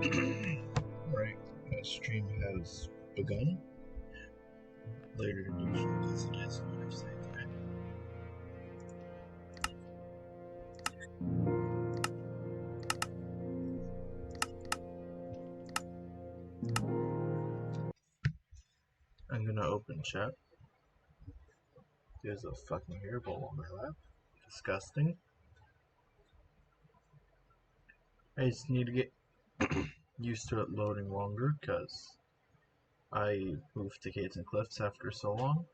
Right, my stream has begun. Later than usual because it is Mother's Day today. I'm gonna open chat. There's a fucking hairball on my lap. Disgusting. I just need to get used to it loading longer because I moved to Caves and Cliffs after so long.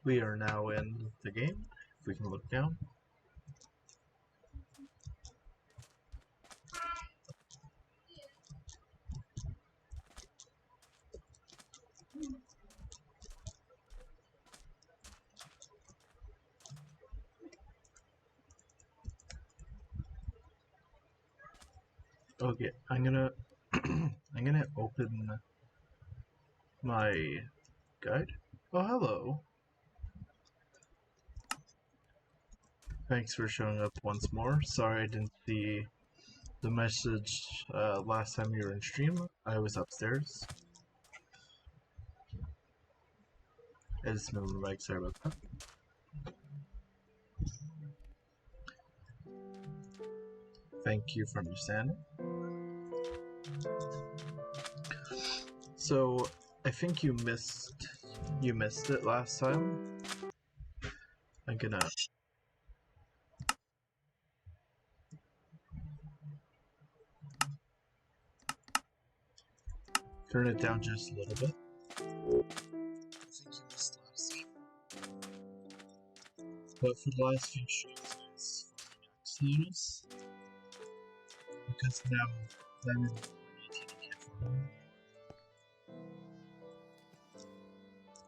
We are now in the game. If we can look down. Okay, I'm gonna open my guide. Oh, hello. Thanks for showing up once more. Sorry I didn't see the message last time you were in stream. I was upstairs. I just moved my mic, sorry about that. Thank you for understanding. So, I think you missed it last time. I'm gonna turn it down just a little bit. I think you missed last time. But for the last few streams, it's finding Axolotls. Because now I'm in 18k farming.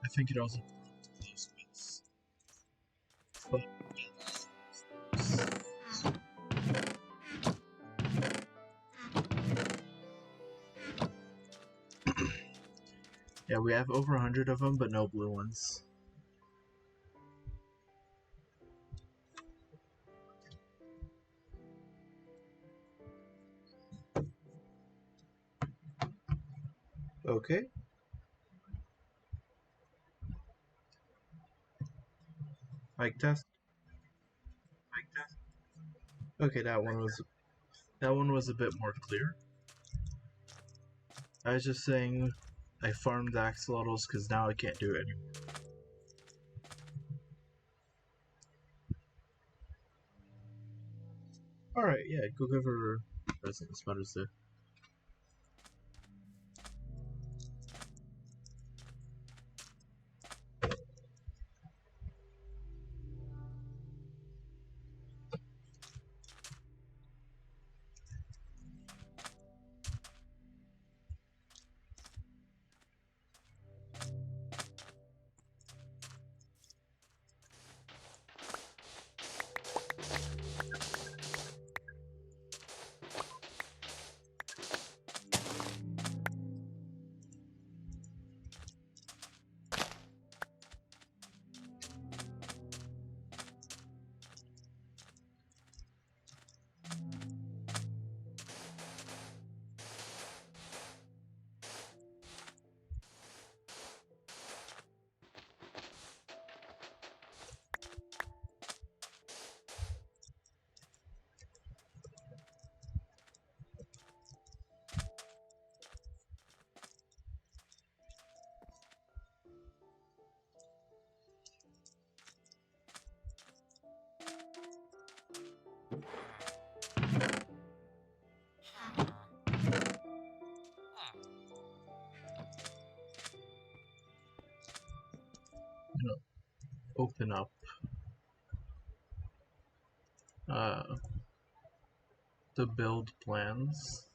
I think it also brought to close bits. But yeah, we have over 100 of them, but no blue ones. Okay. Mic test. Okay, that one was a bit more clear. I was just saying I farmed the axolotls because now I can't do it anymore. Alright, yeah, go give her a present. It's Mother's Day. I'm gonna open up the build plans.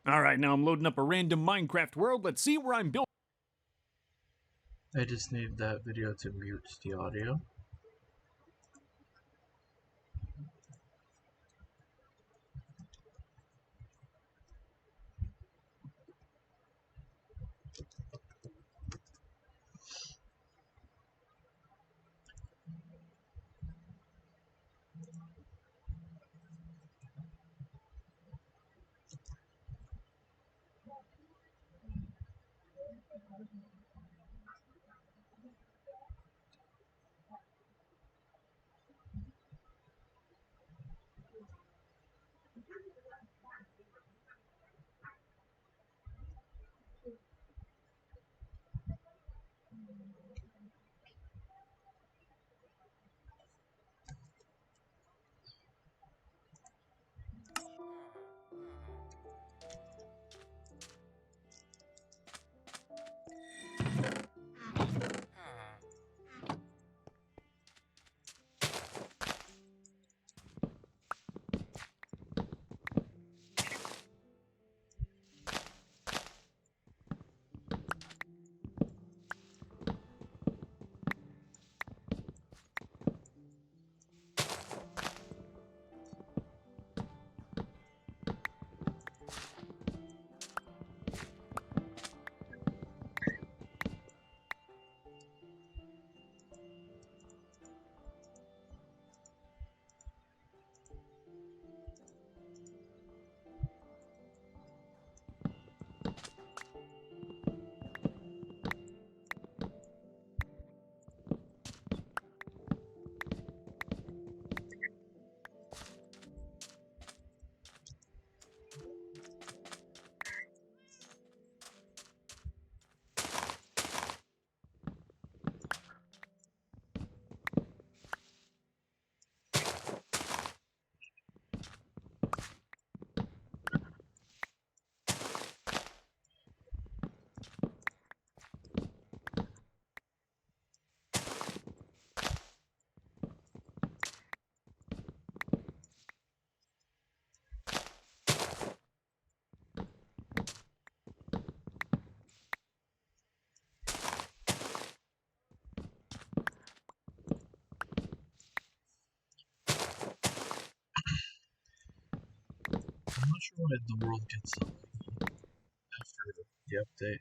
Alright, now I'm loading up a random Minecraft world. Let's see where I'm building. I just need that video to mute the audio. I'm not sure why the world gets so laggy after the update.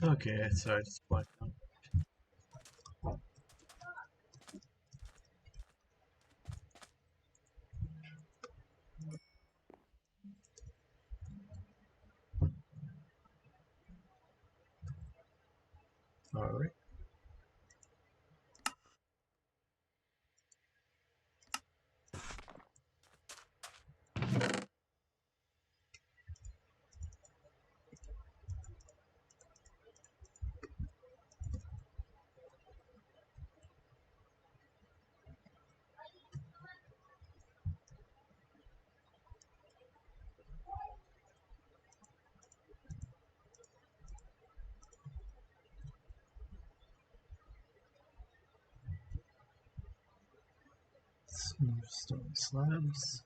Okay, so I just blacked out. Alright. Smooth stone slabs.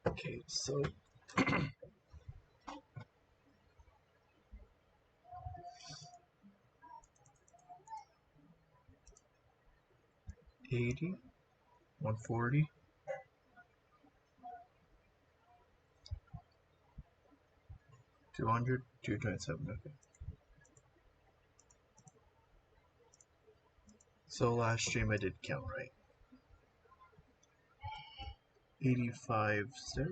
Okay, so 80, 140, 200, 227. Okay. So last stream I did count right. 85 stairs.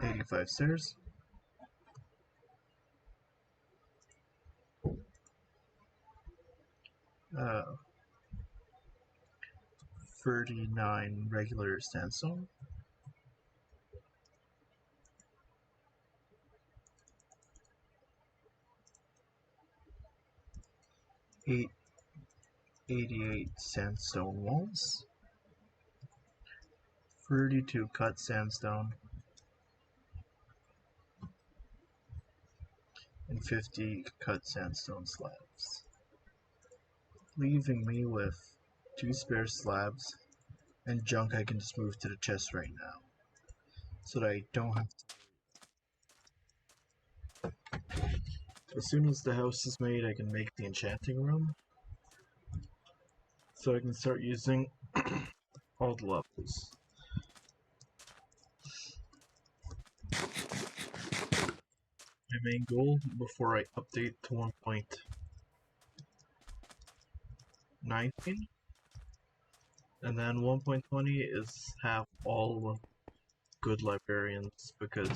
85 stairs. 39 regular sandstone. 88 sandstone walls. 32 cut sandstone. And 50 cut sandstone slabs. Leaving me with 2 spare slabs and junk I can just move to the chest right now. So that I don't have to. As soon as the house is made, I can make the enchanting room. So I can start using all the levels. My main goal before I update to 1.19 and then 1.20 is have all good librarians because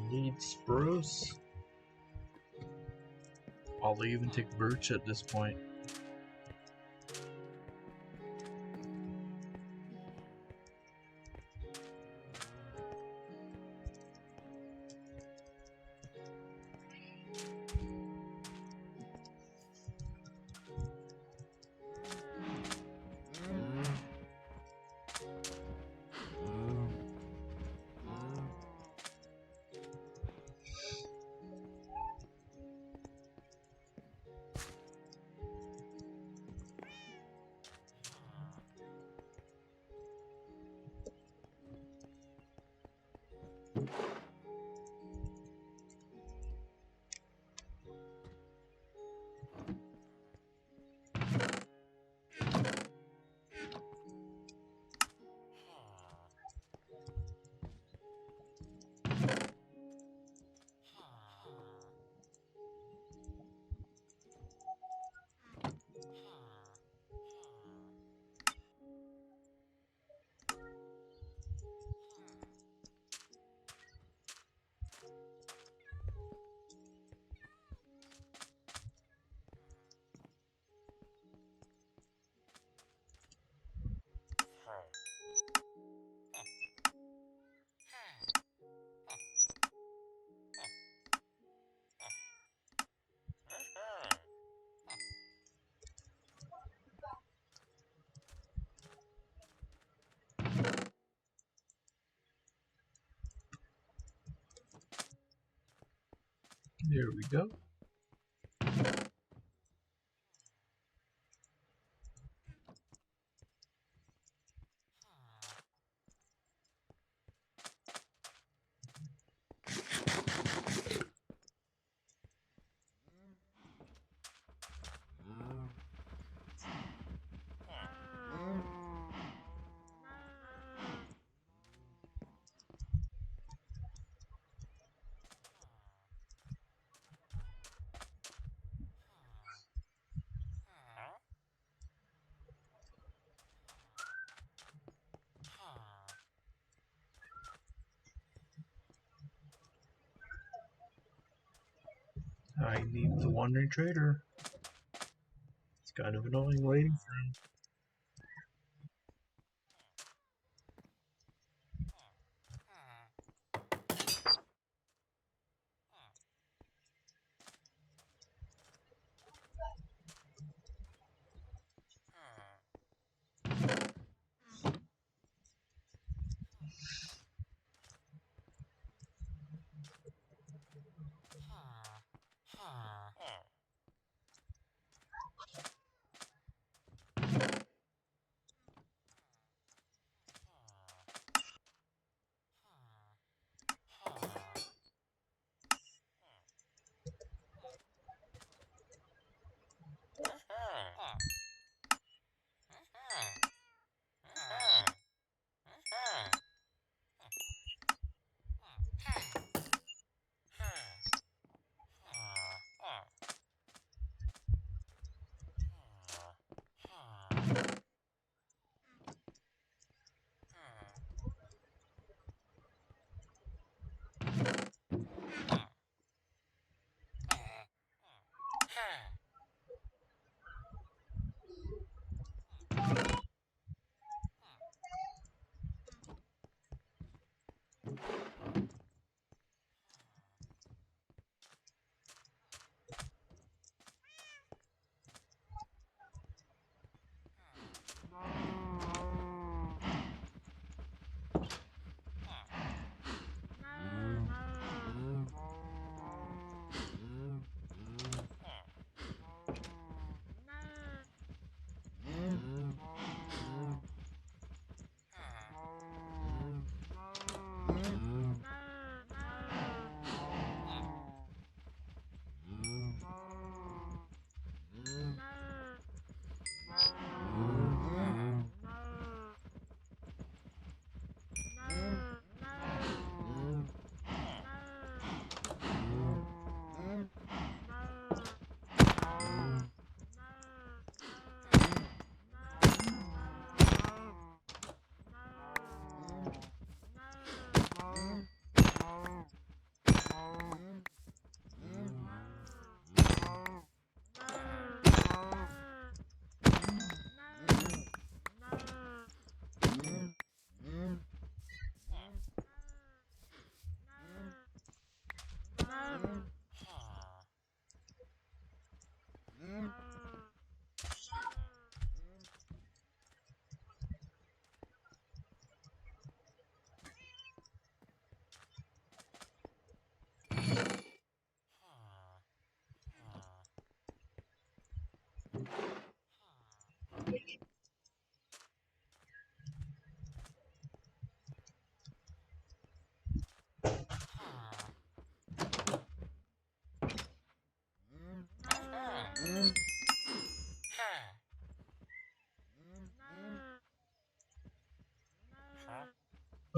need spruce. I'll even take birch at this point. There we go. I need the wandering trader. It's kind of annoying waiting for him.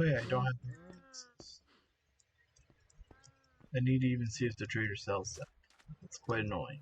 Oh yeah, I don't have access. I need to even see if the trader sells that. It's quite annoying.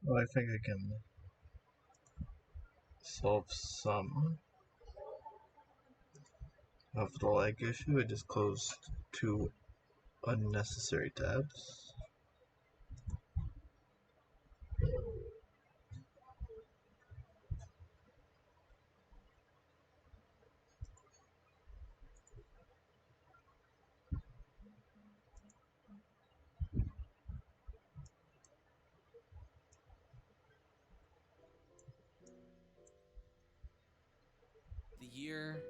Well, I think I can solve some of the lag issue. I just closed 2 unnecessary tabs. The year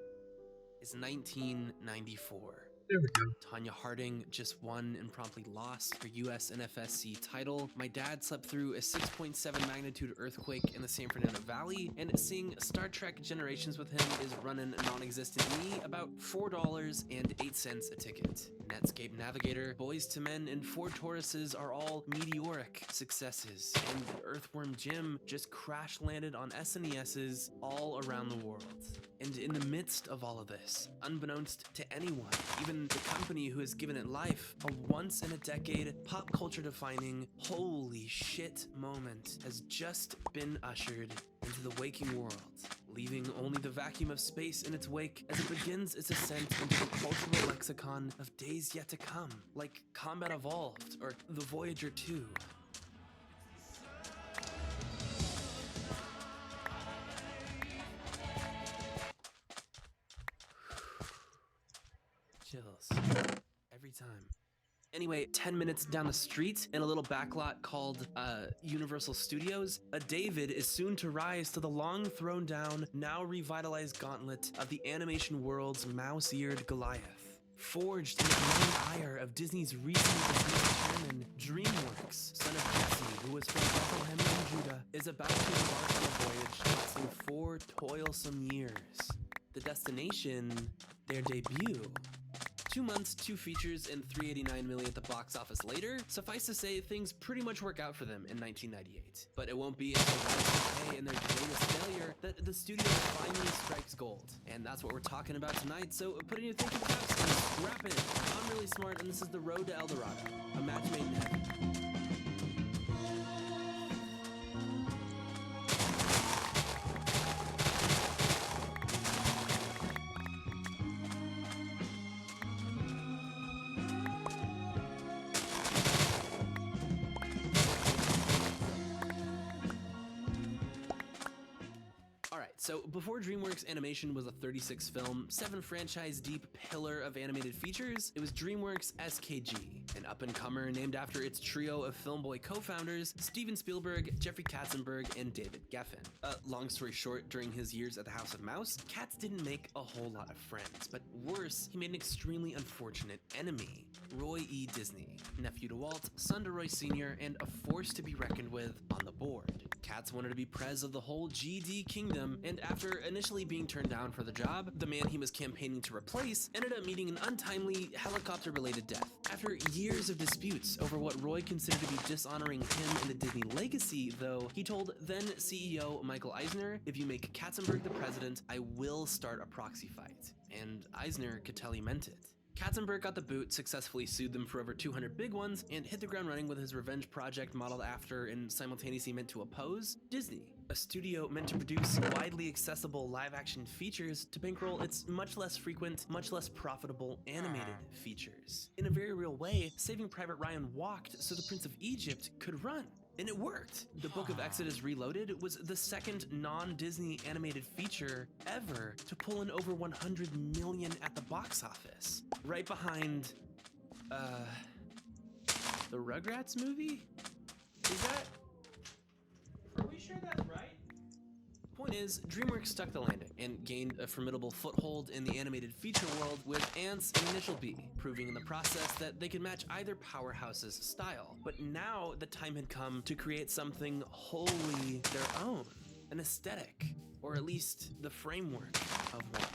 is 1994. There we go. Tanya Harding just won and promptly lost her US NFSC title. My dad slept through a 6.7 magnitude earthquake in the San Fernando Valley, and seeing Star Trek Generations with him is running non-existent me about $4.08 a ticket. Netscape Navigator, Boys to Men, and Ford Tauruses are all meteoric successes, and Earthworm Jim just crash landed on SNESs all around the world. And in the midst of all of this, unbeknownst to anyone, even the company who has given it life, a once-in-a-decade, pop culture-defining, holy shit moment has just been ushered into the waking world, leaving only the vacuum of space in its wake as it begins its ascent into the cultural lexicon of days yet to come, like Combat Evolved or The Voyager 2. Chills. Every time. Anyway, 10 minutes down the street, in a little backlot called Universal Studios, a David is soon to rise to the long thrown down, now revitalized gauntlet of the animation world's mouse-eared Goliath. Forged in the grand ire of Disney's recently dismissed chairman, DreamWorks, son of Jesse, who was from Bethlehem in Judah, is about to embark on a voyage lasting 4 toilsome years. The destination, their debut. 2 months, 2 features, and $389 million at the box office later, suffice to say things pretty much work out for them in 1998. But it won't be until Rise and their latest failure that the studio finally strikes gold. And that's what we're talking about tonight, so put in your thinking caps and strap in. I'm really smart, and this is The Road to El Dorado, a match made in heaven. So before DreamWorks Animation was a 36-film, 7-franchise-deep pillar of animated features, it was DreamWorks SKG, an up-and-comer named after its trio of Filmboy co-founders, Steven Spielberg, Jeffrey Katzenberg, and David Geffen. Long story short, during his years at the House of Mouse, Katz didn't make a whole lot of friends, but worse, he made an extremely unfortunate enemy, Roy E. Disney, nephew to Walt, son to Roy Sr., and a force to be reckoned with on the board. Katz wanted to be prez of the whole GD kingdom, and after initially being turned down for the job, the man he was campaigning to replace ended up meeting an untimely helicopter-related death. After years of disputes over what Roy considered to be dishonoring him and the Disney legacy, though, he told then CEO Michael Eisner, "If you make Katzenberg the president, I will start a proxy fight." And Eisner could tell he meant it. Katzenberg got the boot, successfully sued them for over 200 big ones, and hit the ground running with his revenge project modeled after and simultaneously meant to oppose Disney, a studio meant to produce widely accessible live-action features to bankroll its much less frequent, much less profitable animated features. In a very real way, Saving Private Ryan walked so the Prince of Egypt could run. And it worked. The Book of Exodus Reloaded was the second non-Disney animated feature ever to pull in over 100 million at the box office. Right behind, the Rugrats movie? Are we sure that's right? Point is, DreamWorks stuck the landing and gained a formidable foothold in the animated feature world with Ants and Initial B, proving in the process that they could match either powerhouse's style. But now the time had come to create something wholly their own, an aesthetic, or at least the framework of one.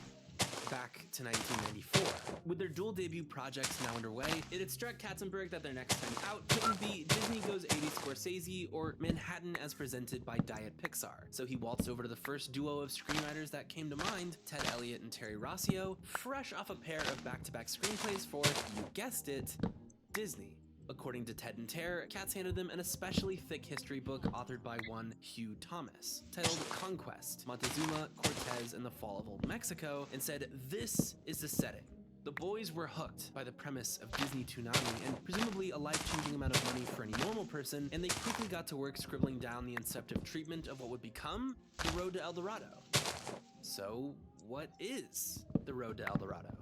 Back to 1994. With their dual debut projects now underway, it had struck Katzenberg that their next time out couldn't be Disney Goes 80s Scorsese or Manhattan as presented by Diet Pixar. So he waltzed over to the first duo of screenwriters that came to mind, Ted Elliott and Terry Rossio, fresh off a pair of back-to-back screenplays for, you guessed it, Disney. According to Ted and Ter, Katz handed them an especially thick history book authored by one Hugh Thomas, titled Conquest, Montezuma, Cortez, and the Fall of Old Mexico, and said, "This is the setting." The boys were hooked by the premise of Disney Toonami and presumably a life-changing amount of money for any normal person, and they quickly got to work scribbling down the inceptive treatment of what would become The Road to El Dorado. So, what is The Road to El Dorado?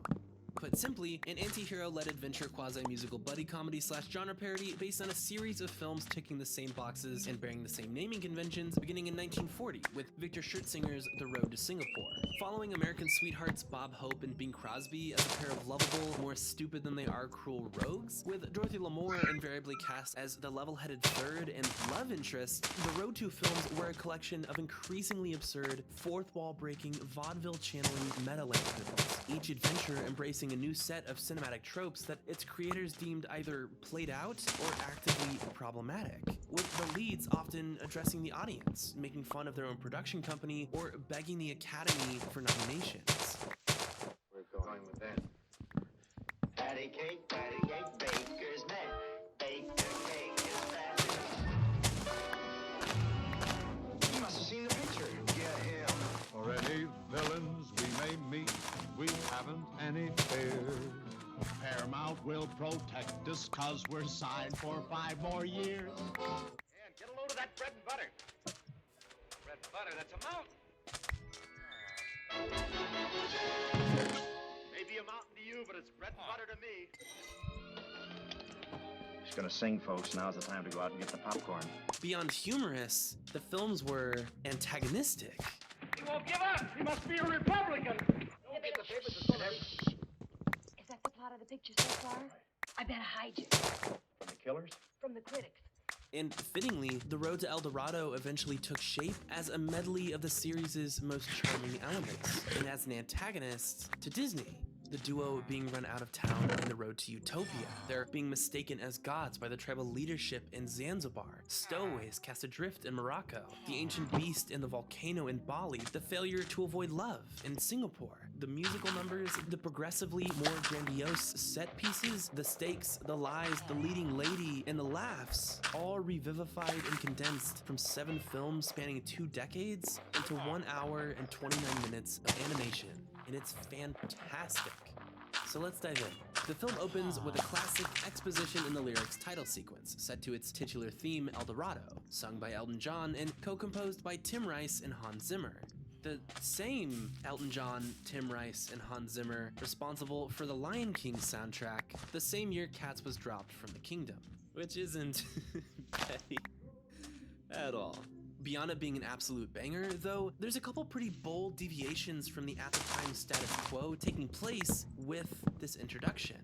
Put simply, an anti-hero-led adventure quasi-musical buddy comedy / genre parody based on a series of films ticking the same boxes and bearing the same naming conventions beginning in 1940 with Victor Schertzinger's The Road to Singapore. Following American sweethearts Bob Hope and Bing Crosby as a pair of lovable, more stupid than they are cruel rogues, with Dorothy Lamour invariably cast as the level-headed third and love interest, the Road to films were a collection of increasingly absurd, fourth-wall-breaking, vaudeville-channeling meta-languages, each adventure embracing a new set of cinematic tropes that its creators deemed either played out or actively problematic, with the leads often addressing the audience, making fun of their own production company, or begging the Academy for nominations. We're going with that. Patty cake, baker's man. Baker cake is fat. You must have seen the picture. Get him. For any villains we may meet, we haven't any fear. Paramount will protect us 'cause we're signed for 5 more years. And get a load of that bread and butter. Bread and butter, that's a mountain. Maybe a mountain to you, but it's bread and butter to me. He's gonna sing, folks. Now's the time to go out and get the popcorn. Beyond humorous, the films were antagonistic. He won't give up. He must be a Republican. Don't get the papers to sort of... Is that the plot of the picture so far? I better hide you. From the killers? From the critics. And fittingly, The Road to El Dorado eventually took shape as a medley of the series' most charming elements, and as an antagonist to Disney. The duo being run out of town on the road to Utopia. They're being mistaken as gods by the tribal leadership in Zanzibar. Stowaways cast adrift in Morocco. The ancient beast in the volcano in Bali. The failure to avoid love in Singapore. The musical numbers, the progressively more grandiose set pieces, the stakes, the lies, the leading lady, and the laughs, all revivified and condensed from 7 films spanning 2 decades into 1 hour and 29 minutes of animation. And it's fantastic. So let's dive in. The film opens with a classic exposition in the lyrics title sequence, set to its titular theme, El Dorado, sung by Elton John and co-composed by Tim Rice and Hans Zimmer. The same Elton John, Tim Rice, and Hans Zimmer responsible for the Lion King soundtrack the same year Cats was dropped from the kingdom, which isn't petty at all. Beyond it being an absolute banger, though, there's a couple pretty bold deviations from the at-the-time status quo taking place with this introduction.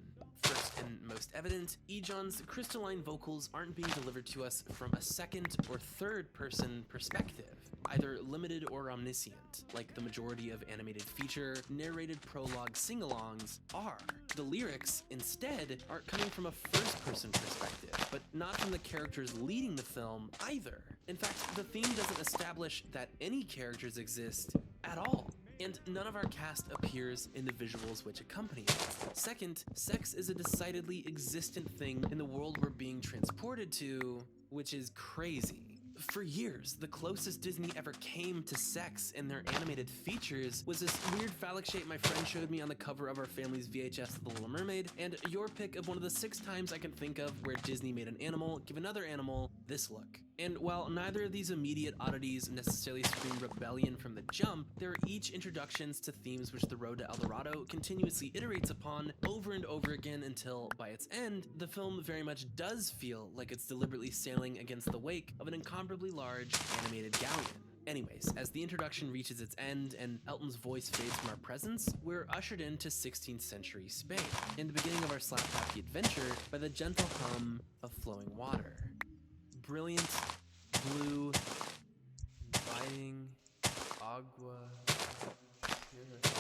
First and most evident, Ejon's crystalline vocals aren't being delivered to us from a second or third person perspective, either limited or omniscient, like the majority of animated feature, narrated prologue sing-alongs are. The lyrics, instead, are coming from a first-person perspective, but not from the characters leading the film either. In fact, the theme doesn't establish that any characters exist at all, and none of our cast appears in the visuals which accompany it. Second, sex is a decidedly existent thing in the world we're being transported to, which is crazy. For years, the closest Disney ever came to sex in their animated features was this weird phallic shape my friend showed me on the cover of our family's VHS of The Little Mermaid, and your pick of one of the 6 times I can think of where Disney made an animal give another animal this look. And while neither of these immediate oddities necessarily scream rebellion from the jump, they're each introductions to themes which The Road to El Dorado continuously iterates upon over and over again until, by its end, the film very much does feel like it's deliberately sailing against the wake of an incomparably large animated galleon. Anyways, as the introduction reaches its end and Elton's voice fades from our presence, we're ushered into 16th century Spain, in the beginning of our slap-happy adventure by the gentle hum of flowing water. Brilliant, blue, inviting, agua, purified.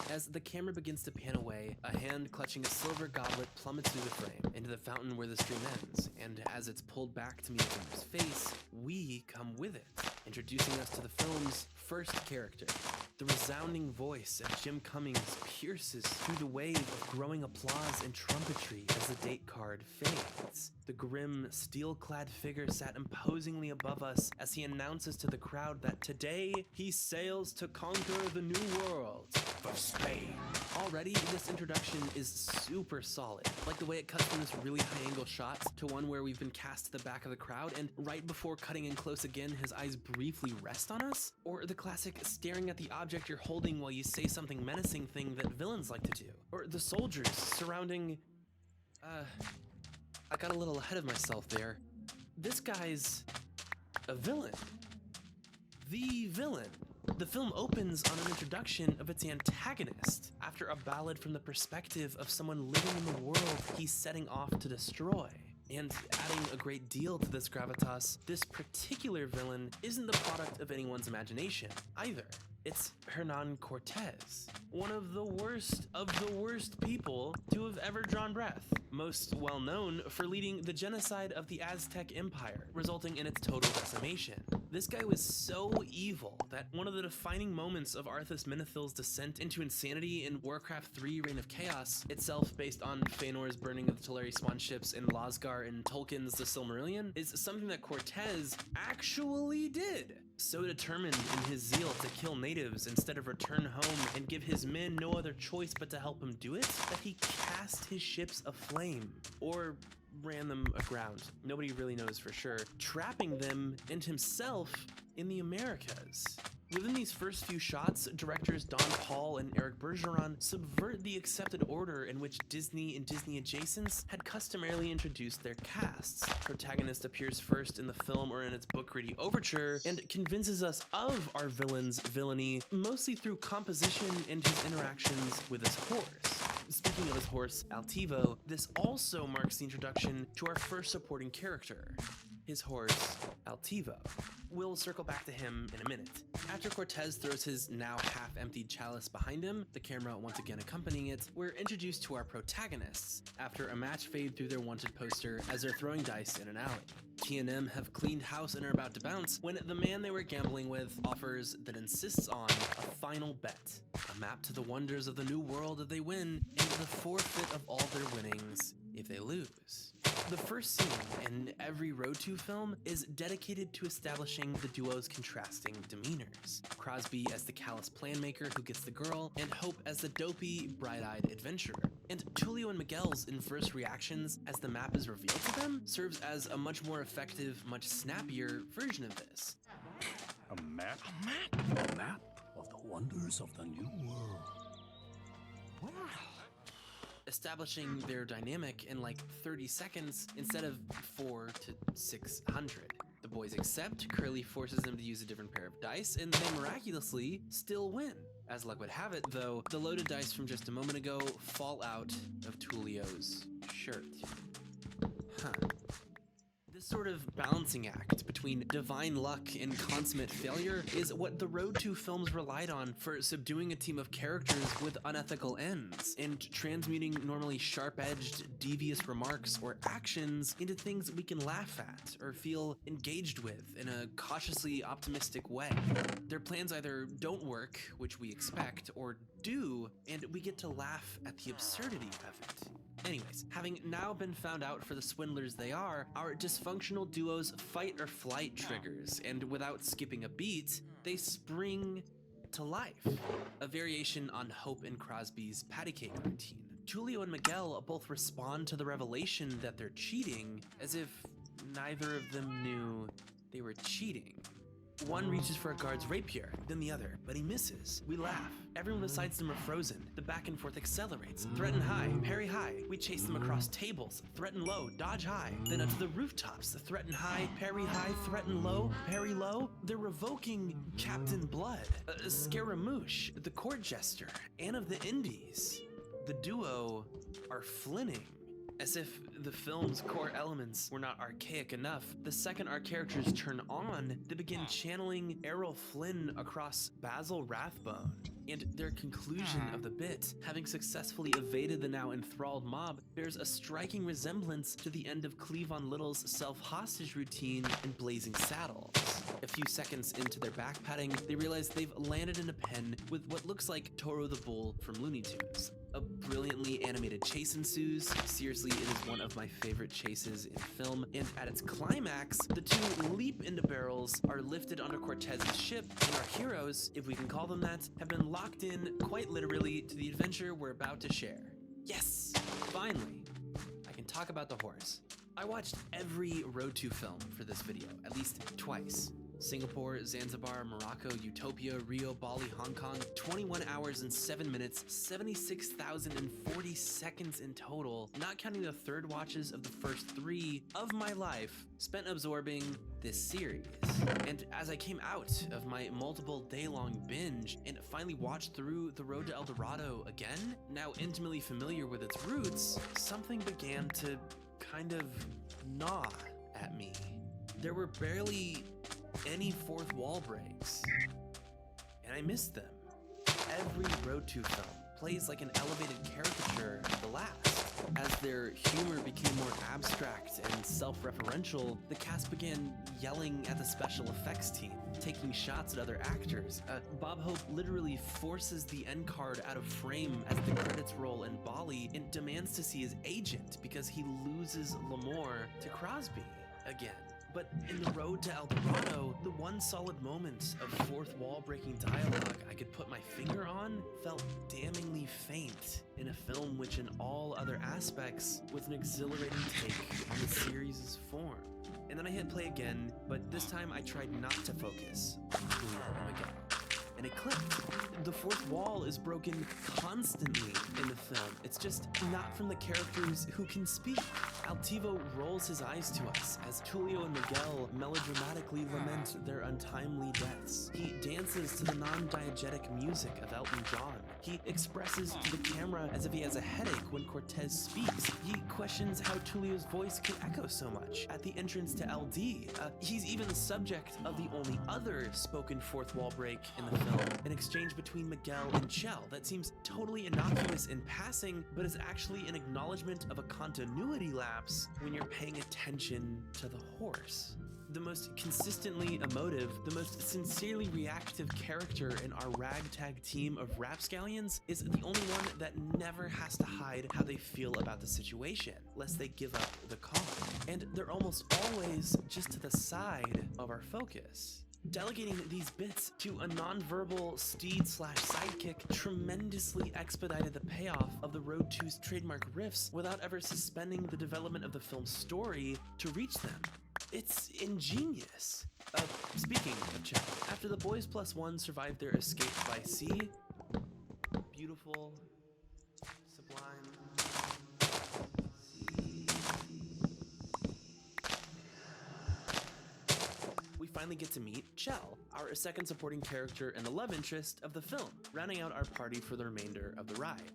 As the camera begins to pan away, a hand clutching a silver goblet plummets through the frame into the fountain where the stream ends, and as it's pulled back to meet the viewer's face, we come with it, introducing us to the film's first character, The resounding voice of Jim Cummings pierces through the wave of growing applause and trumpetry as the date card fades. The grim, steel-clad figure sat imposingly above us as he announces to the crowd that today he sails to conquer the new world for Spain. Already, this introduction is super solid. Like the way it cuts from this really high-angle shot to one where we've been cast to the back of the crowd, and right before cutting in close again, his eyes briefly rest on us. Or the classic staring at the object you're holding while you say something menacing thing that villains like to do. Or the soldiers surrounding... I got a little ahead of myself there. This guy's a villain. The villain. The film opens on an introduction of its antagonist, after a ballad from the perspective of someone living in the world he's setting off to destroy. And adding a great deal to this gravitas, this particular villain isn't the product of anyone's imagination, either. It's Hernan Cortez, one of the worst people to have ever drawn breath. Most well known for leading the genocide of the Aztec Empire, resulting in its total decimation. This guy was so evil that one of the defining moments of Arthas Menethil's descent into insanity in Warcraft 3 Reign of Chaos, itself based on Feanor's burning of the Teleri spawn ships in Losgar and Tolkien's The Silmarillion, is something that Cortez actually did. So determined in his zeal to kill natives instead of return home and give his men no other choice but to help him do it, that he cast his ships aflame, or ran them aground. Nobody really knows for sure, trapping them and himself in the Americas. Within these first few shots, directors Don Paul and Eric Bergeron subvert the accepted order in which Disney and Disney adjacents had customarily introduced their casts. Protagonist appears first in the film or in its book-ready overture, and convinces us of our villain's villainy, mostly through composition and his interactions with his horse. Speaking of his horse, Altivo, this also marks the introduction to our first supporting character, his horse, Altivo. We'll circle back to him in a minute. After Cortez throws his now half-emptied chalice behind him, the camera once again accompanying it, we're introduced to our protagonists after a match fade through their wanted poster as they're throwing dice in an alley. T&M have cleaned house and are about to bounce when the man they were gambling with offers that insists on a final bet, a map to the wonders of the new world if they win, and the forfeit of all their winnings if they lose. The first scene in every Road to film is dedicated to establishing the duo's contrasting demeanors. Crosby as the callous plan maker who gets the girl, and Hope as the dopey, bright-eyed adventurer. And Tulio and Miguel's inverse reactions as the map is revealed to them serves as a much more effective, much snappier version of this. A map? A map? A map of the wonders of the new world. Wow. Establishing their dynamic in like 30 seconds instead of 400 to 600. The boys accept, Curly forces them to use a different pair of dice, and they miraculously still win. As luck would have it, though, the loaded dice from just a moment ago fall out of Tulio's shirt. This sort of balancing act between divine luck and consummate failure is what the Road to films relied on for subduing a team of characters with unethical ends and transmuting normally sharp-edged, devious remarks or actions into things we can laugh at or feel engaged with in a cautiously optimistic way. Their plans either don't work, which we expect, or do, and we get to laugh at the absurdity of it. Anyways, having now been found out for the swindlers they are, our dysfunctional duo's fight or flight triggers, and without skipping a beat, they spring to life. A variation on Hope and Crosby's patty cake routine. Tulio and Miguel both respond to the revelation that they're cheating as if neither of them knew they were cheating. One reaches for a guard's rapier, then the other, but he misses. We laugh. Everyone besides them are frozen. The back and forth accelerates. Threaten high, parry high. We chase them across tables. Threaten low, dodge high. Then up to the rooftops. Threaten high, parry high, threaten low, parry low. They're revoking Captain Blood, Scaramouche, the court jester, Anne of the Indies. The duo are flinning As if the film's core elements were not archaic enough, the second our characters turn on, they begin channeling Errol Flynn across Basil Rathbone. And their conclusion of the bit, having successfully evaded the now enthralled mob, bears a striking resemblance to the end of Cleavon Little's self-hostage routine in Blazing Saddles. A few seconds into their backpatting, they realize they've landed in a pen with what looks like Toro the Bull from Looney Tunes. A brilliantly animated chase ensues. Seriously, it is one of my favorite chases in film, and at its climax, the two leap into barrels, are lifted onto Cortez's ship, and our heroes, if we can call them that, have been locked in, quite literally, to the adventure we're about to share. Yes! Finally, I can talk about the horse. I watched every Road to film for this video, at least twice. Singapore, Zanzibar, Morocco, Utopia, Rio, Bali, Hong Kong, 21 hours and 7 minutes, 76,040 seconds in total, not counting the third watches of the first 3 of my life spent absorbing this series. And as I came out of my multiple day-long binge and finally watched through The Road to El Dorado again, now intimately familiar with its roots, something began to kind of gnaw at me. There were barely any fourth wall breaks, and I missed them. Every Road to film plays like an elevated caricature of the last. As their humor became more abstract and self-referential, the cast began yelling at the special effects team, taking shots at other actors. Bob Hope literally forces the end card out of frame as the credits roll in Bali and demands to see his agent because he loses Lamore to Crosby again. But in The Road to El Dorado, the one solid moment of fourth wall breaking dialogue I could put my finger on felt damningly faint in a film which in all other aspects was an exhilarating take on the series' form. And then I hit play again, but this time I tried not to focus on Julio and Miguel. And it clicked. The fourth wall is broken constantly in the film. It's just not from the characters who can speak. Altivo rolls his eyes to us as Tulio and Miguel melodramatically lament their untimely deaths. He dances to the non-diegetic music of Elton John. He expresses to the camera as if he has a headache when Cortez speaks. He questions how Tulio's voice can echo so much at the entrance to LD. He's even the subject of the only other spoken fourth wall break in the film, an exchange between Miguel and Chell that seems totally innocuous in passing, but is actually an acknowledgement of a continuity lapse when you're paying attention to the horse. The most consistently emotive, the most sincerely reactive character in our ragtag team of rapscallions is the only one that never has to hide how they feel about the situation, lest they give up the cause. And they're almost always just to the side of our focus. Delegating these bits to a non-verbal steed/sidekick tremendously expedited the payoff of the Road to's trademark riffs without ever suspending the development of the film's story to reach them. It's ingenious. Speaking of Chell, after the boys plus one survived their escape by sea, beautiful, sublime, we finally get to meet Chell, our second supporting character and the love interest of the film, rounding out our party for the remainder of the ride.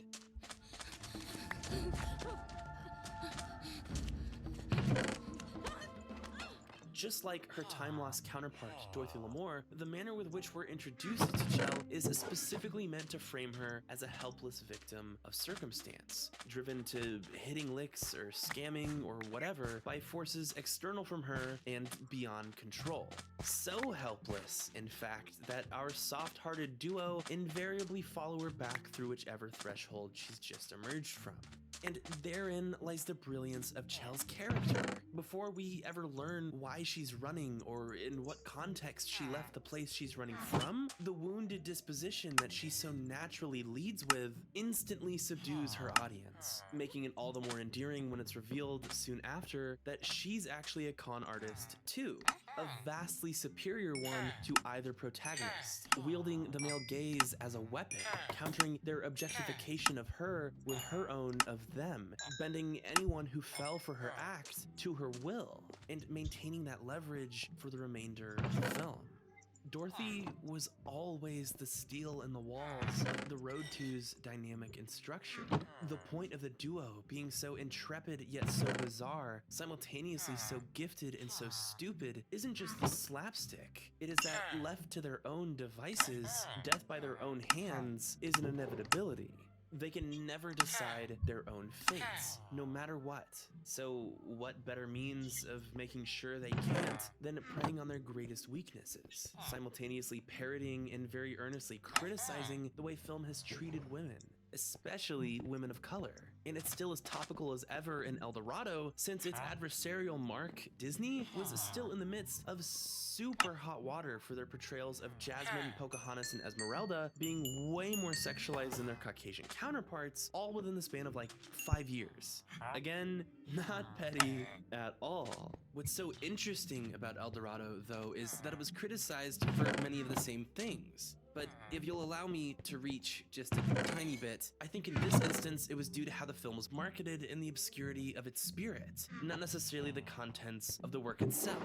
Just like her time-lost counterpart, Dorothy Lamour, the manner with which we're introduced to Chell is specifically meant to frame her as a helpless victim of circumstance, driven to hitting licks or scamming or whatever by forces external from her and beyond control. So helpless, in fact, that our soft-hearted duo invariably follow her back through whichever threshold she's just emerged from. And therein lies the brilliance of Chell's character. Before we ever learn why she's running or in what context she left the place she's running from, the wounded disposition that she so naturally leads with instantly subdues her audience, making it all the more endearing when it's revealed soon after that she's actually a con artist too, a vastly superior one to either protagonist, wielding the male gaze as a weapon, countering their objectification of her with her own of them, bending anyone who fell for her act to her will, and maintaining that leverage for the remainder of the film. Dorothy was always the steel in the walls of the Road 2's dynamic and structure. The point of the duo being so intrepid yet so bizarre, simultaneously so gifted and so stupid, isn't just the slapstick. It is that left to their own devices, death by their own hands is an inevitability. They can never decide their own fates, no matter what. So what better means of making sure they can't than preying on their greatest weaknesses, simultaneously parodying and very earnestly criticizing the way film has treated women, especially women of color. And it's still as topical as ever in El Dorado, since its adversarial mark, Disney, was still in the midst of super hot water for their portrayals of Jasmine, Pocahontas, and Esmeralda being way more sexualized than their Caucasian counterparts, all within the span of like 5 years. Again, not petty at all. What's so interesting about El Dorado, though, is that it was criticized for many of the same things. But if you'll allow me to reach just a tiny bit, I think in this instance it was due to how the film was marketed and the obscurity of its spirit, not necessarily the contents of the work itself.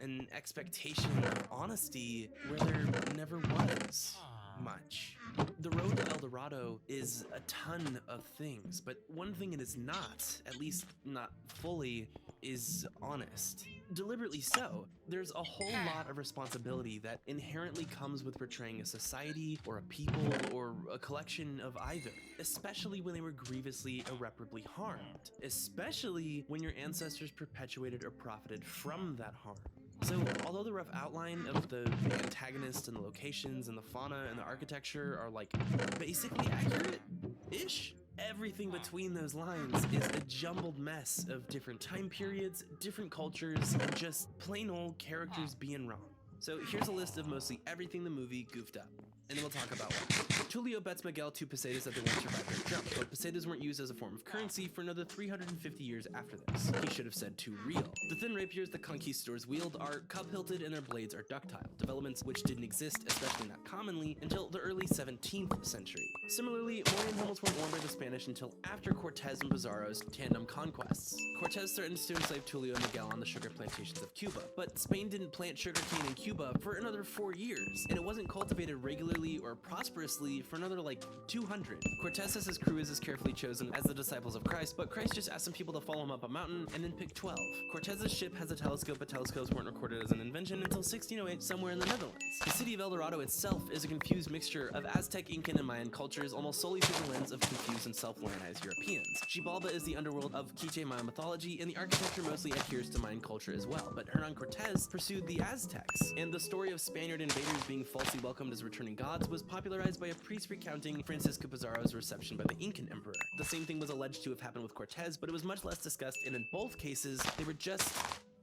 An expectation of honesty where there never was much. The road to El Dorado is a ton of things, but one thing it is not, at least not fully, is honest. Deliberately so. There's a whole lot of responsibility that inherently comes with portraying a society or a people or a collection of either, especially when they were grievously, irreparably harmed, especially when your ancestors perpetuated or profited from that harm. So, although the rough outline of the antagonist and the locations and the fauna and the architecture are like basically accurate-ish, everything between those lines is a jumbled mess of different time periods, different cultures, and just plain old characters being wrong. So here's a list of mostly everything the movie goofed up, and then we'll talk about why. Tulio bets Miguel 2 pesetas that they won't survive their jump, but pesetas weren't used as a form of currency for another 350 years after this. He should have said too real. The thin rapiers the conquistadors wield are cup-hilted and their blades are ductile, developments which didn't exist, especially not commonly, until the early 17th century. Similarly, Moorian helmets weren't worn by the Spanish until after Cortez and Pizarro's tandem conquests. Cortez threatens to enslave Tulio and Miguel on the sugar plantations of Cuba, but Spain didn't plant sugarcane in Cuba for another 4 years, and it wasn't cultivated regularly or prosperously for another like 200. Cortez says his crew is as carefully chosen as the disciples of Christ, but Christ just asked some people to follow him up a mountain and then picked 12. Cortez's ship has a telescope, but telescopes weren't recorded as an invention until 1608 somewhere in the Netherlands. The city of El Dorado itself is a confused mixture of Aztec, Incan, and Mayan cultures almost solely through the lens of confused and self-Latinized Europeans. Xibalba is the underworld of Quiche Mayan mythology, and the architecture mostly adheres to Mayan culture as well, but Hernan Cortez pursued the Aztecs, and the story of Spaniard invaders being falsely welcomed as returning gods was popularized by a priest recounting Francisco Pizarro's reception by the Incan emperor. The same thing was alleged to have happened with Cortez, but it was much less discussed, and in both cases, they were just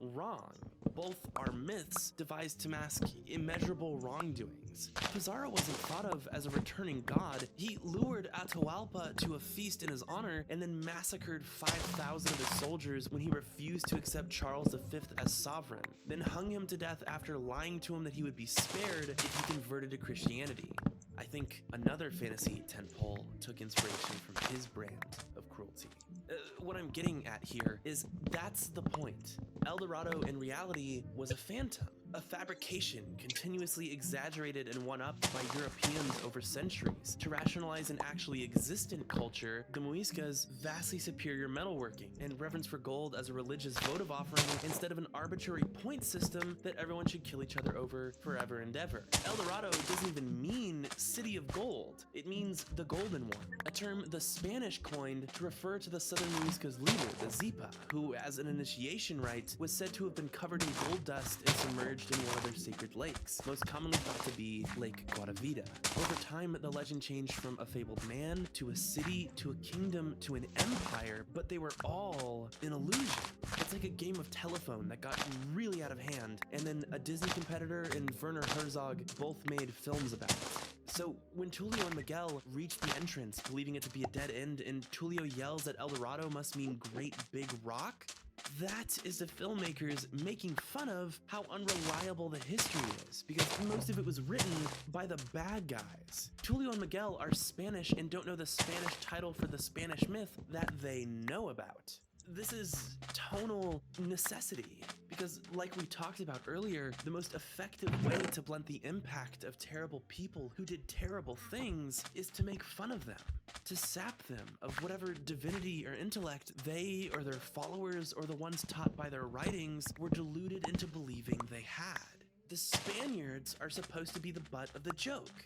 wrong. Both are myths devised to mask immeasurable wrongdoings. Pizarro wasn't thought of as a returning god. He lured Atahualpa to a feast in his honor and then massacred 5,000 of his soldiers when he refused to accept Charles V as sovereign, then hung him to death after lying to him that he would be spared if he converted to Christianity. I think another fantasy tentpole took inspiration from his brand of cruelty. What I'm getting at here is that's the point. El Dorado in reality was a phantom, a fabrication continuously exaggerated and one-upped by Europeans over centuries to rationalize an actually existent culture, the Muisca's vastly superior metalworking and reverence for gold as a religious votive offering instead of an arbitrary point system that everyone should kill each other over forever and ever. El Dorado doesn't even mean city of gold. It means the golden one, a term the Spanish coined to refer to the southern Muisca's leader, the Zipa, who as an initiation rite was said to have been covered in gold dust and submerged in one of their sacred lakes, most commonly thought to be Lake Guatavita. Over time, the legend changed from a fabled man to a city to a kingdom to an empire, but they were all an illusion. It's like a game of telephone that got really out of hand, and then a Disney competitor and Werner Herzog both made films about it. So when Tulio and Miguel reach the entrance, believing it to be a dead end, and Tulio yells that El Dorado must mean great big rock, that is the filmmakers making fun of how unreliable the history is, because most of it was written by the bad guys. Tulio and Miguel are Spanish and don't know the Spanish title for the Spanish myth that they know about. This is tonal necessity. Because like we talked about earlier, the most effective way to blunt the impact of terrible people who did terrible things is to make fun of them, to sap them of whatever divinity or intellect they or their followers or the ones taught by their writings were deluded into believing they had. The Spaniards are supposed to be the butt of the joke.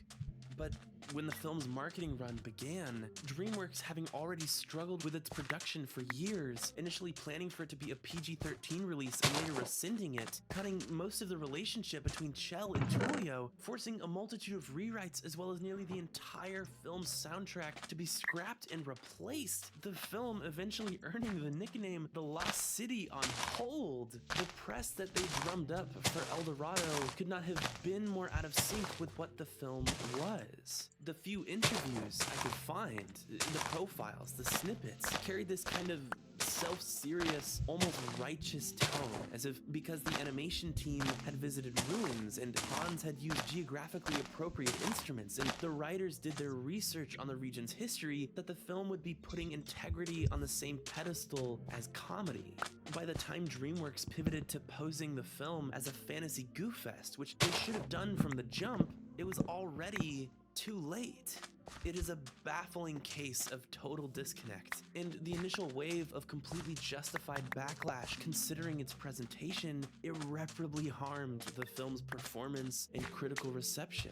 But when the film's marketing run began, DreamWorks, having already struggled with its production for years, initially planning for it to be a PG-13 release and later rescinding it, cutting most of the relationship between Chell and Tullio, forcing a multitude of rewrites as well as nearly the entire film's soundtrack to be scrapped and replaced, the film eventually earning the nickname The Lost City on Hold. The press that they drummed up for El Dorado could not have been more out of sync with what the film was. The few interviews I could find, the profiles, the snippets, carried this kind of self-serious, almost righteous tone, as if because the animation team had visited ruins and Hans had used geographically appropriate instruments and the writers did their research on the region's history, that the film would be putting integrity on the same pedestal as comedy. By the time DreamWorks pivoted to posing the film as a fantasy goof fest, which they should have done from the jump, it was already too late. It is a baffling case of total disconnect, and the initial wave of completely justified backlash considering its presentation irreparably harmed the film's performance and critical reception.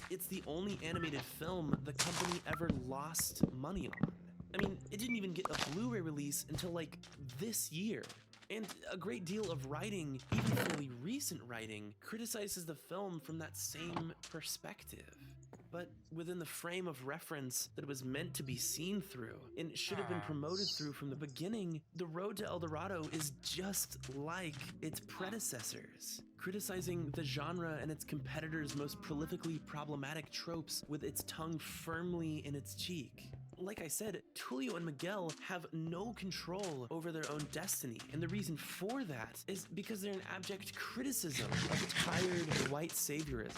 It's the only animated film the company ever lost money on. I mean, it didn't even get a Blu-ray release until like this year. And a great deal of writing, even fairly recent writing, criticizes the film from that same perspective. But within the frame of reference that it was meant to be seen through, and should have been promoted through from the beginning, The Road to El Dorado is just like its predecessors, criticizing the genre and its competitors' most prolifically problematic tropes with its tongue firmly in its cheek. Like I said, Tullio and Miguel have no control over their own destiny, and the reason for that is because they're an abject criticism of tired white saviorism,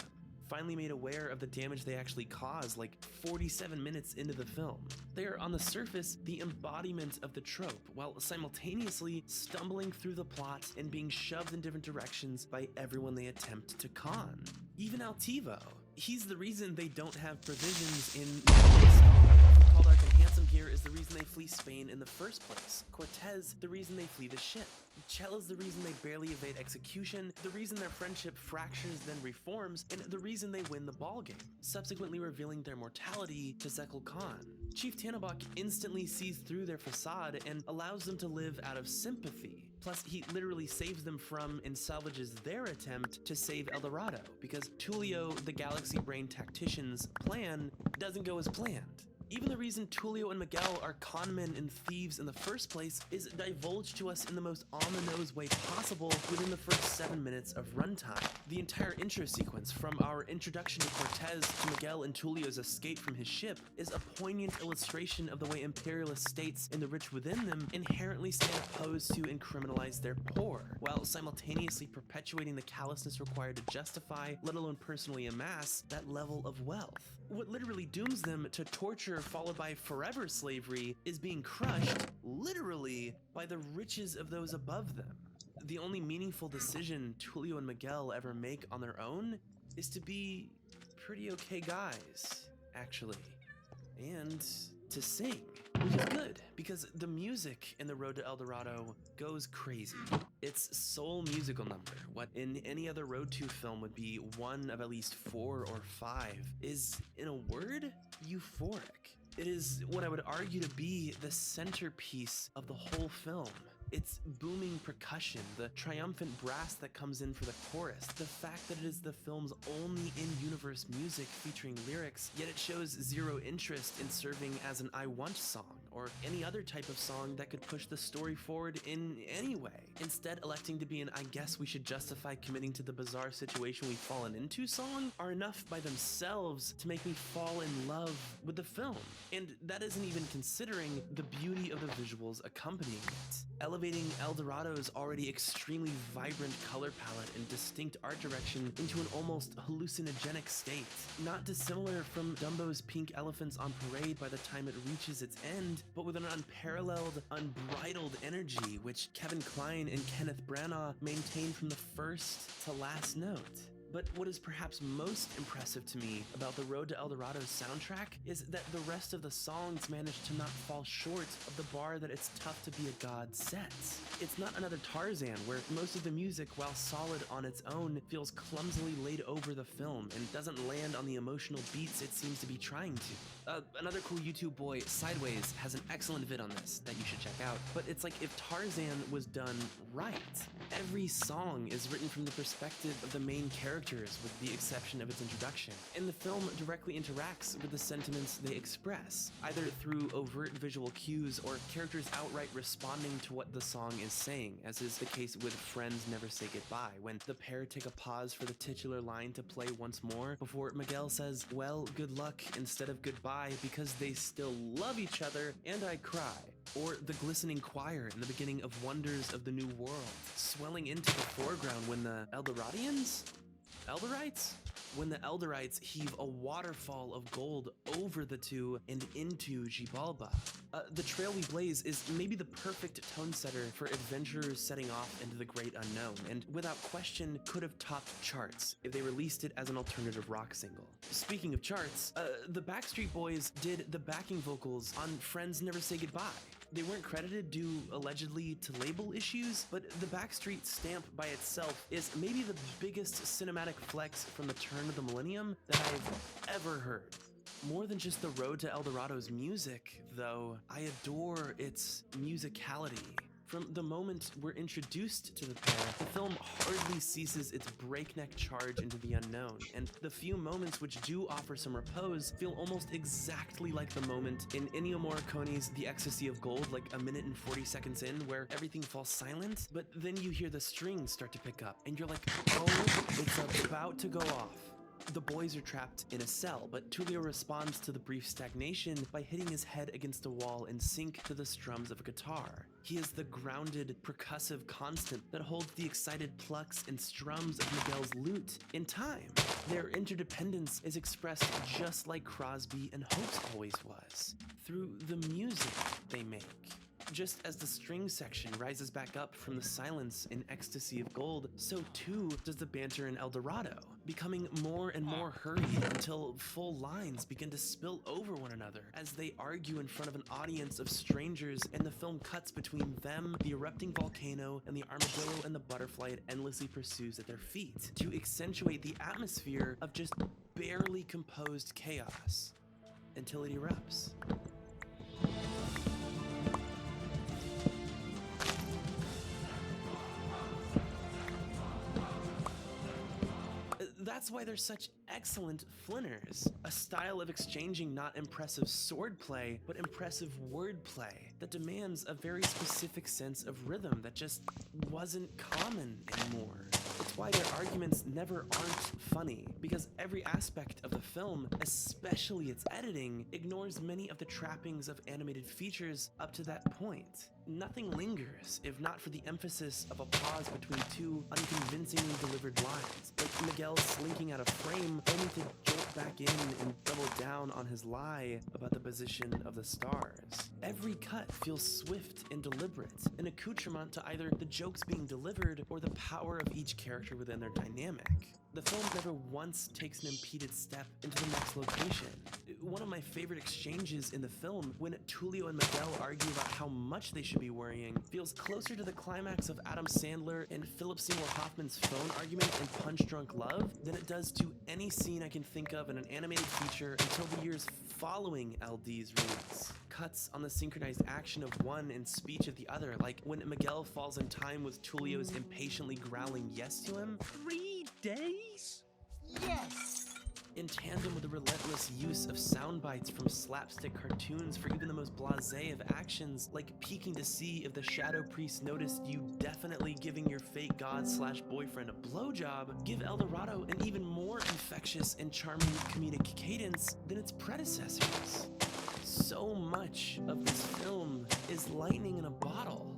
finally made aware of the damage they actually caused like 47 minutes into the film. They are on the surface the embodiment of the trope, while simultaneously stumbling through the plot and being shoved in different directions by everyone they attempt to con. Even Altivo, he's the reason they don't have provisions in Called Dark and Handsome here is the reason they flee Spain in the first place. Cortez, the reason they flee the ship. Chell is the reason they barely evade execution, the reason their friendship fractures then reforms, and the reason they win the ballgame, subsequently revealing their mortality to Zekil Khan. Chief Tannenbach instantly sees through their facade and allows them to live out of sympathy. Plus, he literally saves them from and salvages their attempt to save El Dorado, because Tullio, the Galaxy Brain tactician's plan, doesn't go as planned. Even the reason Tullio and Miguel are conmen and thieves in the first place is divulged to us in the most on-the-nose way possible within the first 7 minutes of runtime. The entire intro sequence, from our introduction to Cortez to Miguel and Tullio's escape from his ship, is a poignant illustration of the way imperialist states and the rich within them inherently stand opposed to and criminalize their poor, while simultaneously perpetuating the callousness required to justify, let alone personally amass, that level of wealth. What literally dooms them to torture followed by forever slavery is being crushed, literally, by the riches of those above them. The only meaningful decision Tullio and Miguel ever make on their own is to be pretty okay guys, actually, and to sing, which is good, because the music in The Road to El Dorado goes crazy. Its sole musical number, what in any other Road to film would be one of at least 4 or 5, is, in a word, euphoric. It is what I would argue to be the centerpiece of the whole film. Its booming percussion, the triumphant brass that comes in for the chorus, the fact that it is the film's only in-universe music featuring lyrics, yet it shows zero interest in serving as an I Want song, or any other type of song that could push the story forward in any way, instead electing to be an I guess we should justify committing to the bizarre situation we've fallen into song, are enough by themselves to make me fall in love with the film. And that isn't even considering the beauty of the visuals accompanying it. elevating El Dorado's already extremely vibrant color palette and distinct art direction into an almost hallucinogenic state. Not dissimilar from Dumbo's pink elephants on parade by the time it reaches its end, but with an unparalleled, unbridled energy which Kevin Kline and Kenneth Branagh maintain from the first to last note. But what is perhaps most impressive to me about the Road to El Dorado's soundtrack is that the rest of the songs manage to not fall short of the bar that It's Tough to Be a God sets. It's not another Tarzan, where most of the music, while solid on its own, feels clumsily laid over the film and doesn't land on the emotional beats it seems to be trying to. Another cool YouTube boy, Sideways, has an excellent vid on this that you should check out, but it's like if Tarzan was done right. Every song is written from the perspective of the main characters, with the exception of its introduction, and the film directly interacts with the sentiments they express, either through overt visual cues or characters outright responding to what the song is saying, as is the case with Friends Never Say Goodbye, when the pair take a pause for the titular line to play once more before Miguel says, "Well, good luck," instead of goodbye, because they still love each other, and I cry. Or the glistening choir in the beginning of Wonders of the New World, swelling into the foreground when the Eldorites? When the Eldorites heave a waterfall of gold over the two and into Xibalba. The Trail We Blaze is maybe the perfect tone setter for adventurers setting off into the great unknown, and without question could have topped charts if they released it as an alternative rock single. Speaking of charts, the Backstreet Boys did the backing vocals on Friends Never Say Goodbye. They weren't credited due allegedly to label issues, but the Backstreet stamp by itself is maybe the biggest cinematic flex from the turn of the millennium that I've ever heard. More than just the Road to El Dorado's music, though, I adore its musicality. From the moment we're introduced to the pair, the film hardly ceases its breakneck charge into the unknown, and the few moments which do offer some repose feel almost exactly like the moment in Ennio Morricone's The Ecstasy of Gold, like a minute and 40 seconds in, where everything falls silent, but then you hear the strings start to pick up, and you're like, oh, it's about to go off. The boys are trapped in a cell, but Tullio responds to the brief stagnation by hitting his head against a wall in sync to the strums of a guitar. He is the grounded, percussive constant that holds the excited plucks and strums of Miguel's lute in time. Their interdependence is expressed just like Crosby and Hope's always was, through the music they make. Just as the string section rises back up from the silence in Ecstasy of Gold, so too does the banter in El Dorado, becoming more and more hurried until full lines begin to spill over one another as they argue in front of an audience of strangers, and the film cuts between them, the erupting volcano, and the armadillo and the butterfly it endlessly pursues at their feet, to accentuate the atmosphere of just barely composed chaos, until it erupts. That's why they're such excellent flinners. A style of exchanging not impressive swordplay, but impressive wordplay that demands a very specific sense of rhythm that just wasn't common anymore. It's why their arguments never aren't funny, because every aspect of the film, especially its editing, ignores many of the trappings of animated features up to that point. Nothing lingers if not for the emphasis of a pause between two unconvincingly delivered lines, like Miguel slinking out of frame only to jolt back in and double down on his lie about the position of the stars. Every cut feels swift and deliberate, an accoutrement to either the jokes being delivered or the power of each character within their dynamic. The film never once takes an impeded step into the next location. One of my favorite exchanges in the film, when Tullio and Miguel argue about how much they should be worrying, feels closer to the climax of Adam Sandler and Philip Seymour Hoffman's phone argument in Punch Drunk Love than it does to any scene I can think of in an animated feature until the years following LD's release. Cuts on the synchronized action of one and speech of the other, like when Miguel falls in time with Tullio's impatiently growling yes to him. 3 days? Yes! In tandem with the relentless use of sound bites from slapstick cartoons for even the most blasé of actions, like peeking to see if the Shadow Priest noticed you definitely giving your fake god/boyfriend a blowjob, give El Dorado an even more infectious and charming comedic cadence than its predecessors. So much of this film is lightning in a bottle.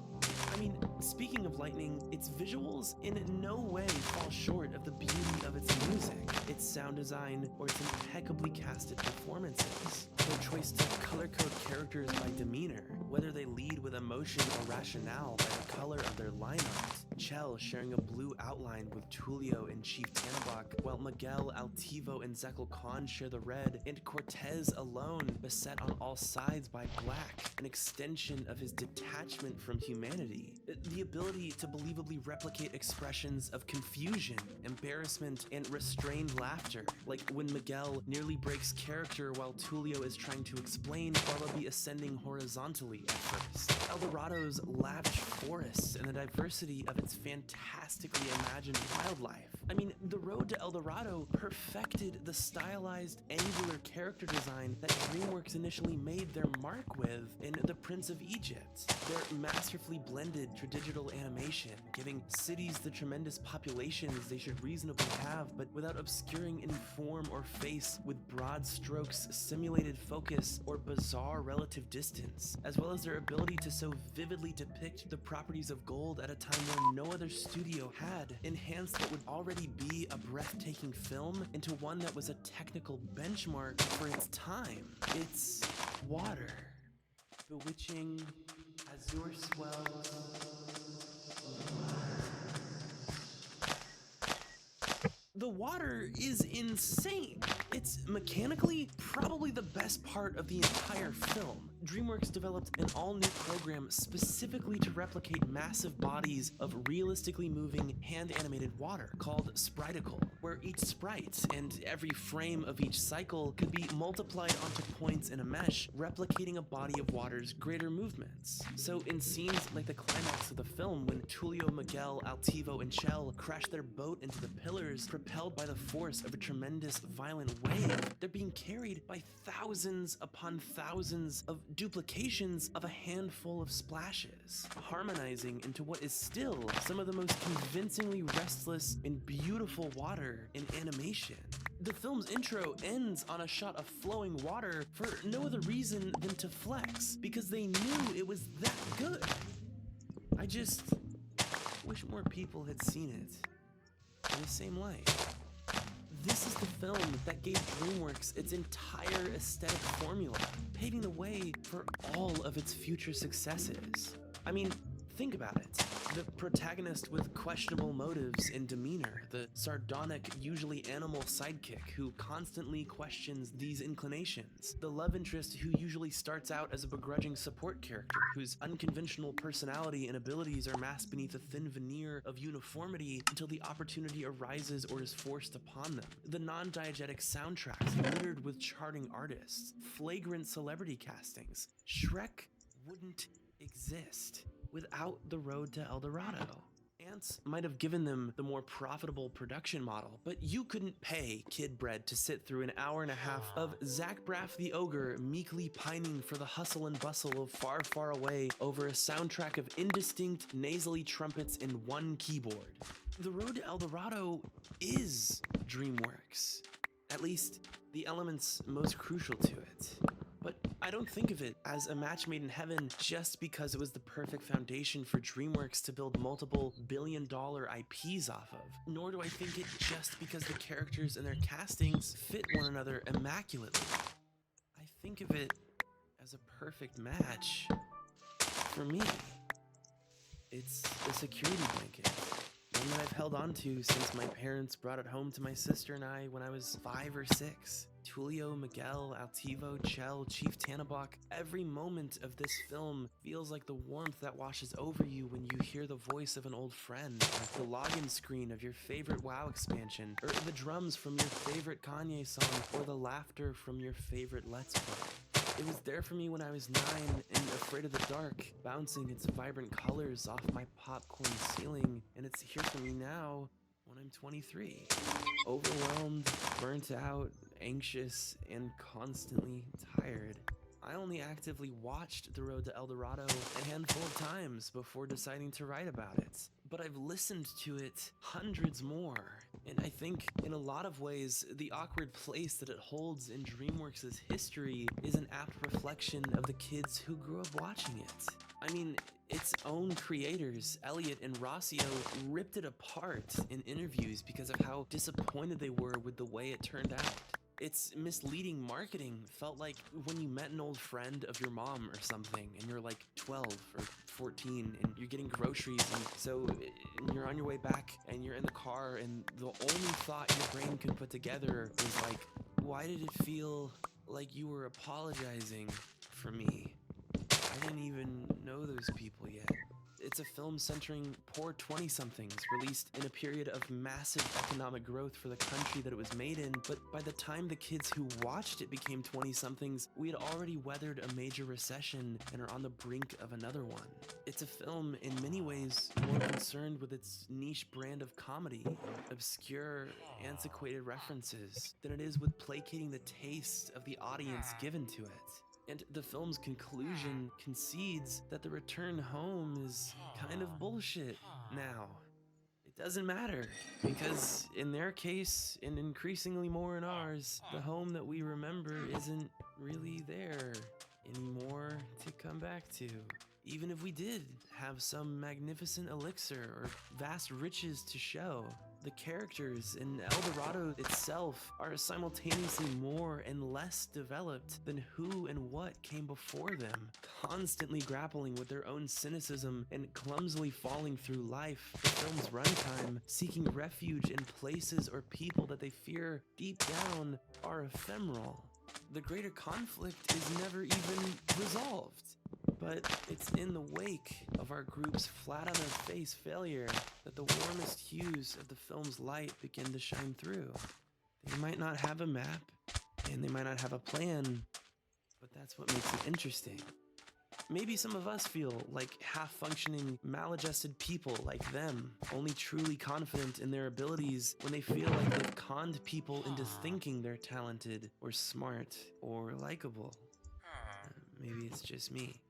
I mean, Speaking of lightning, its visuals in no way fall short of the beauty of its music, its sound design, or its impeccably casted performances. Their choice to color code characters by demeanor, whether they lead with emotion or rationale by the color of their line art. Chell sharing a blue outline with Tulio and Chief Tannabok, while Miguel, Altivo, and Zekel Khan share the red, and Cortez alone beset on all sides by black, an extension of his detachment from humanity. The ability to believably replicate expressions of confusion, embarrassment, and restrained laughter, like when Miguel nearly breaks character while Tulio is trying to explain Wallaby ascending horizontally at first. El Dorado's lavish forests and the diversity of its fantastically imagined wildlife. I mean, The Road to El Dorado perfected the stylized, angular character design that DreamWorks initially made their mark with in The Prince of Egypt. Their masterfully blended digital animation, giving cities the tremendous populations they should reasonably have, but without obscuring any form or face with broad strokes, simulated focus, or bizarre relative distance, as well as their ability to so vividly depict the properties of gold at a time when no other studio had, enhanced what would already be a breathtaking film into one that was a technical benchmark for its time. It's water, bewitching azure swells. The water is insane. It's mechanically probably the best part of the entire film. DreamWorks developed an all-new program specifically to replicate massive bodies of realistically moving hand-animated water called Spriticle, where each sprite and every frame of each cycle could be multiplied onto points in a mesh, replicating a body of water's greater movements. So in scenes like the climax of the film, when Tulio, Miguel, Altivo, and Chell crash their boat into the pillars, propelled by the force of a tremendous violent wave, they're being carried by thousands upon thousands of duplications of a handful of splashes, harmonizing into what is still some of the most convincingly restless and beautiful water in animation. The film's intro ends on a shot of flowing water for no other reason than to flex, because they knew it was that good. I just wish more people had seen it in the same light. This is the film that gave DreamWorks its entire aesthetic formula, paving the way for all of its future successes. I mean, think about it. The protagonist with questionable motives and demeanor, the sardonic, usually animal sidekick who constantly questions these inclinations, the love interest who usually starts out as a begrudging support character whose unconventional personality and abilities are masked beneath a thin veneer of uniformity until the opportunity arises or is forced upon them, the non-diegetic soundtracks littered with charting artists, flagrant celebrity castings. Shrek wouldn't exist without The Road to El Dorado. Ants might have given them the more profitable production model, but you couldn't pay Kid Bread to sit through an hour and a half of Zach Braff the Ogre meekly pining for the hustle and bustle of Far, Far Away over a soundtrack of indistinct, nasally trumpets and one keyboard. The Road to El Dorado is DreamWorks. At least, the elements most crucial to it. But I don't think of it as a match made in heaven just because it was the perfect foundation for DreamWorks to build multiple billion-dollar IPs off of. Nor do I think it just because the characters and their castings fit one another immaculately. I think of it as a perfect match for me. It's a security blanket. One that I've held on to since my parents brought it home to my sister and I when I was 5 or 6. Tulio, Miguel, Altivo, Chell, Chief Tannabok, every moment of this film feels like the warmth that washes over you when you hear the voice of an old friend, the login screen of your favorite WoW expansion, or the drums from your favorite Kanye song, or the laughter from your favorite Let's Play. It was there for me when I was 9 and afraid of the dark, bouncing its vibrant colors off my popcorn ceiling, and it's here for me now when I'm 23. Overwhelmed, burnt out, anxious, and constantly tired. I only actively watched The Road to El Dorado a handful of times before deciding to write about it, but I've listened to it hundreds more. And I think, in a lot of ways, the awkward place that it holds in DreamWorks' history is an apt reflection of the kids who grew up watching it. I mean, its own creators, Elliot and Rossio, ripped it apart in interviews because of how disappointed they were with the way it turned out. Its misleading marketing felt like when you met an old friend of your mom or something, and you're like 12 or 14, and you're getting groceries, and so you're on your way back, and you're in the car, and the only thought your brain could put together was like, why did it feel like you were apologizing for me? I didn't even know those people yet. It's a film centering poor 20-somethings released in a period of massive economic growth for the country that it was made in, but by the time the kids who watched it became 20-somethings, we had already weathered a major recession and are on the brink of another one. It's a film in many ways more concerned with its niche brand of comedy, obscure, antiquated references, than it is with placating the taste of the audience given to it. And the film's conclusion concedes that the return home is kind of bullshit now. It doesn't matter, because in their case, and increasingly more in ours, the home that we remember isn't really there anymore to come back to. Even if we did have some magnificent elixir or vast riches to show, the characters in El Dorado itself are simultaneously more and less developed than who and what came before them, constantly grappling with their own cynicism and clumsily falling through life. The film's runtime, seeking refuge in places or people that they fear deep down are ephemeral. The greater conflict is never even resolved. But it's in the wake of our group's flat-on-their-face failure that the warmest hues of the film's light begin to shine through. They might not have a map, and they might not have a plan, but that's what makes it interesting. Maybe some of us feel like half-functioning, maladjusted people like them, only truly confident in their abilities when they feel like they've conned people into thinking they're talented, or smart, or likable. Maybe it's just me.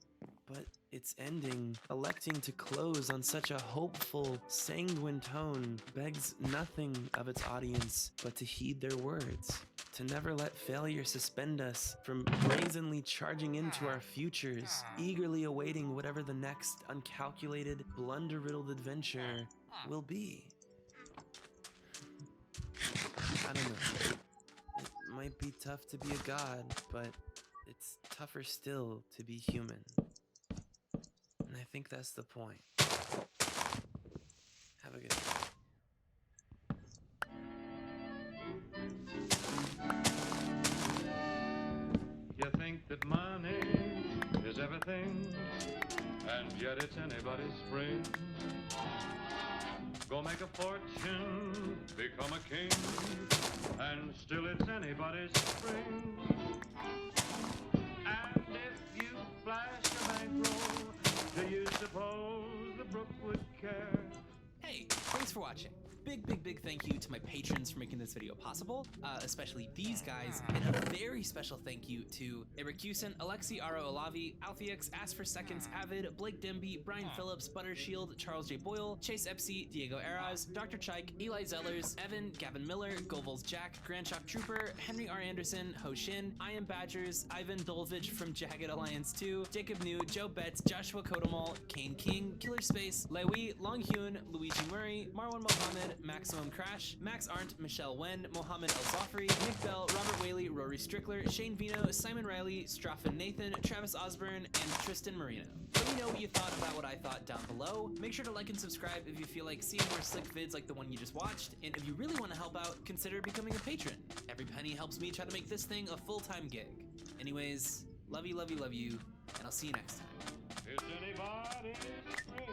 But its ending, electing to close on such a hopeful, sanguine tone, begs nothing of its audience but to heed their words, to never let failure suspend us from brazenly charging into our futures, eagerly awaiting whatever the next uncalculated, blunder-riddled adventure will be. I don't know. It might be tough to be a god, but it's tougher still to be human. And I think that's the point. Have a good day. You think that money is everything, and yet it's anybody's spring. Go make a fortune, become a king, and still it's anybody's spring. And if you flash a bankroll, do you suppose the brook would care? Hey, thanks for watching. Big thank you to my patrons for making this video possible, especially these guys, and a very special thank you to Eric Hewson, Alexi Aro Olavi, Althiex, Ask for Seconds, Avid, Blake Demby, Brian Phillips, Buttershield, Charles J. Boyle, Chase Epsy, Diego Eras, Dr. Chike, Eli Zellers, Evan, Gavin Miller, Govol's Jack, Grand Shop Trooper, Henry R. Anderson, Ho Shin, I Am Badgers, Ivan Dolvich from Jagged Alliance 2, Jacob New, Joe Betts, Joshua Kodomal, Kane King, Killer Space, Lewi, Long Hyun, Luigi Murray, Marwan Mohammed, Maximum Crash, Max Arndt, Michelle Wen, Mohammed El Zafri, Nick Bell, Robert Whaley, Rory Strickler, Shane Vino, Simon Riley, Straffen Nathan, Travis Osborne, and Tristan Marino. Let me know what you thought about what I thought down below. Make sure to like and subscribe if you feel like seeing more slick vids like the one you just watched, and if you really want to help out, consider becoming a patron. Every penny helps me try to make this thing a full-time gig. Anyways, love you, and I'll see you next time. Is anybody's spring?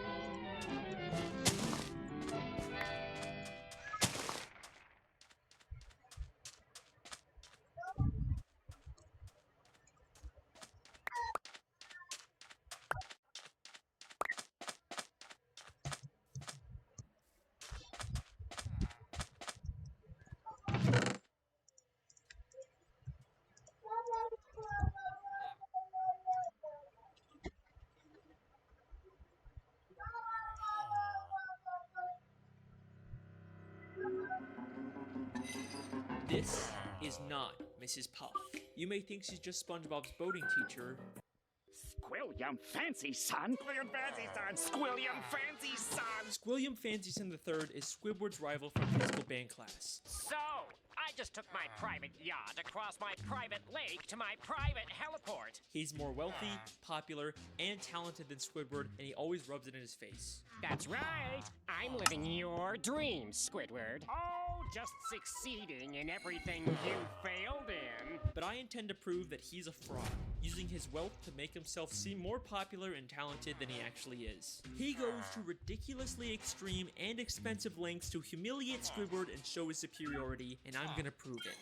This is not Mrs. Puff. You may think she's just SpongeBob's boating teacher. Squilliam Fancy Son. Squilliam Fancy Son. Squilliam Fancy Son. Squilliam Fancy Son III is Squidward's rival from high school band class. So, I just took my private yacht across my private lake to my private heliport. He's more wealthy, popular, and talented than Squidward, and he always rubs it in his face. That's right. I'm living your dreams, Squidward. Oh, just succeeding in everything you failed in. But I intend to prove that he's a fraud, using his wealth to make himself seem more popular and talented than he actually is. He goes to ridiculously extreme and expensive lengths to humiliate Squidward and show his superiority, and I'm gonna prove it.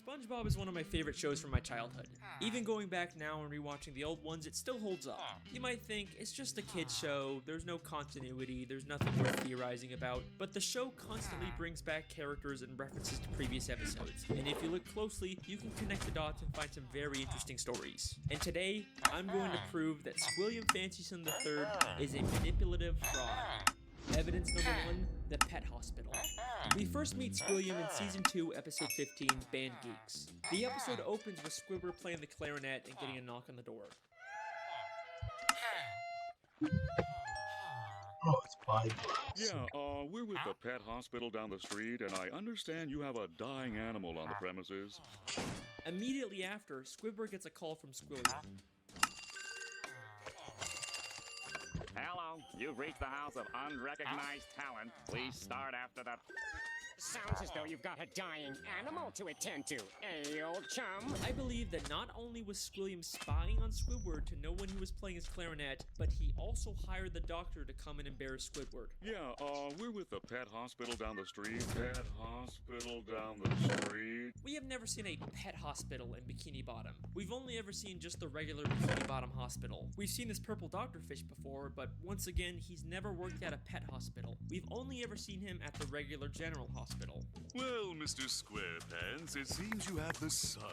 SpongeBob is one of my favorite shows from my childhood. Even going back now and rewatching the old ones, it still holds up. You might think, it's just a kid's show, there's no continuity, there's nothing worth theorizing about, but the show constantly brings back characters and references to previous episodes, and if you look closely, you can connect the dots and find some very interesting stories. And today, I'm going to prove that Squilliam Fancy Son III is a manipulative fraud. Evidence number 1, the pet hospital. We first meet Squilliam in Season 2, Episode 15, Band Geeks. The episode opens with Squidward playing the clarinet and getting a knock on the door. Oh, it's Bible. Yeah, we're with the pet hospital down the street, and I understand you have a dying animal on the premises. Immediately after, Squidward gets a call from Squilliam. Hello, you've reached the house of unrecognized talent. Please start after that. Sounds as though you've got a dying animal to attend to, eh, old chum? I believe that not only was Squilliam spying on Squidward to know when he was playing his clarinet, but he also hired the doctor to come and embarrass Squidward. Yeah, we're with the pet hospital down the street. Pet hospital down the street. We have never seen a pet hospital in Bikini Bottom. We've only ever seen just the regular Bikini Bottom hospital. We've seen this purple doctorfish before, but once again, he's never worked at a pet hospital. We've only ever seen him at the regular general hospital. Well, Mr. Squarepants, it seems you have the suds.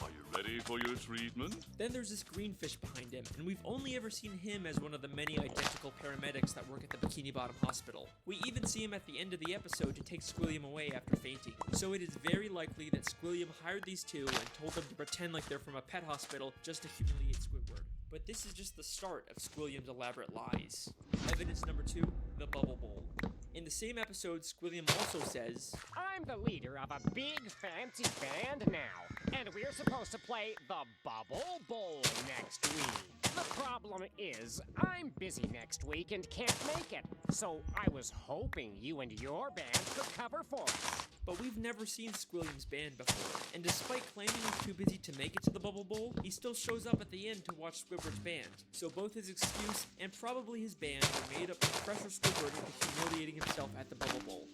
Are you ready for your treatment? Then there's this green fish behind him, and we've only ever seen him as one of the many identical paramedics that work at the Bikini Bottom Hospital. We even see him at the end of the episode to take Squilliam away after fainting. So it is very likely that Squilliam hired these two and told them to pretend like they're from a pet hospital just to humiliate Squidward. But this is just the start of Squilliam's elaborate lies. Evidence number 2, the Bubble Bowl. In the same episode, Squilliam also says, I'm the leader of a big fancy band now, and we're supposed to play the Bubble Bowl next week. The problem is, I'm busy next week and can't make it, so I was hoping you and your band could cover for us. But we've never seen Squilliam's band before, and despite claiming he's too busy to make it to the Bubble Bowl, he still shows up at the end to watch Squidward's band. So both his excuse and probably his band were made up to pressure Squidward into humiliating himself at the Bubble Bowl.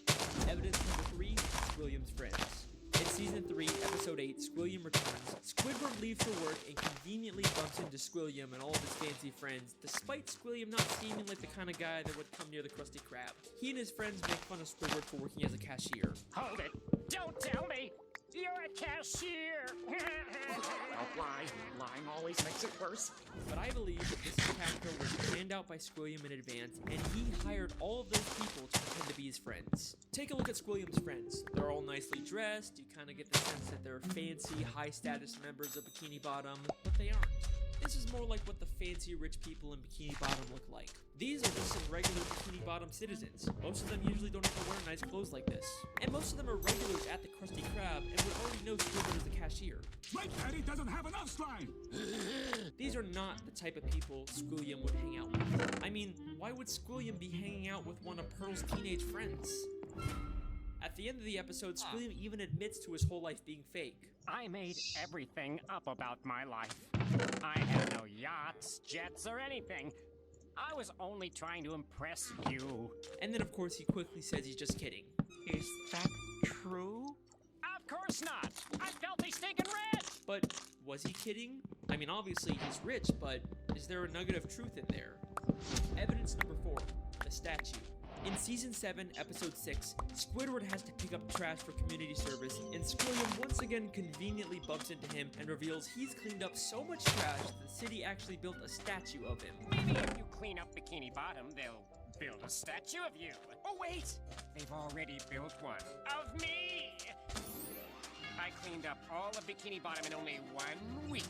Evidence number 3, Squilliam's friends. In Season 3, Episode 8, Squilliam returns. Squidward leaves for work and conveniently bumps into Squilliam and all of his fancy friends, despite Squilliam not seeming like the kind of guy that would come near the Krusty Krab. He and his friends make fun of Squidward for working as a cashier. Hold it! Don't tell me! You're a cashier! Don't lie. Lying always makes it worse. But I believe that this character was planned out by Squilliam in advance, and he hired all of those people to pretend to be his friends. Take a look at Squilliam's friends. They're all nicely dressed, you kind of get the sense that they're fancy, high-status members of Bikini Bottom, but they aren't. This is more like what the fancy rich people in Bikini Bottom look like. These are just some regular Bikini Bottom citizens. Most of them usually don't have to wear nice clothes like this. And most of them are regulars at the Krusty Krab and would already know Squidward as the cashier. My caddy doesn't have enough slime! These are not the type of people Squilliam would hang out with. I mean, why would Squilliam be hanging out with one of Pearl's teenage friends? At the end of the episode, Squilliam even admits to his whole life being fake. I made everything up about my life. I had no yachts, jets, or anything. I was only trying to impress you. And then, of course, he quickly says he's just kidding. Is that true? Of course not! I'm filthy stinking rich! But was he kidding? I mean, obviously he's rich, but is there a nugget of truth in there? Evidence number 4, the statue. In Season 7, Episode 6, Squidward has to pick up trash for community service, and Squilliam once again conveniently bumps into him and reveals he's cleaned up so much trash that the city actually built a statue of him. Maybe if you clean up Bikini Bottom, they'll build a statue of you. Oh wait! They've already built one. Of me! I cleaned up all of Bikini Bottom in only 1 week.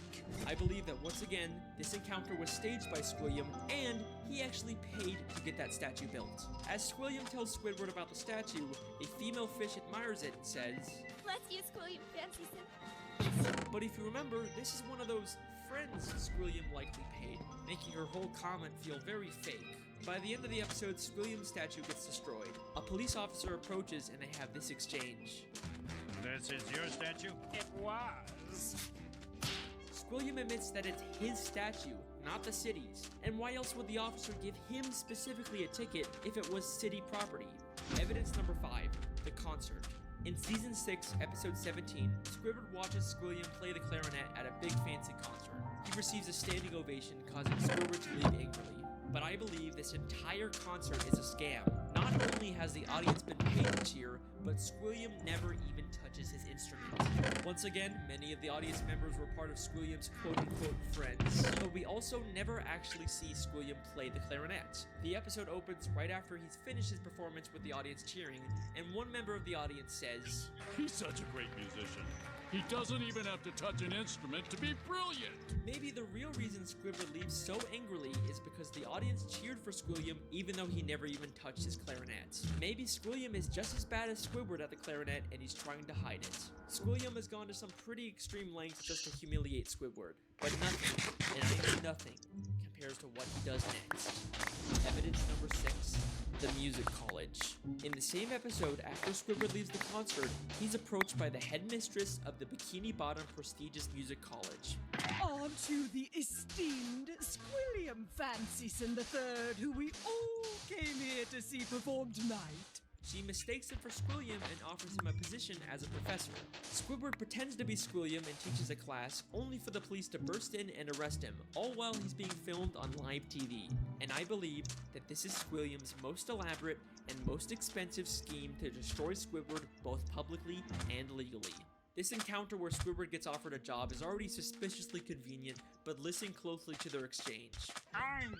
I believe that once again, this encounter was staged by Squilliam, and he actually paid to get that statue built. As Squilliam tells Squidward about the statue, a female fish admires it and says, "Bless you, Squilliam Fancy Sim." but if you remember, this is one of those friends Squilliam likely paid, making her whole comment feel very fake. By the end of the episode, Squilliam's statue gets destroyed. A police officer approaches and they have this exchange. This is your statue? It was. Squilliam admits that it's his statue, not the city's. And why else would the officer give him specifically a ticket if it was city property? Evidence number 5, the concert. In Season 6, Episode 17, Squidward watches Squilliam play the clarinet at a big fancy concert. He receives a standing ovation, causing Squidward to leave angrily. But I believe this entire concert is a scam. Not only has the audience been paid to cheer, but Squilliam never even touches his instrument. Once again, many of the audience members were part of Squilliam's quote-unquote friends, but we also never actually see Squilliam play the clarinet. The episode opens right after he's finished his performance with the audience cheering, and one member of the audience says, "He's such a great musician. He doesn't even have to touch an instrument to be brilliant." Maybe the real reason Squidward leaves so angrily is because the audience cheered for Squilliam even though he never even touched his clarinet. Maybe Squilliam is just as bad as Squidward at the clarinet and he's trying to hide it. Squilliam has gone to some pretty extreme lengths just to humiliate Squidward. But nothing, and I mean nothing, compares to what he does next. Evidence number 6. The Music College. In the same episode, after Squidward leaves the concert, he's approached by the headmistress of the Bikini Bottom prestigious music college. Aren't you the esteemed Squilliam Fancyson III, who we all came here to see perform tonight? She mistakes him for Squilliam and offers him a position as a professor. Squidward pretends to be Squilliam and teaches a class, only for the police to burst in and arrest him, all while he's being filmed on live TV. And I believe that this is Squilliam's most elaborate and most expensive scheme to destroy Squidward both publicly and legally. This encounter where Squidward gets offered a job is already suspiciously convenient, but listen closely to their exchange. I'm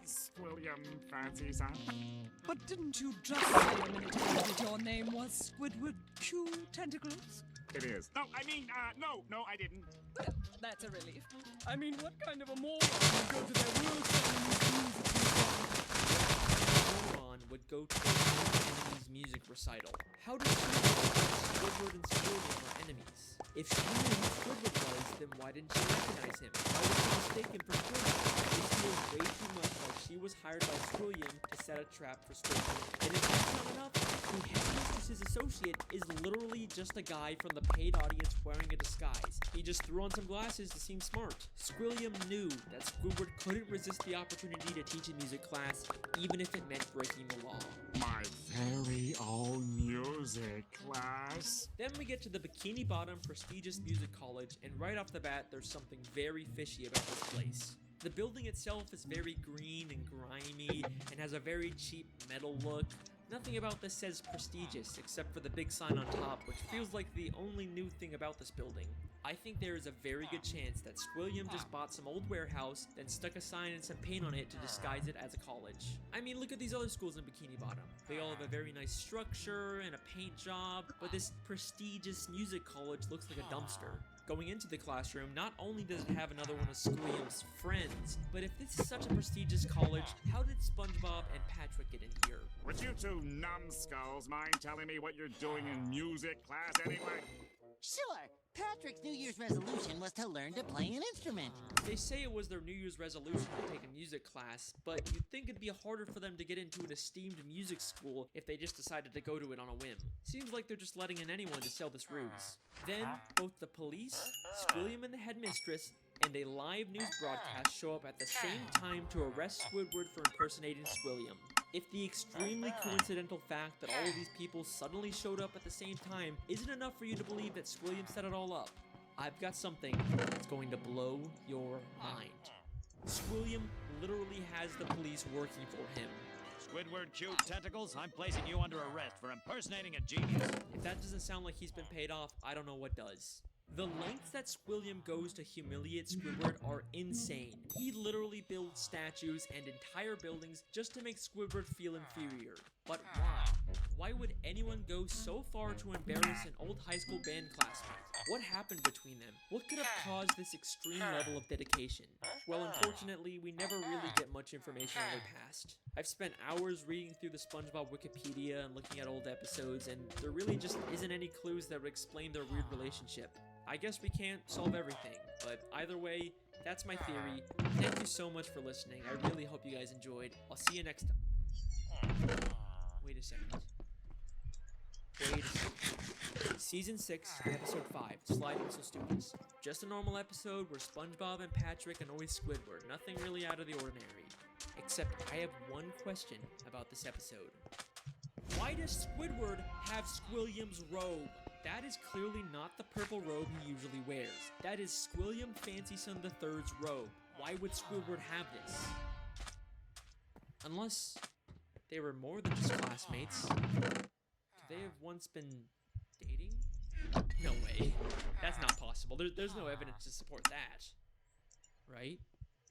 Squilliam Fancyson. But didn't you just say a minute ago that your name was Squidward Q Tentacles? It is. No, I mean, no, I didn't. Well, that's a relief. I mean, what kind of a moron would go to their would go to their enemy's music recital? How does she know Squidward and Squilliam are enemies? If she knew who Squidward was, then why didn't she recognize him? Why would she mistake him for Squidward? This feels way too much like she was hired by Squilliam to set a trap for Squidward. And if that's not enough, the headmistress's associate is literally just a guy from the paid audience wearing a disguise. He just threw on some glasses to seem smart. Squilliam knew that Squidward couldn't resist the opportunity to teach a music class, even if it meant breaking the law. My very own music class. Then we get to the Bikini Bottom prestigious music college, and right off the bat, there's something very fishy about this place. The building itself is very green and grimy, and has a very cheap metal look. Nothing about this says prestigious, except for the big sign on top, which feels like the only new thing about this building. I think there is a very good chance that Squilliam just bought some old warehouse, then stuck a sign and some paint on it to disguise it as a college. I mean, look at these other schools in Bikini Bottom. They all have a very nice structure and a paint job, but this prestigious music college looks like a dumpster. Going into the classroom, not only does it have another one of Squilliam's friends, but if this is such a prestigious college, how did SpongeBob and Patrick get in here? Would you two numbskulls mind telling me what you're doing in music class anyway? Sure. Patrick's New Year's resolution was to learn to play an instrument. They say it was their New Year's resolution to take a music class, but you'd think it'd be harder for them to get into an esteemed music school if they just decided to go to it on a whim. Seems like they're just letting in anyone to sell this ruse. Then, both the police, Squilliam and the headmistress, and a live news broadcast show up at the same time to arrest Squidward for impersonating Squilliam. If the extremely coincidental fact that all of these people suddenly showed up at the same time isn't enough for you to believe that Squilliam set it all up, I've got something that's going to blow your mind. Squilliam literally has the police working for him. Squidward Q Tentacles, I'm placing you under arrest for impersonating a genius. If that doesn't sound like he's been paid off, I don't know what does. The lengths that Squilliam goes to humiliate Squidward are insane. He literally builds statues and entire buildings just to make Squidward feel inferior. But why? Why would anyone go so far to embarrass an old high school band classmate? What happened between them? What could have caused this extreme level of dedication? Well, unfortunately, we never really get much information on their past. I've spent hours reading through the SpongeBob Wikipedia and looking at old episodes, and there really just isn't any clues that would explain their weird relationship. I guess we can't solve everything, but either way, that's my theory. Thank you so much for listening. I really hope you guys enjoyed. I'll see you next time. Wait a second. Season 6, Episode 5, Slide Whistle Students. Just a normal episode where SpongeBob and Patrick annoy Squidward. Nothing really out of the ordinary. Except I have one question about this episode. Why does Squidward have Squilliam's robe? That is clearly not the purple robe he usually wears. That is Squilliam Fancyson III's robe. Why would Squidward have this? Unless they were more than just classmates. Could they have once been dating? No way. That's not possible. There's no evidence to support that. Right?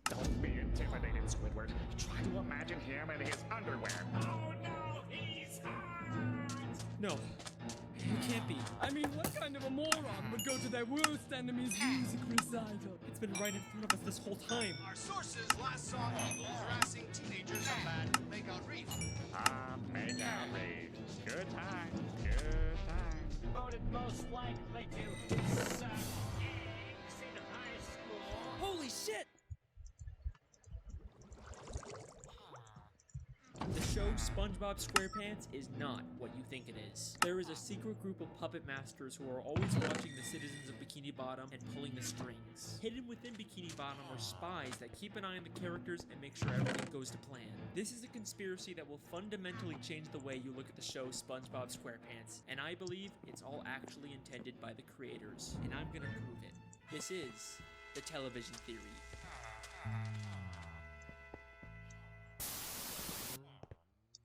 Don't be intimidated, Squidward. Try to imagine him in his underwear. Oh no, he's hot! No. It can't be. I mean, what kind of a moron would go to their worst enemy's music recital? It's been right in front of us this whole time. Our sources last saw people harassing teenagers at Bad Makeout Reef. Makeout Reef. Good time. Good time. Voted most likely to suck eggs in high school. Holy shit! The show SpongeBob SquarePants is not what you think it is. There is a secret group of puppet masters who are always watching the citizens of Bikini Bottom and pulling the strings. Hidden within Bikini Bottom are spies that keep an eye on the characters and make sure everything goes to plan. This is a conspiracy that will fundamentally change the way you look at the show SpongeBob SquarePants, and I believe it's all actually intended by the creators, and I'm gonna prove it. This is the television theory.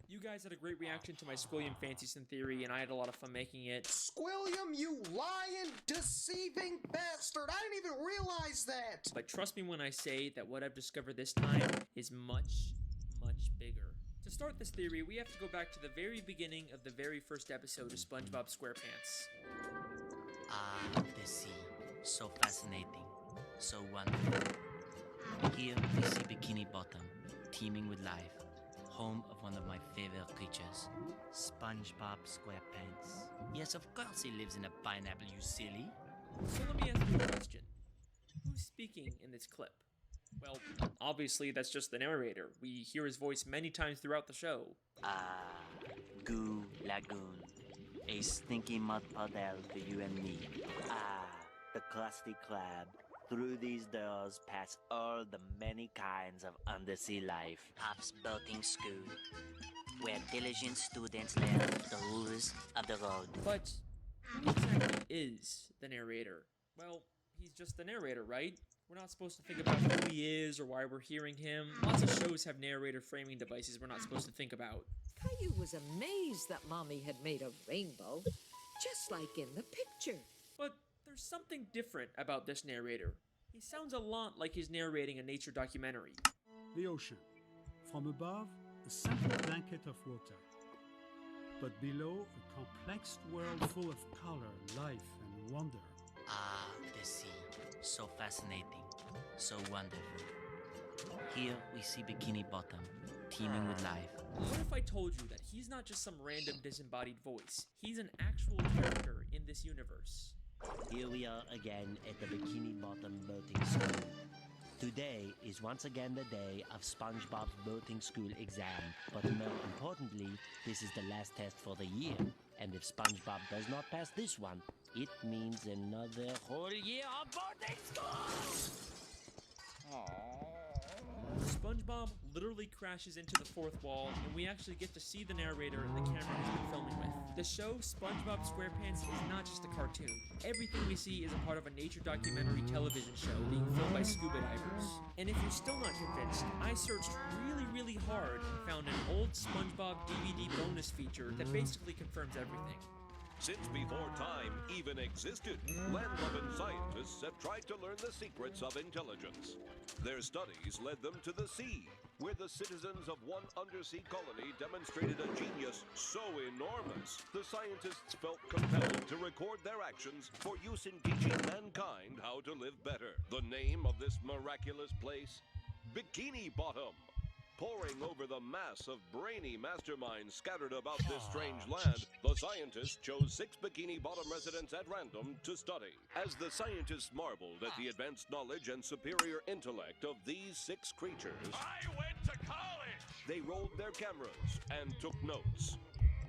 You guys had a great reaction to my Squilliam Fancyson theory, and I had a lot of fun making it. Squilliam, you lying, deceiving bastard! I didn't even realize that! But trust me when I say that what I've discovered this time is much, much bigger. To start this theory, we have to go back to the very beginning of the very first episode of SpongeBob SquarePants. Ah, the sea. So fascinating. So wonderful. Here we see Bikini Bottom, teeming with life. Home of one of my favorite creatures, SpongeBob SquarePants. Yes, of course he lives in a pineapple, you silly. So let me ask you a question. Who's speaking in this clip? Well, obviously that's just the narrator. We hear his voice many times throughout the show. Goo Lagoon. A stinky mud puddle for you and me. The Krusty Krab. Through these doors pass all the many kinds of undersea life. Pop's boating school, where diligent students learn the rules of the road. But who exactly is the narrator? Well, he's just the narrator, right? We're not supposed to think about who he is or why we're hearing him. Lots of shows have narrator framing devices we're not supposed to think about. Caillou was amazed that Mommy had made a rainbow, just like in the picture. But there's something different about this narrator. He sounds a lot like he's narrating a nature documentary. The ocean. From above, a simple blanket of water. But below, a complex world full of color, life, and wonder. The sea. So fascinating. So wonderful. Here we see Bikini Bottom, teeming with life. What if I told you that he's not just some random disembodied voice? He's an actual character in this universe. Here we are again at the Bikini Bottom boating school. Today is once again the day of SpongeBob's boating school exam. But more importantly, this is the last test for the year. And if SpongeBob does not pass this one, it means another whole year of boating school! SpongeBob literally crashes into the fourth wall, and we actually get to see the narrator and the camera he's been filming with. The show SpongeBob SquarePants is not just a cartoon. Everything we see is a part of a nature documentary television show being filmed by scuba divers. And if you're still not convinced, I searched really hard and found an old SpongeBob DVD bonus feature that basically confirms everything. Since before time even existed, land-loving scientists have tried to learn the secrets of intelligence. Their studies led them to the sea, where the citizens of one undersea colony demonstrated a genius so enormous, the scientists felt compelled to record their actions for use in teaching mankind how to live better. The name of this miraculous place? Bikini Bottom. Poring over the mass of brainy masterminds scattered about this strange land, the scientists chose 6 Bikini Bottom residents at random to study. As the scientists marveled at the advanced knowledge and superior intellect of these 6 creatures, I went to college! they rolled their cameras and took notes.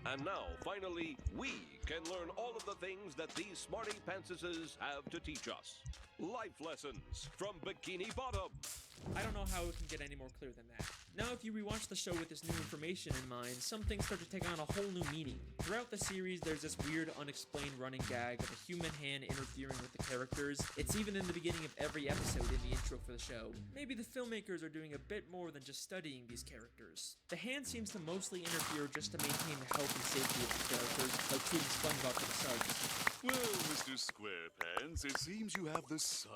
And now, finally, we can learn all of the things that these smarty pantsuses have to teach us. Life lessons from Bikini Bottom. I don't know how it can get any more clear than that. Now, if you rewatch the show with this new information in mind, some things start to take on a whole new meaning. Throughout the series, there's this weird, unexplained running gag of a human hand interfering with the characters. It's even in the beginning of every episode in the intro for the show. Maybe the filmmakers are doing a bit more than just studying these characters. The hand seems to mostly interfere just to maintain the health and safety of the characters, like treating SpongeBob to the suds. Well, Mr. SquarePants, it seems you have the suds.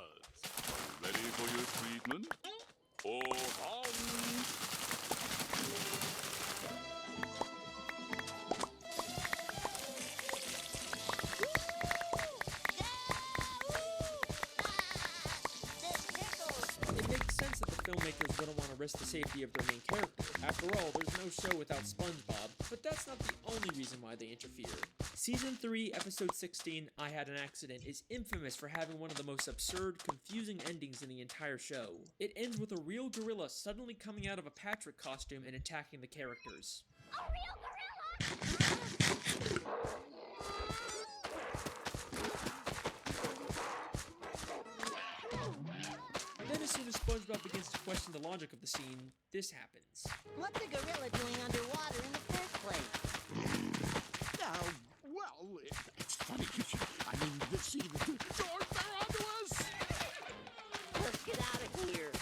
Are you ready for your treatment? Oh, It makes sense that the filmmakers wouldn't want to risk the safety of their main character. After all, there's no show without SpongeBob, but that's not the only reason why they interfere. Season 3, Episode 16, I Had an Accident, is infamous for having one of the most absurd, confusing endings in the entire show. It ends with a real gorilla suddenly coming out of a Patrick costume and attacking the characters. A real gorilla? Then as soon as SpongeBob begins to question the logic of the scene, this happens. What's a gorilla doing underwater in the first place? Well, it's funny. I mean, see the doors, they're onto us! Let's get out of here.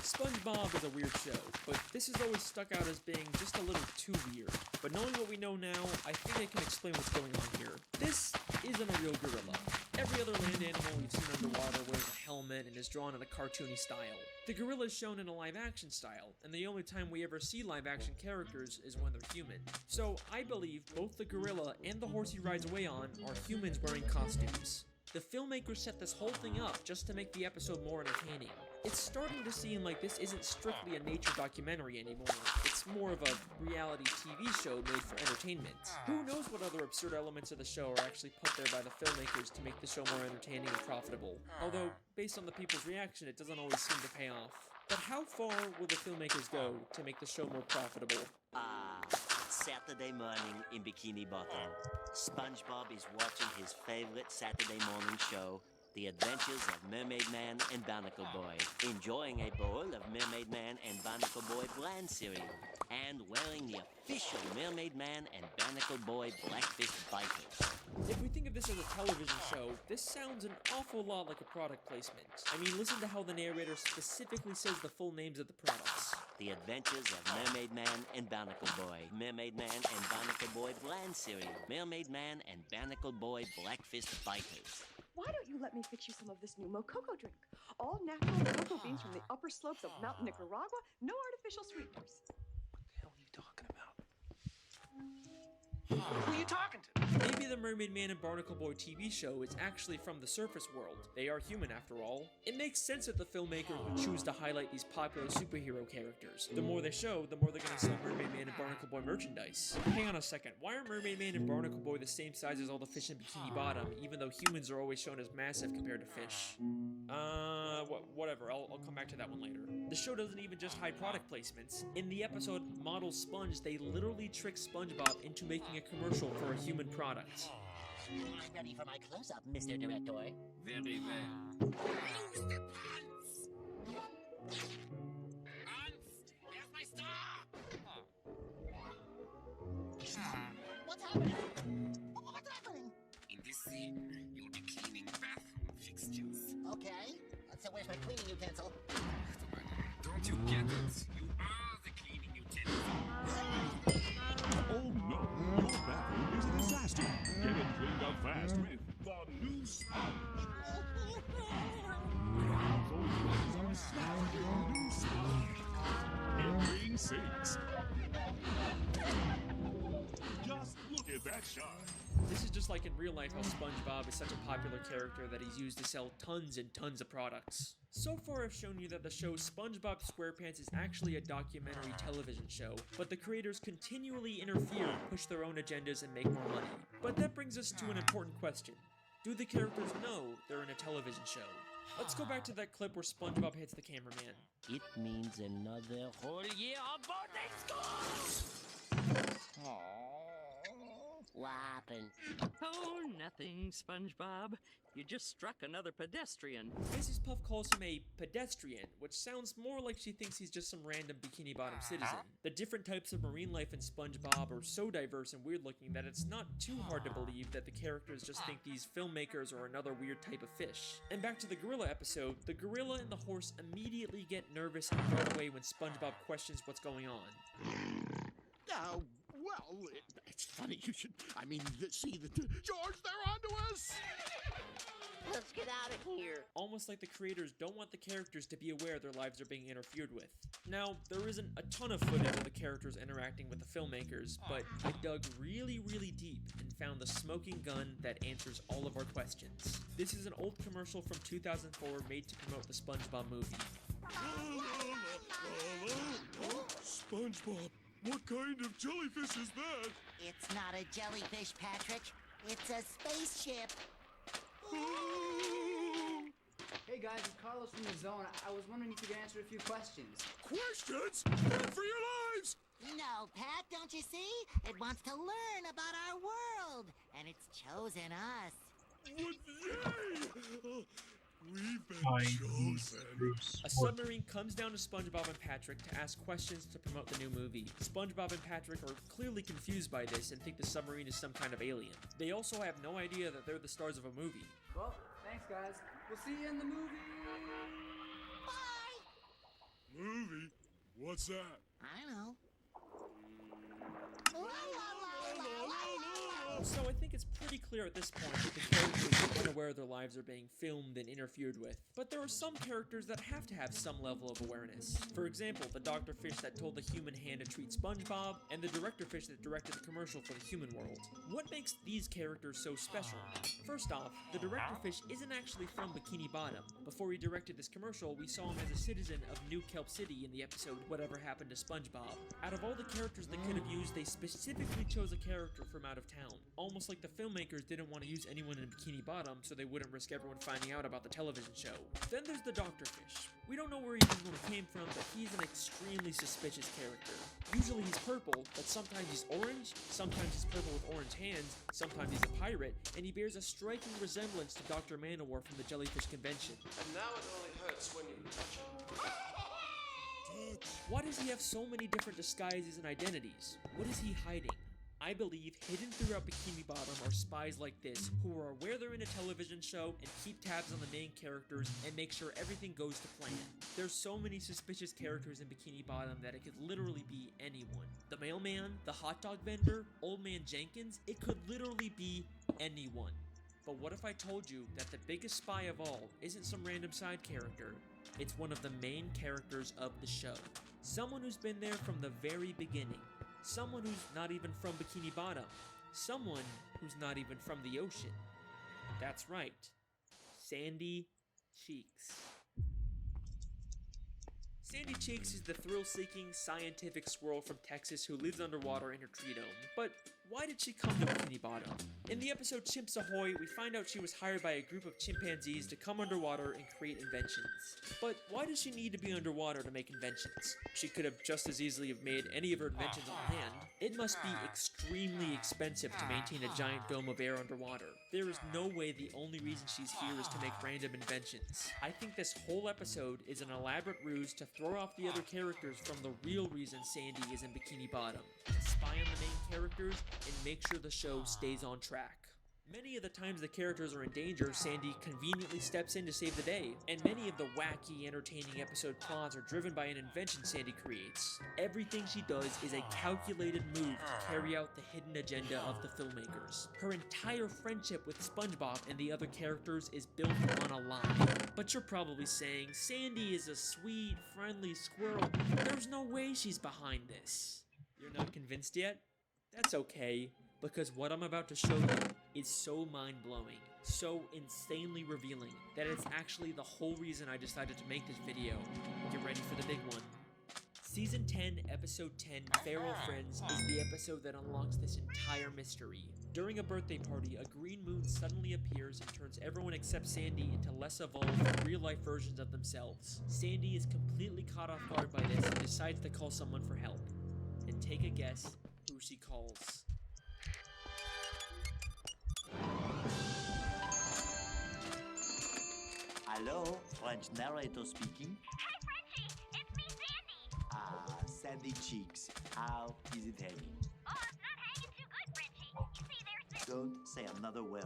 SpongeBob is a weird show, but this has always stuck out as being just a little too weird. But knowing what we know now, I think I can explain what's going on here. This isn't a real gorilla. Every other land animal we've seen underwater wears a helmet and is drawn in a cartoony style. The gorilla is shown in a live-action style, and the only time we ever see live-action characters is when they're human. So I believe both the gorilla and the horse he rides away on are humans wearing costumes. The filmmakers set this whole thing up just to make the episode more entertaining. It's starting to seem like this isn't strictly a nature documentary anymore. It's more of a reality TV show made for entertainment. Who knows what other absurd elements of the show are actually put there by the filmmakers to make the show more entertaining and profitable. Although, based on the people's reaction, it doesn't always seem to pay off. But how far will the filmmakers go to make the show more profitable? Saturday morning in Bikini Bottom. SpongeBob is watching his favorite Saturday morning show, The Adventures of Mermaid Man and Barnacle Boy, enjoying a bowl of Mermaid Man and Barnacle Boy bland cereal, and wearing the official Mermaid Man and Barnacle Boy Blackfish Biters. If we think of this as a television show, this sounds an awful lot like a product placement. I mean, listen to how the narrator specifically says the full names of the products. The Adventures of Mermaid Man and Barnacle Boy, Mermaid Man and Barnacle Boy bland cereal, Mermaid Man and Barnacle Boy Blackfish Biters. Why don't you let me fix you some of this new mococo drink? All natural cocoa beans from the upper slopes of Mountain Nicaragua, no artificial sweeteners. Who are you talking to? Maybe the Mermaid Man and Barnacle Boy TV show is actually from the surface world. They are human after all. It makes sense that the filmmakers would choose to highlight these popular superhero characters. The more they show, the more they're gonna sell Mermaid Man and Barnacle Boy merchandise. Hang on a second, why are Mermaid Man and Barnacle Boy the same size as all the fish in Bikini Bottom, even though humans are always shown as massive compared to fish? Whatever, I'll come back to that one later. The show doesn't even just hide product placements. In the episode Model Sponge, they literally trick SpongeBob into making a commercial for a human product. I'm ready for my close-up, Mr. Director. Very well. Lose the pants! Here's my star! What's happening? What's happening? In this scene, you'll be cleaning bathroom fixtures. Okay. So where's my cleaning utensil? Don't you get sings. Just look at that shot. This is just like in real life how SpongeBob is such a popular character that he's used to sell tons and tons of products. So far I've shown you that the show SpongeBob SquarePants is actually a documentary television show, but the creators continually interfere, push their own agendas, and make more money. But that brings us to an important question. Do the characters know they're in a television show? Let's go back to that clip where SpongeBob hits the cameraman. It means another whole year of boating school! What happened? Oh, nothing, SpongeBob. You just struck another pedestrian. Mrs. Puff calls him a pedestrian, which sounds more like she thinks he's just some random Bikini Bottom citizen. The different types of marine life in SpongeBob are so diverse and weird looking that it's not too hard to believe that the characters just think these filmmakers are another weird type of fish. And back to the gorilla episode, the gorilla and the horse immediately get nervous and run away when SpongeBob questions what's going on. Well, it's funny you should. I mean, see, George, they're onto us! Let's get out of here. Almost like the creators don't want the characters to be aware their lives are being interfered with. Now, there isn't a ton of footage of the characters interacting with the filmmakers, but I dug really, really deep and found the smoking gun that answers all of our questions. This is an old commercial from 2004 made to promote the SpongeBob movie. SpongeBob, what kind of jellyfish is that? It's not a jellyfish, Patrick. It's a spaceship. Hey guys, it's Carlos from the Zone. I was wondering if you could answer a few questions. Questions? Run for your lives! No, Pat, don't you see? It wants to learn about our world, and it's chosen us. What? Yay! We've been chosen. A submarine comes down to SpongeBob and Patrick to ask questions to promote the new movie. SpongeBob and Patrick are clearly confused by this and think the submarine is some kind of alien. They also have no idea that they're the stars of a movie. Well, thanks guys. We'll see you in the movie. Bye! Movie? What's that? I know. So I think it's pretty clear at this point that the characters are unaware their lives are being filmed and interfered with. But there are some characters that have to have some level of awareness. For example, the Dr. Fish that told the human hand to treat SpongeBob, and the Director Fish that directed the commercial for the human world. What makes these characters so special? First off, the Director Fish isn't actually from Bikini Bottom. Before he directed this commercial, we saw him as a citizen of New Kelp City in the episode Whatever Happened to SpongeBob. Out of all the characters they could have used, they specifically chose a character from out of town. Almost like the filmmakers didn't want to use anyone in Bikini Bottom so they wouldn't risk everyone finding out about the television show. Then there's the Dr. Fish. We don't know where he even came from, but he's an extremely suspicious character. Usually he's purple, but sometimes he's orange, sometimes he's purple with orange hands, sometimes he's a pirate, and he bears a striking resemblance to Dr. Manowar from the Jellyfish Convention. And now it only hurts when you touch it. Why does he have so many different disguises and identities? What is he hiding? I believe hidden throughout Bikini Bottom are spies like this, who are aware they're in a television show and keep tabs on the main characters and make sure everything goes to plan. There's so many suspicious characters in Bikini Bottom that it could literally be anyone. The mailman, the hot dog vendor, Old Man Jenkins, it could literally be anyone. But what if I told you that the biggest spy of all isn't some random side character? It's one of the main characters of the show. Someone who's been there from the very beginning. Someone who's not even from Bikini Bottom. Someone who's not even from the ocean. That's right. Sandy Cheeks. Sandy Cheeks is the thrill-seeking, scientific squirrel from Texas who lives underwater in her tree dome. But why did she come to Bikini Bottom? In the episode Chimps Ahoy, we find out she was hired by a group of chimpanzees to come underwater and create inventions. But why does she need to be underwater to make inventions? She could have just as easily have made any of her inventions on land. It must be extremely expensive to maintain a giant dome of air underwater. There is no way the only reason she's here is to make random inventions. I think this whole episode is an elaborate ruse to throw off the other characters from the real reason Sandy is in Bikini Bottom. To spy on the main characters and make sure the show stays on track. Many of the times the characters are in danger, Sandy conveniently steps in to save the day, and many of the wacky, entertaining episode plots are driven by an invention Sandy creates. Everything she does is a calculated move to carry out the hidden agenda of the filmmakers. Her entire friendship with SpongeBob and the other characters is built on a lie. But you're probably saying, Sandy is a sweet, friendly squirrel. There's no way she's behind this. You're not convinced yet? That's okay, because what I'm about to show you is so mind-blowing, so insanely revealing, that it's actually the whole reason I decided to make this video. Get ready for the big one. Season 10, Episode 10, Feral Friends, is the episode that unlocks this entire mystery. During a birthday party, a green moon suddenly appears and turns everyone except Sandy into less evolved, real-life versions of themselves. Sandy is completely caught off guard by this and decides to call someone for help. And take a guess who she calls. Hello, French narrator speaking. Hey, Frenchie! It's me, Sandy! Ah, Sandy Cheeks. How is it hanging? Oh, it's not hanging too good, Frenchie. You see, there's this... Don't say another word.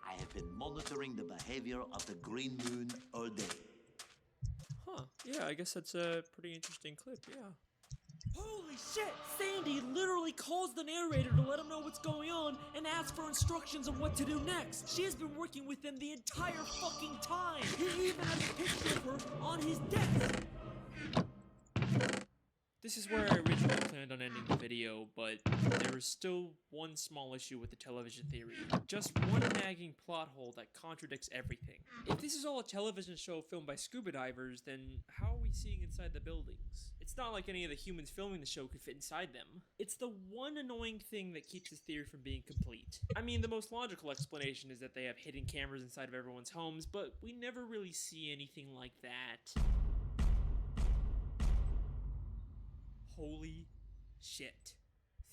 I have been monitoring the behavior of the green moon all day. Huh, yeah, I guess that's a pretty interesting clip, yeah. Holy shit! Sandy literally calls the narrator to let him know what's going on and asks for instructions on what to do next. She has been working with him the entire fucking time. He even has a picture of her on his desk. This is where I originally planned on ending the video, but there is still one small issue with the television theory. Just one nagging plot hole that contradicts everything. If this is all a television show filmed by scuba divers, then how are we seeing inside the buildings? It's not like any of the humans filming the show could fit inside them. It's the one annoying thing that keeps this theory from being complete. I mean, the most logical explanation is that they have hidden cameras inside of everyone's homes, but we never really see anything like that. Holy shit.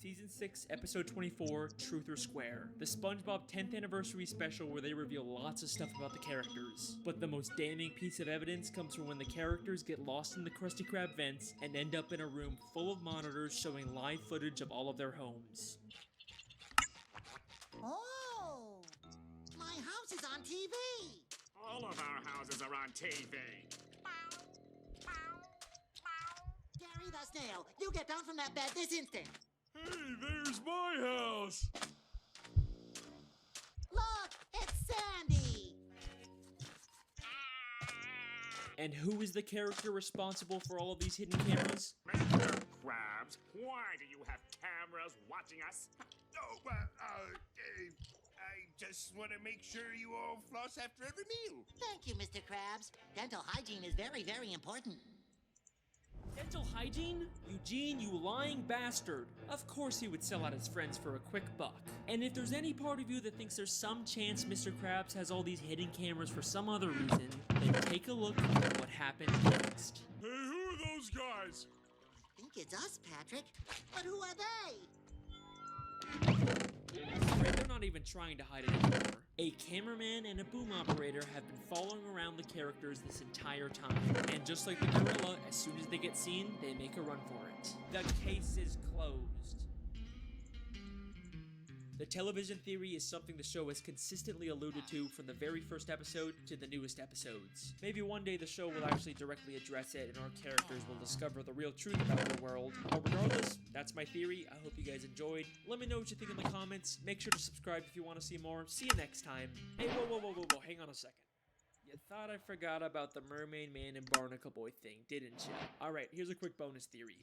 Season 6, Episode 24, Truth or Square. The SpongeBob 10th Anniversary Special where they reveal lots of stuff about the characters. But the most damning piece of evidence comes from when the characters get lost in the Krusty Krab vents and end up in a room full of monitors showing live footage of all of their homes. Oh! My house is on TV! All of our houses are on TV. Gary the Snail, you get down from that bed this instant! Hey, there's my house! Look, it's Sandy! And who is the character responsible for all of these hidden cameras? Mr. Krabs, why do you have cameras watching us? Oh, I just want to make sure you all floss after every meal. Thank you, Mr. Krabs. Dental hygiene is very, very important. Dental hygiene? Eugene, you lying bastard. Of course he would sell out his friends for a quick buck. And if there's any part of you that thinks there's some chance Mr. Krabs has all these hidden cameras for some other reason, then take a look at what happens next. Hey, who are those guys? I think it's us, Patrick. But who are they? Right, they're not even trying to hide it anymore. A cameraman and a boom operator have been following around the characters this entire time. And just like the gorilla, as soon as they get seen, they make a run for it. The case is closed. The television theory is something the show has consistently alluded to from the very first episode to the newest episodes. Maybe one day the show will actually directly address it and our characters will discover the real truth about their world. But regardless, that's my theory. I hope you guys enjoyed. Let me know what you think in the comments. Make sure to subscribe if you want to see more. See you next time. Hey, whoa, hang on a second. You thought I forgot about the Mermaid Man and Barnacle Boy thing, didn't you? Alright, here's a quick bonus theory.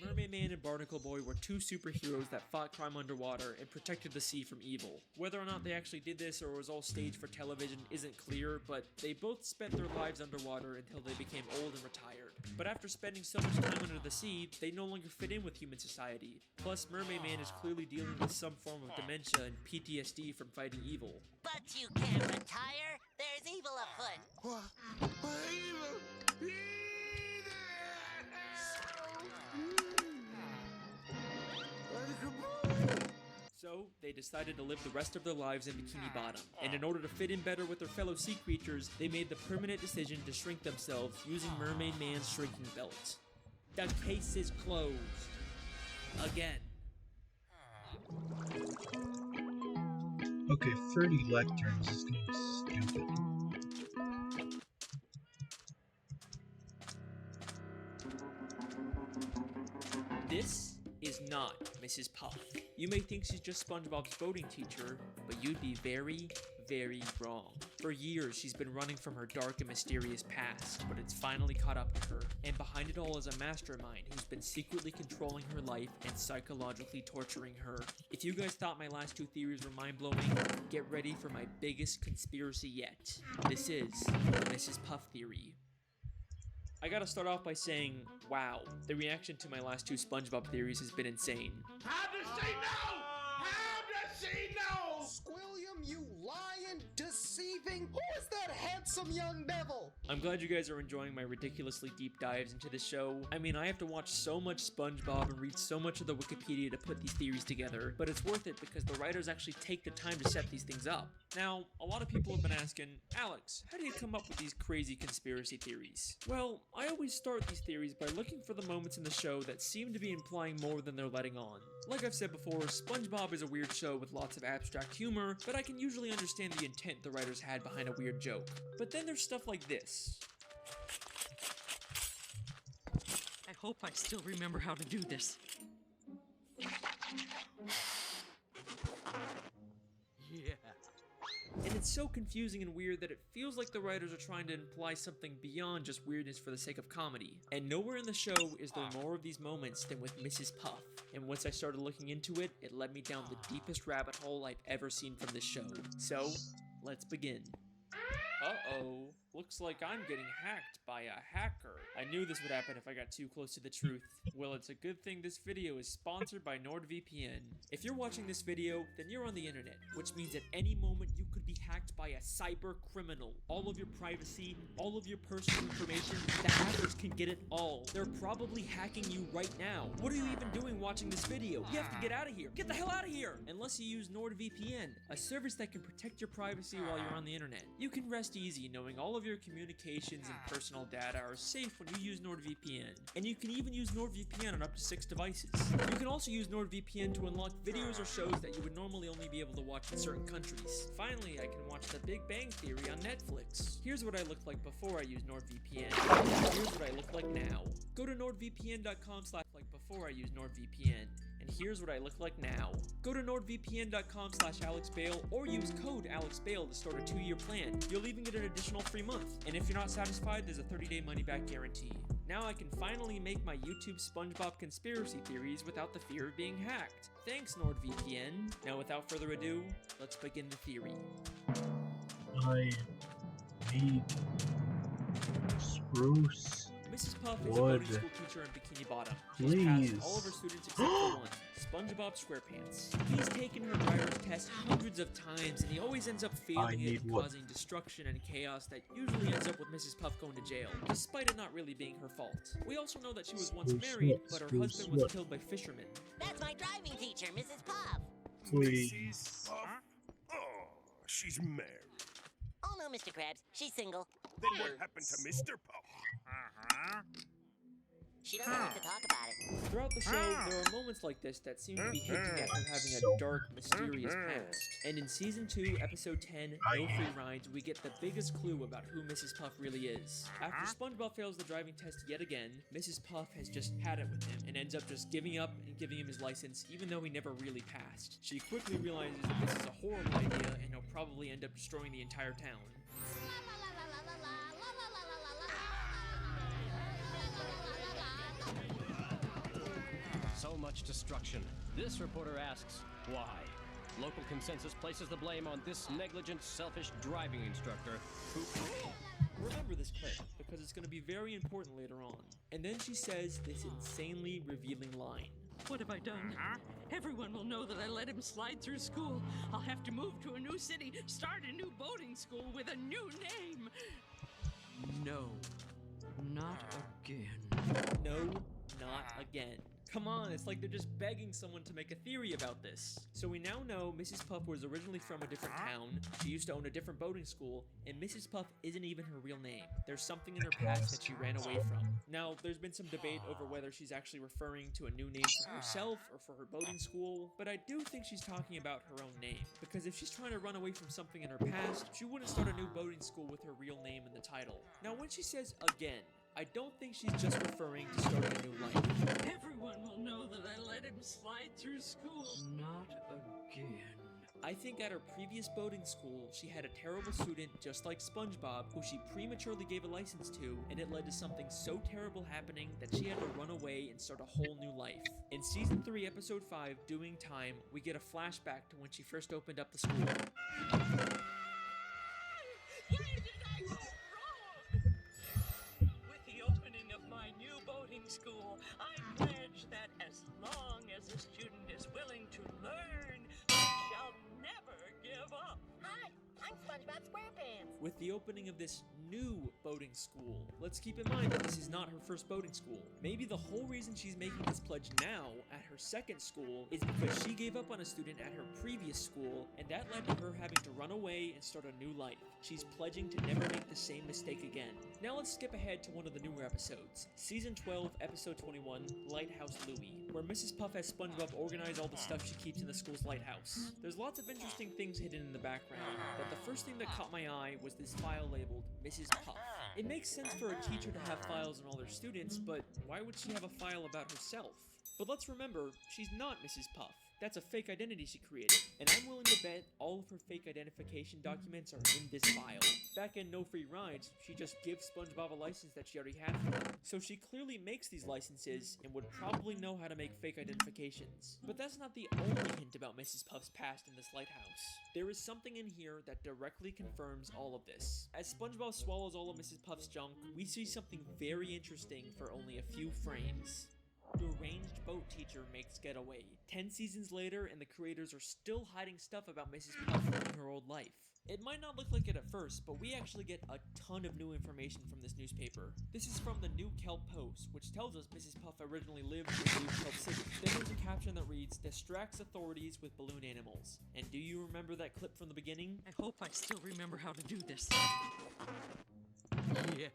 Mermaid Man and Barnacle Boy were two superheroes that fought crime underwater and protected the sea from evil. Whether or not they actually did this or was all staged for television isn't clear, but they both spent their lives underwater until they became old and retired. But after spending so much time under the sea, they no longer fit in with human society. Plus, Mermaid Man is clearly dealing with some form of dementia and PTSD from fighting evil. But you can't retire. There's evil afoot. So, they decided to live the rest of their lives in Bikini Bottom, and in order to fit in better with their fellow sea creatures, they made the permanent decision to shrink themselves using Mermaid Man's shrinking belt. The case is closed. Again. Okay, 30 lecterns is gonna be stupid. This is not Mrs. Puff. You may think she's just SpongeBob's boating teacher, but you'd be very, very wrong. For years, she's been running from her dark and mysterious past, but it's finally caught up to her. And behind it all is a mastermind who's been secretly controlling her life and psychologically torturing her. If you guys thought my last two theories were mind-blowing, get ready for my biggest conspiracy yet. This is the Mrs. Puff theory. I gotta start off by saying, wow, the reaction to my last two SpongeBob theories has been insane. How does she know? How does she know? Squilliam, you lying, deceiving. Who is that handsome young devil? I'm glad you guys are enjoying my ridiculously deep dives into the show. I mean, I have to watch so much SpongeBob and read so much of the Wikipedia to put these theories together, but it's worth it because the writers actually take the time to set these things up. Now, a lot of people have been asking, Alex, how do you come up with these crazy conspiracy theories? Well, I always start these theories by looking for the moments in the show that seem to be implying more than they're letting on. Like I've said before, SpongeBob is a weird show with lots of abstract humor, but I can usually understand the intent the writers had behind a weird joke. But then there's stuff like this. I hope I still remember how to do this. Yeah. And it's so confusing and weird that it feels like the writers are trying to imply something beyond just weirdness for the sake of comedy. And nowhere in the show is there more of these moments than with Mrs. Puff. And once I started looking into it, it led me down the deepest rabbit hole I've ever seen from this show. So, let's begin. Uh-oh, looks like I'm getting hacked by a hacker. I knew this would happen if I got too close to the truth. Well, it's a good thing this video is sponsored by NordVPN. If you're watching this video, then you're on the internet, which means at any moment you could be hacked by a cyber criminal. All of your privacy, all of your personal information, the hackers can get it all. They're probably hacking you right now. What are you even doing watching this video? You have to get out of here. Get the hell out of here! Unless you use NordVPN, a service that can protect your privacy while you're on the internet. You can rest easy knowing all of your communications and personal data are safe when you use NordVPN. And you can even use NordVPN on up to 6 devices. You can also use NordVPN to unlock videos or shows that you would normally only be able to watch in certain countries. Finally, I can watch The Big Bang Theory on Netflix. Here's what I looked like before I used NordVPN. Here's what I look like now. Go to nordvpn.com/before I use NordVPN. And here's what I look like now. Go to nordvpn.com/AlexBale or use code AlexBale to start a 2-year plan. You'll even get an additional free month. And if you're not satisfied, there's a 30-day money-back guarantee. Now I can finally make my YouTube SpongeBob conspiracy theories without the fear of being hacked. Thanks, NordVPN. Now without further ado, let's begin the theory. I need spruce. Mrs. Puff is a boarding school teacher in Bikini Bottom. She's Please. passed all of her students except for one, SpongeBob SquarePants. He's taken her driver's test hundreds of times, and he always ends up failing it and causing destruction and chaos that usually ends up with Mrs. Puff going to jail, despite it not really being her fault. We also know that she was once married, but her husband was killed by fishermen. That's my driving teacher, Mrs. Puff. Please. Oh, she's married. Oh no, Mr. Krabs, she's single. Then what happened to Mr. Puff? She doesn't like to talk about it. Throughout the show, there are moments like this that seem to be hinting at her having a dark, mysterious past. And in Season 2, Episode 10, No Free Rides, we get the biggest clue about who Mrs. Puff really is. After SpongeBob fails the driving test yet again, Mrs. Puff has just had it with him and ends up just giving up and giving him his license even though he never really passed. She quickly realizes that this is a horrible idea and he'll probably end up destroying the entire town. So much destruction. This reporter asks, why? Local consensus places the blame on this negligent, selfish driving instructor who... Remember this clip, because it's going to be very important later on. And then she says this insanely revealing line. What have I done? Everyone will know that I let him slide through school. I'll have to move to a new city, start a new boating school with a new name. No, not again. No, not again. Come on, it's like they're just begging someone to make a theory about this. So we now know Mrs. Puff was originally from a different town, she used to own a different boating school, and Mrs. Puff isn't even her real name. There's something in her past that she ran away from. Now, there's been some debate over whether she's actually referring to a new name for herself or for her boating school, but I do think she's talking about her own name. Because if she's trying to run away from something in her past, she wouldn't start a new boating school with her real name in the title. Now, when she says again, I don't think she's just referring to starting a new life. Everyone will know that I let him slide through school. Not again. I think at her previous boating school, she had a terrible student just like SpongeBob who she prematurely gave a license to, and it led to something so terrible happening that she had to run away and start a whole new life. In Season 3, Episode 5, Doing Time, we get a flashback to when she first opened up the school. Where did I go wrong? With the opening of my new boating school, I pledge that as long as a student is willing to learn, we shall never give up. Hi, I'm SpongeBob SquarePants. With the opening of this new boating school, let's keep in mind that this is not her first boating school. Maybe the whole reason she's making this pledge now at her second school is because she gave up on a student at her previous school, and that led to her having to run away and start a new life. She's pledging to never make the same mistake again. Now let's skip ahead to one of the newer episodes, Season 12, Episode 21, Lighthouse Louie, where Mrs. Puff has SpongeBob organize all the stuff she keeps in the school's lighthouse. There's lots of interesting things hidden in the background, but the first thing that caught my eye was this file labeled Mrs. Puff. It makes sense for a teacher to have files on all their students, but why would she have a file about herself? But let's remember, she's not Mrs. Puff. That's a fake identity she created, and I'm willing to bet all of her fake identification documents are in this file. Back in No Free Rides, she just gives SpongeBob a license that she already had for him. So she clearly makes these licenses and would probably know how to make fake identifications. But that's not the only hint about Mrs. Puff's past in this lighthouse. There is something in here that directly confirms all of this. As SpongeBob swallows all of Mrs. Puff's junk, we see something very interesting for only a few frames. The arranged boat teacher makes getaway. 10 seasons later, and the creators are still hiding stuff about Mrs. Puff in her old life. It might not look like it at first, but we actually get a ton of new information from this newspaper. This is from the New Kelp Post, which tells us Mrs. Puff originally lived in New Kelp City. Then there's a caption that reads, "Distracts authorities with balloon animals." And do you remember that clip from the beginning? I hope I still remember how to do this. Yeah.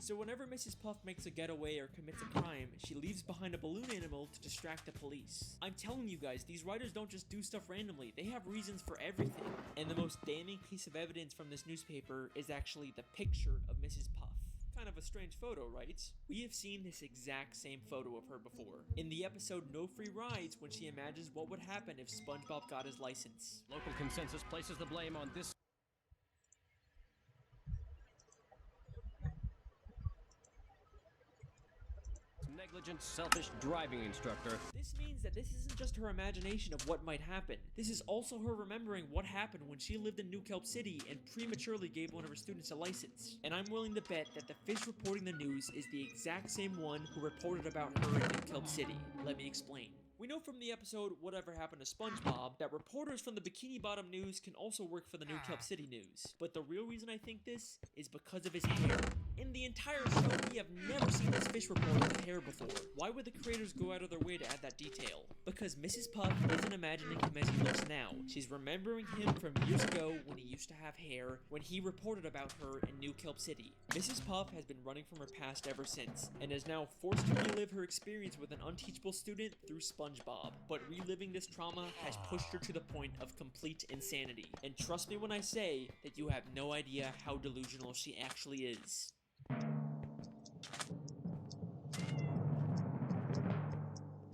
So whenever Mrs. Puff makes a getaway or commits a crime, she leaves behind a balloon animal to distract the police. I'm telling you guys, these writers don't just do stuff randomly, they have reasons for everything. And the most damning piece of evidence from this newspaper is actually the picture of Mrs. Puff. Kind of a strange photo, right? We have seen this exact same photo of her before. In the episode No Free Rides, when she imagines what would happen if SpongeBob got his license. Local consensus places the blame on this negligent, selfish driving instructor. This means that this isn't just her imagination of what might happen. This is also her remembering what happened when she lived in New Kelp City and prematurely gave one of her students a license. And I'm willing to bet that the fish reporting the news is the exact same one who reported about her in New Kelp City. Let me explain. We know from the episode Whatever Happened to SpongeBob that reporters from the Bikini Bottom News can also work for the New Kelp City News. But the real reason I think this is because of his hair. In the entire show, we have never seen this fish reporter with hair before. Why would the creators go out of their way to add that detail? Because Mrs. Puff isn't imagining him as he looks now. She's remembering him from years ago when he used to have hair, when he reported about her in New Kelp City. Mrs. Puff has been running from her past ever since, and is now forced to relive her experience with an unteachable student through SpongeBob. But reliving this trauma has pushed her to the point of complete insanity. And trust me when I say that you have no idea how delusional she actually is.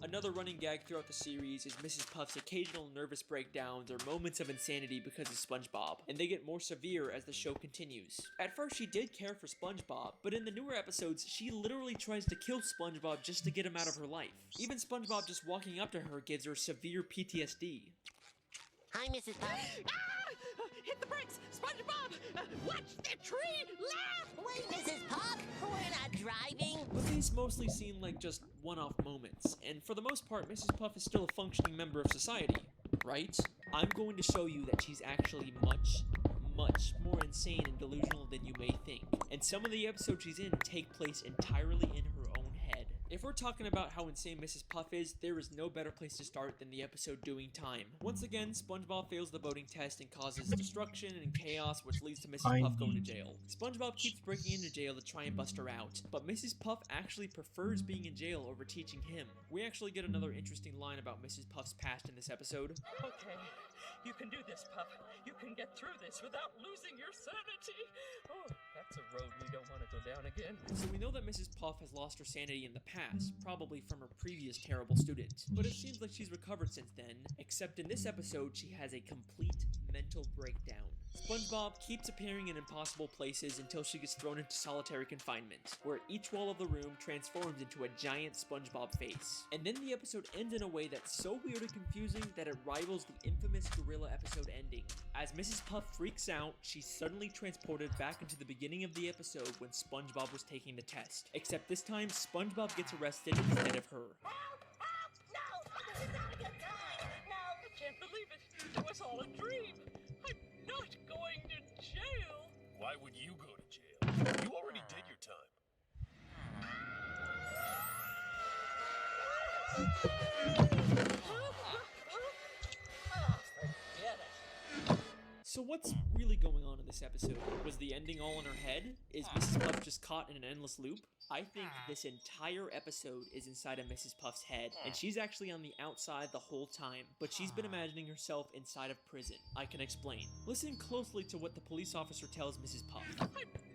Another running gag throughout the series is Mrs. Puff's occasional nervous breakdowns or moments of insanity because of SpongeBob, and they get more severe as the show continues. At first she did care for SpongeBob, but in the newer episodes she literally tries to kill SpongeBob just to get him out of her life. Even SpongeBob just walking up to her gives her severe PTSD. Hi, Mrs. Puff. Hit the brakes! SpongeBob! Watch the tree! Laugh! Wait, Mrs. Puff! We're not driving! But these mostly seem like just one-off moments, and for the most part, Mrs. Puff is still a functioning member of society, right? I'm going to show you that she's actually much more insane and delusional than you may think, and some of the episodes she's in take place entirely in her own head. If we're talking about how insane Mrs. Puff is, there is no better place to start than the episode Doing Time. Once again, SpongeBob fails the voting test and causes destruction and chaos, which leads to Mrs. Puff going to jail. SpongeBob keeps breaking into jail to try and bust her out, but Mrs. Puff actually prefers being in jail over teaching him. We actually get another interesting line about Mrs. Puff's past in this episode. Okay, you can do this, Puff. You can get through this without losing your sanity. Oh, that's a road we don't want to go down again. So we know that Mrs. Puff has lost her sanity in the past, probably from her previous terrible student. But it seems like she's recovered since then, except in this episode she has a complete mental breakdown. SpongeBob keeps appearing in impossible places until she gets thrown into solitary confinement, where each wall of the room transforms into a giant SpongeBob face. And then the episode ends in a way that's so weird and confusing that it rivals the infamous gorilla episode ending. As Mrs. Puff freaks out, she's suddenly transported back into the beginning of the episode when SpongeBob was taking the test. Except this time, SpongeBob gets arrested instead of her. I can't believe it. It was all a dream. I'm not going to jail. Why would you go to jail? You already did your time. So what's really going on in this episode? Was the ending all in her head? Is Mrs. Puff just caught in an endless loop? I think this entire episode is inside of Mrs. Puff's head, and she's actually on the outside the whole time, but she's been imagining herself inside of prison. I can explain. Listen closely to what the police officer tells Mrs. Puff. I'm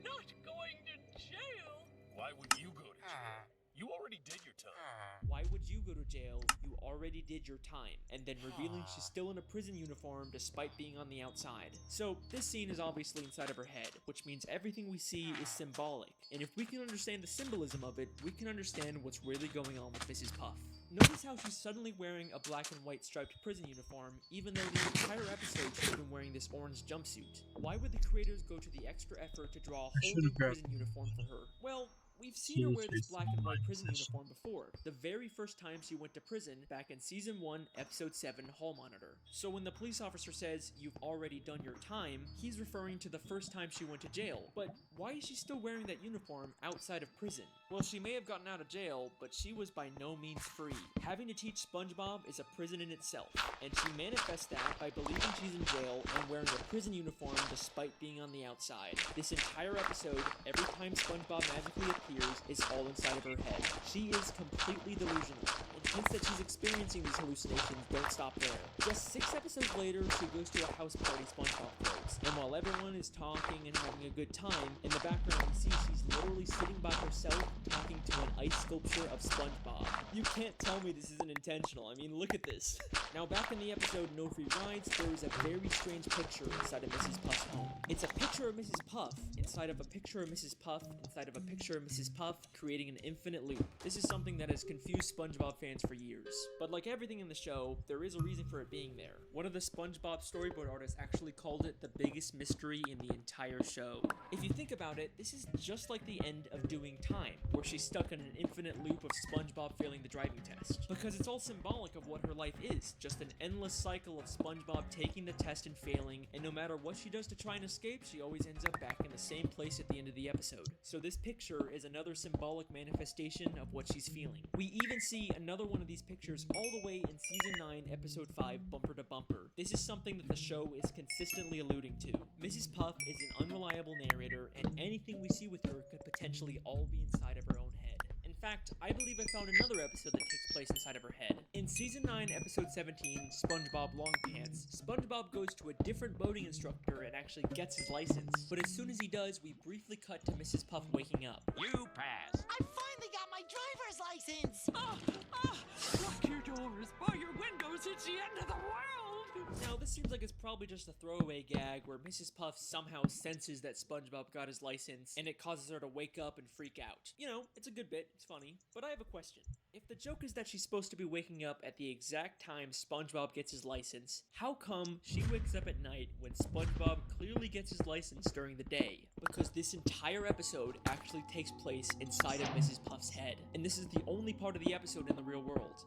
not going to jail. Why would you go to jail? You already did your time. Why would you go to jail? You already did your time. And then revealing she's still in a prison uniform despite being on the outside. So this scene is obviously inside of her head, which means everything we see is symbolic. And if we can understand the symbolism of it, we can understand what's really going on with Mrs. Puff. Notice how she's suddenly wearing a black and white striped prison uniform, even though the entire episode she's been wearing this orange jumpsuit. Why would the creators go to the extra effort to draw a whole new prison uniform for her? Well, we've seen her wear this black and white prison uniform before, the very first time she went to prison back in Season 1, Episode 7, Hall Monitor. So when the police officer says, "You've already done your time," he's referring to the first time she went to jail. But why is she still wearing that uniform outside of prison? Well, she may have gotten out of jail, but she was by no means free. Having to teach SpongeBob is a prison in itself, and she manifests that by believing she's in jail and wearing a prison uniform despite being on the outside. This entire episode, every time SpongeBob magically appears, is all inside of her head. She is completely delusional, and hints that she's experiencing these hallucinations don't stop there. Just 6 episodes later, she goes to a house party SpongeBob throws, and while everyone is talking and having a good time, in the background we see she's literally sitting by herself talking to an ice sculpture of SpongeBob. You can't tell me this isn't intentional. I mean, look at this. Now, back in the episode No Free Rides, there is a very strange picture inside of Mrs. Puff's home. It's a picture of Mrs. Puff inside of a picture of Mrs. Puff inside of a picture of Mrs. Puff, creating an infinite loop. This is something that has confused SpongeBob fans for years. But like everything in the show, there is a reason for it being there. One of the SpongeBob storyboard artists actually called it the biggest mystery in the entire show. If you think about it, this is just like the end of Doing Time, where she's stuck in an infinite loop of SpongeBob failing the driving test. Because it's all symbolic of what her life is, just an endless cycle of SpongeBob taking the test and failing, and no matter what she does to try and escape, she always ends up back in the same place at the end of the episode. So this picture is another symbolic manifestation of what she's feeling. We even see another one of these pictures all the way in Season 9, Episode 5, Bumper to Bumper. This is something that the show is consistently alluding to. Mrs. Puff is an unreliable narrator, and anything we see with her could potentially all be inside of her own head. In fact, I believe I found another episode that takes place inside of her head. In Season 9, Episode 17, SpongeBob Longpants, SpongeBob goes to a different boating instructor and actually gets his license. But as soon as he does, we briefly cut to Mrs. Puff waking up. You pass. I finally got my driver's license! Lock your doors, bar your windows, it's the end of the world! Now, this seems like it's probably just a throwaway gag where Mrs. Puff somehow senses that SpongeBob got his license, and it causes her to wake up and freak out. You know, it's a good bit, it's funny, but I have a question. If the joke is that she's supposed to be waking up at the exact time SpongeBob gets his license, how come she wakes up at night when SpongeBob clearly gets his license during the day? Because this entire episode actually takes place inside of Mrs. Puff's head, and this is the only part of the episode in the real world.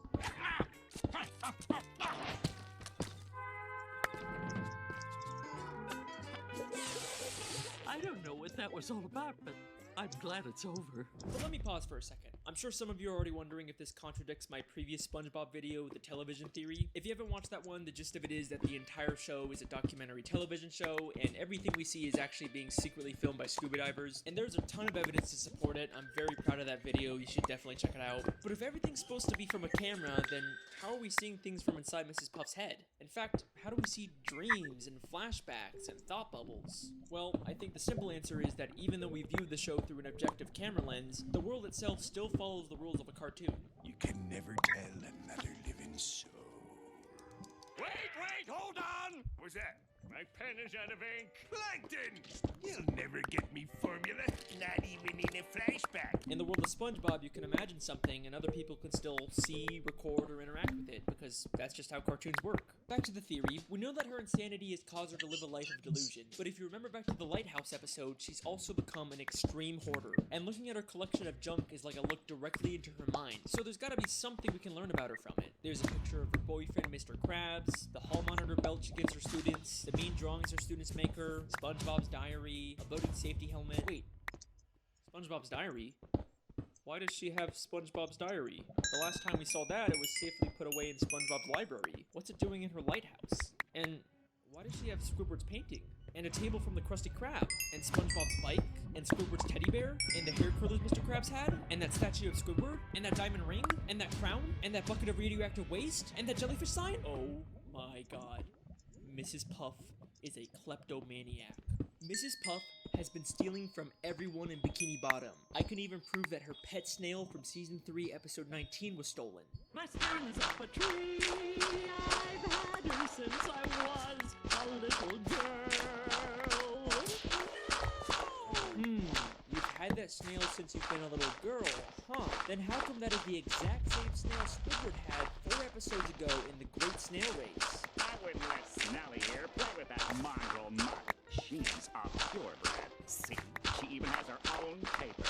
I don't know what that was all about, but I'm glad it's over. But let me pause for a second. I'm sure some of you are already wondering if this contradicts my previous SpongeBob video, The Television Theory. If you haven't watched that one, the gist of it is that the entire show is a documentary television show, and everything we see is actually being secretly filmed by scuba divers, and there's a ton of evidence to support it. I'm very proud of that video. You should definitely check it out. But if everything's supposed to be from a camera, then how are we seeing things from inside Mrs. Puff's head? In fact, how do we see dreams and flashbacks and thought bubbles? Well, I think the simple answer is that even though we view the show through an objective camera lens, the world itself still follows the rules of a cartoon. You can never tell another living soul. Wait, hold on! What's that? My pen is out of ink. Plankton! You'll never get me formula, not even in a flashback. In the world of SpongeBob, you can imagine something and other people can still see, record, or interact with it, because that's just how cartoons work. Back to the theory, we know that her insanity has caused her to live a life of delusion, but if you remember back to the Lighthouse episode, she's also become an extreme hoarder, and looking at her collection of junk is like a look directly into her mind, so there's gotta be something we can learn about her from it. There's a picture of her boyfriend, Mr. Krabs, the hall monitor belt she gives her students, the mean drawings her students make her, SpongeBob's diary, a boating safety helmet. Wait, SpongeBob's diary? Why does she have SpongeBob's diary? The last time we saw that, it was safely put away in SpongeBob's library. What's it doing in her lighthouse? And why does she have Squidward's painting? And a table from the Krusty Krab? And SpongeBob's bike? And Squidward's teddy bear? And the hair curlers Mr. Krabs had? And that statue of Squidward? And that diamond ring? And that crown? And that bucket of radioactive waste? And that jellyfish sign? Oh my god. Mrs. Puff is a kleptomaniac. Mrs. Puff has been stealing from everyone in Bikini Bottom. I can even prove that her pet snail from Season 3, Episode 19 was stolen. My snail is up a tree. I've had her since I was a little girl. You've had that snail since you've been a little girl, huh? Then how come that is the exact same snail Squidward had 4 episodes ago in the Great Snail Race? I wouldn't let Snelly here play with that mongrel mutt. She's a purebred. See, she even has her own papers.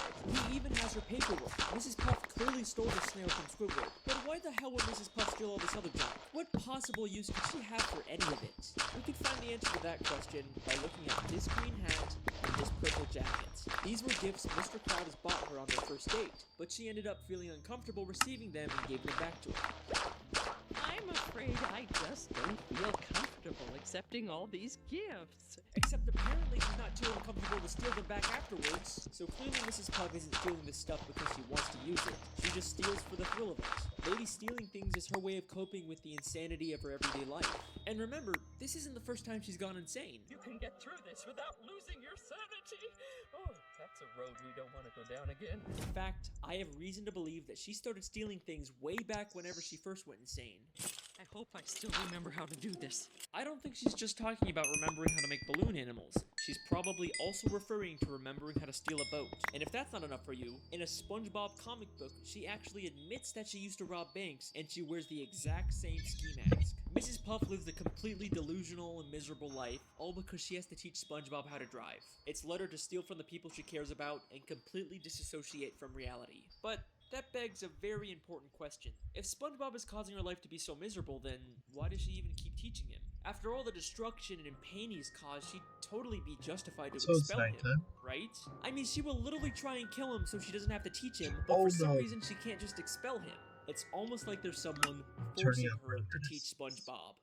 He even has her paperwork. Mrs. Puff clearly stole the snail from Squidward. But why the hell would Mrs. Puff steal all this other junk? What possible use could she have for any of it? We can find the answer to that question by looking at this green hat and this purple jacket. These were gifts Mr. Krabs bought her on their first date, but she ended up feeling uncomfortable receiving them and gave them back to her. I'm afraid I just don't feel comfortable accepting all these gifts. Except apparently she's not too uncomfortable to steal them back afterwards, so clearly Mrs. Puff isn't stealing this stuff because she wants to use it. She just steals for the thrill of it. Maybe stealing things is her way of coping with the insanity of her everyday life. And remember, this isn't the first time she's gone insane. You can get through this without losing your sanity. Oh, that's a road we don't want to go down again. In fact, I have reason to believe that she started stealing things way back whenever she first went insane. I hope I still remember how to do this. I don't think she's just talking about remembering how to make balloon animals. She's probably also referring to remembering how to steal a boat. And if that's not enough for you, in a SpongeBob comic book, she actually admits that she used to rob banks, and she wears the exact same ski mask. Mrs. Puff lives a completely delusional and miserable life, all because she has to teach SpongeBob how to drive. It's led her to steal from the people she cares about and completely disassociate from reality. But that begs a very important question. If SpongeBob is causing her life to be so miserable, then why does she even keep teaching him? After all the destruction and pain he's caused, she'd totally be justified to expel him, right? I mean, she will literally try and kill him so she doesn't have to teach him, but for some reason she can't just expel him. It's almost like there's someone forcing her to teach SpongeBob.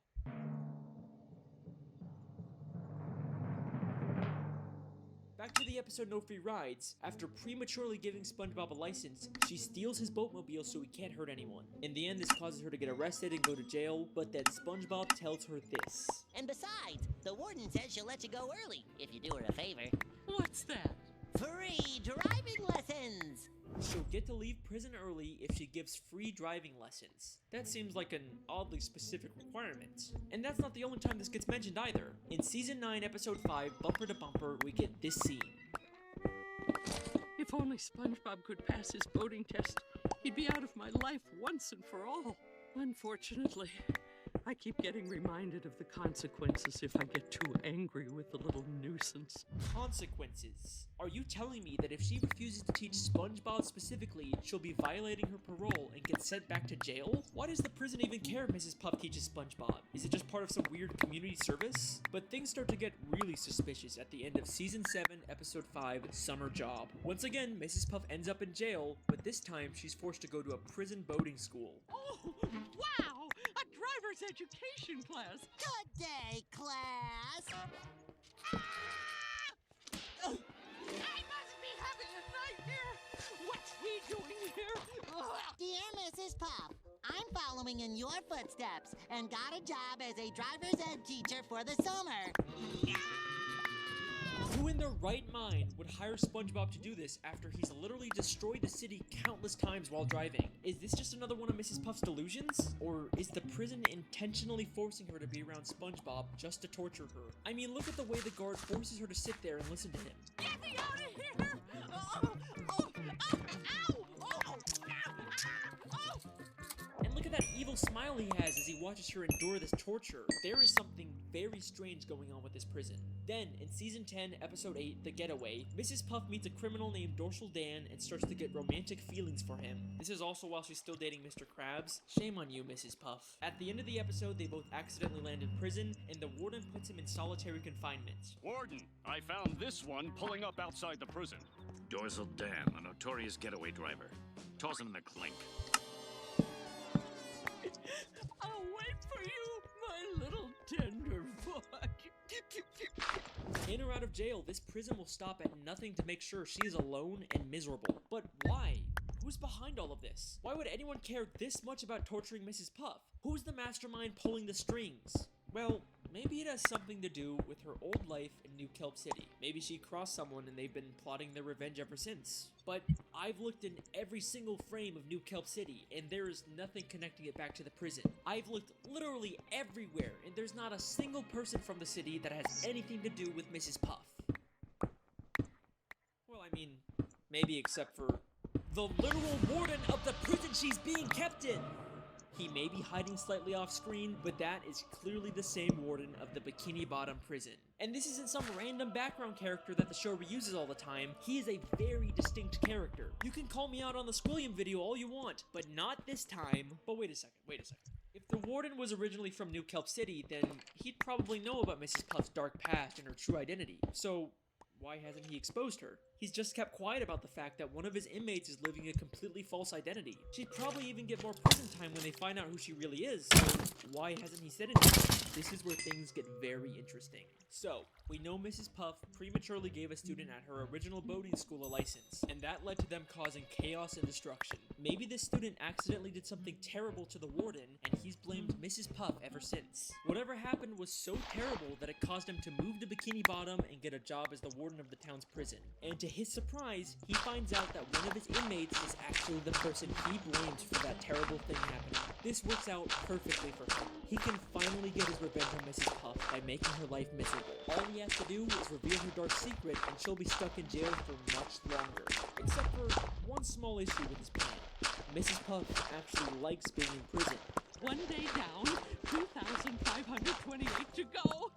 Back to the episode No Free Rides. After prematurely giving SpongeBob a license, she steals his boatmobile so he can't hurt anyone. In the end, this causes her to get arrested and go to jail, but then SpongeBob tells her this. And besides, the warden says she'll let you go early if you do her a favor. What's that? Free driving lessons! She'll get to leave prison early if she gives free driving lessons. That seems like an oddly specific requirement. And that's not the only time this gets mentioned either. In Season 9, Episode 5, Bumper to Bumper, we get this scene. If only SpongeBob could pass his boating test, he'd be out of my life once and for all. Unfortunately, I keep getting reminded of the consequences if I get too angry with the little nuisance. Consequences. Are you telling me that if she refuses to teach SpongeBob specifically, she'll be violating her parole and get sent back to jail? Why does the prison even care if Mrs. Puff teaches SpongeBob? Is it just part of some weird community service? But things start to get really suspicious at the end of Season 7, Episode 5, Summer Job. Once again, Mrs. Puff ends up in jail, but this time she's forced to go to a prison boating school. Oh, wow! A driver's education class! Good day, class! I must be having a nightmare! What's he doing here? Dear Mrs. Puff, I'm following in your footsteps and got a job as a driver's ed teacher for the summer. Who in their right mind would hire SpongeBob to do this after he's literally destroyed the city countless times while driving? Is this just another one of Mrs. Puff's delusions? Or is the prison intentionally forcing her to be around SpongeBob just to torture her? I mean, look at the way the guard forces her to sit there and listen to him. Get me out of here! And look at that evil smile he has as he watches her endure this torture. There is something very strange going on with this prison. Then, in Season 10, Episode 8, The Getaway, Mrs. Puff meets a criminal named Dorsal Dan and starts to get romantic feelings for him. This is also while she's still dating Mr. Krabs. Shame on you, Mrs. Puff. At the end of the episode, they both accidentally land in prison, and the warden puts him in solitary confinement. Warden, I found this one pulling up outside the prison. Dorsal Dan, a notorious getaway driver. Toss him in the clink. I'll wait for you, my little tender foot. In or out of jail, this prison will stop at nothing to make sure she is alone and miserable. But why? Who's behind all of this? Why would anyone care this much about torturing Mrs. Puff? Who's the mastermind pulling the strings? Well, maybe it has something to do with her old life in New Kelp City. Maybe she crossed someone and they've been plotting their revenge ever since. But I've looked in every single frame of New Kelp City, and there is nothing connecting it back to the prison. I've looked literally everywhere, and there's not a single person from the city that has anything to do with Mrs. Puff. Well, I mean, maybe except for the literal warden of the prison she's being kept in! He may be hiding slightly off screen, but that is clearly the same warden of the Bikini Bottom prison. And this isn't some random background character that the show reuses all the time. He is a very distinct character. You can call me out on the Squilliam video all you want, but not this time. But wait a second. If the warden was originally from New Kelp City, then he'd probably know about Mrs. Puff's dark past and her true identity. So why hasn't he exposed her? He's just kept quiet about the fact that one of his inmates is living a completely false identity. She'd probably even get more prison time when they find out who she really is, so why hasn't he said anything? This is where things get very interesting. So, we know Mrs. Puff prematurely gave a student at her original boating school a license, and that led to them causing chaos and destruction. Maybe this student accidentally did something terrible to the warden, and he's blamed Mrs. Puff ever since. Whatever happened was so terrible that it caused him to move to Bikini Bottom and get a job as the warden of the town's prison. And to his surprise, he finds out that one of his inmates is actually the person he blames for that terrible thing happening. This works out perfectly for him. He can finally get his revenge on Mrs. Puff by making her life miserable. All he has to do is reveal her dark secret, and she'll be stuck in jail for much longer. Except for one small issue with his plan. Mrs. Puff actually likes being in prison. One day down, 2,528 to go.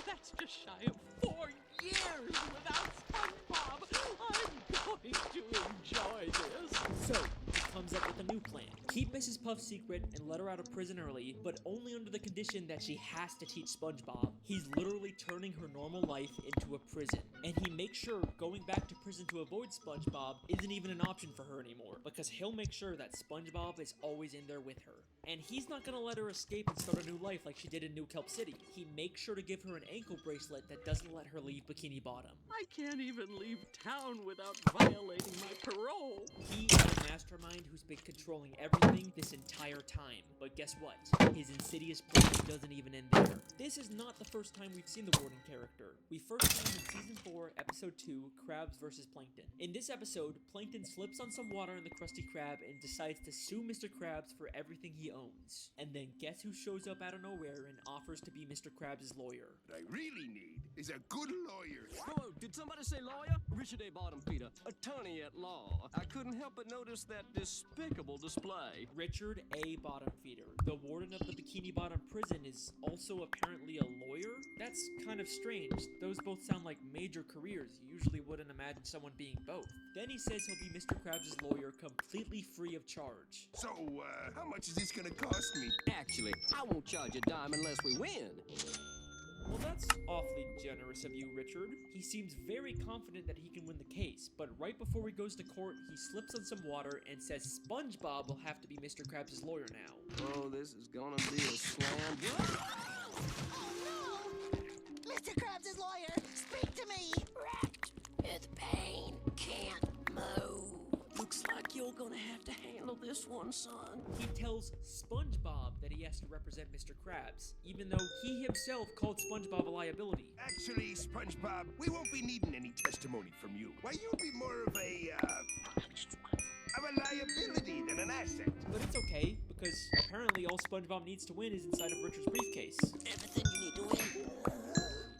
That's just shy of 4 years without SpongeBob. I'm going to enjoy this. So, he comes up with a new plan. Keep Mrs. Puff secret and let her out of prison early, but only under the condition that she has to teach SpongeBob. He's literally turning her normal life into a prison. And he makes sure going back to prison to avoid SpongeBob isn't even an option for her anymore, because he'll make sure that SpongeBob is always in there with her. And he's not gonna let her escape and start a new life like she did in New Kelp City. He makes sure to give her an ankle bracelet that doesn't let her leave Bikini Bottom. I can't even leave town without violating my parole. He is the mastermind who's been controlling everything this entire time. But guess what? His insidious plan doesn't even end there. This is not the first time we've seen the warden character. We first saw him in Season 4, Episode 2, Krabs vs. Plankton. In this episode, Plankton slips on some water in the Krusty Krab and decides to sue Mr. Krabs for everything he owns. And then guess who shows up out of nowhere and offers to be Mr. Krabs' lawyer? What I really need is a good lawyer. Whoa, did somebody say lawyer? Richard A. Bottomfeeder, attorney at law. I couldn't help but notice that despicable display. Richard A. Bottomfeeder, the warden of the Bikini Bottom prison, is also apparently a lawyer? That's kind of strange. Those both sound like major careers. You usually wouldn't imagine someone being both. Then he says he'll be Mr. Krabs' lawyer completely free of charge. So, how much is this gonna cost me? Actually, I won't charge a dime unless we win. Well, that's awfully generous of you, Richard. He seems very confident that he can win the case, but right before he goes to court, he slips on some water and says SpongeBob will have to be Mr. Krabs' lawyer now. Oh, this is gonna be a slam. Oh no! Mr. Krabs' lawyer, speak to me! Wrecked with pain, can't move. Looks like you're gonna have to handle this one, son. He tells SpongeBob that he has to represent Mr. Krabs, even though he himself called SpongeBob a liability. Actually, SpongeBob, we won't be needing any testimony from you. Why, you'll be more of a liability than an asset. But it's okay, because apparently all SpongeBob needs to win is inside of Richard's briefcase. Everything you need to win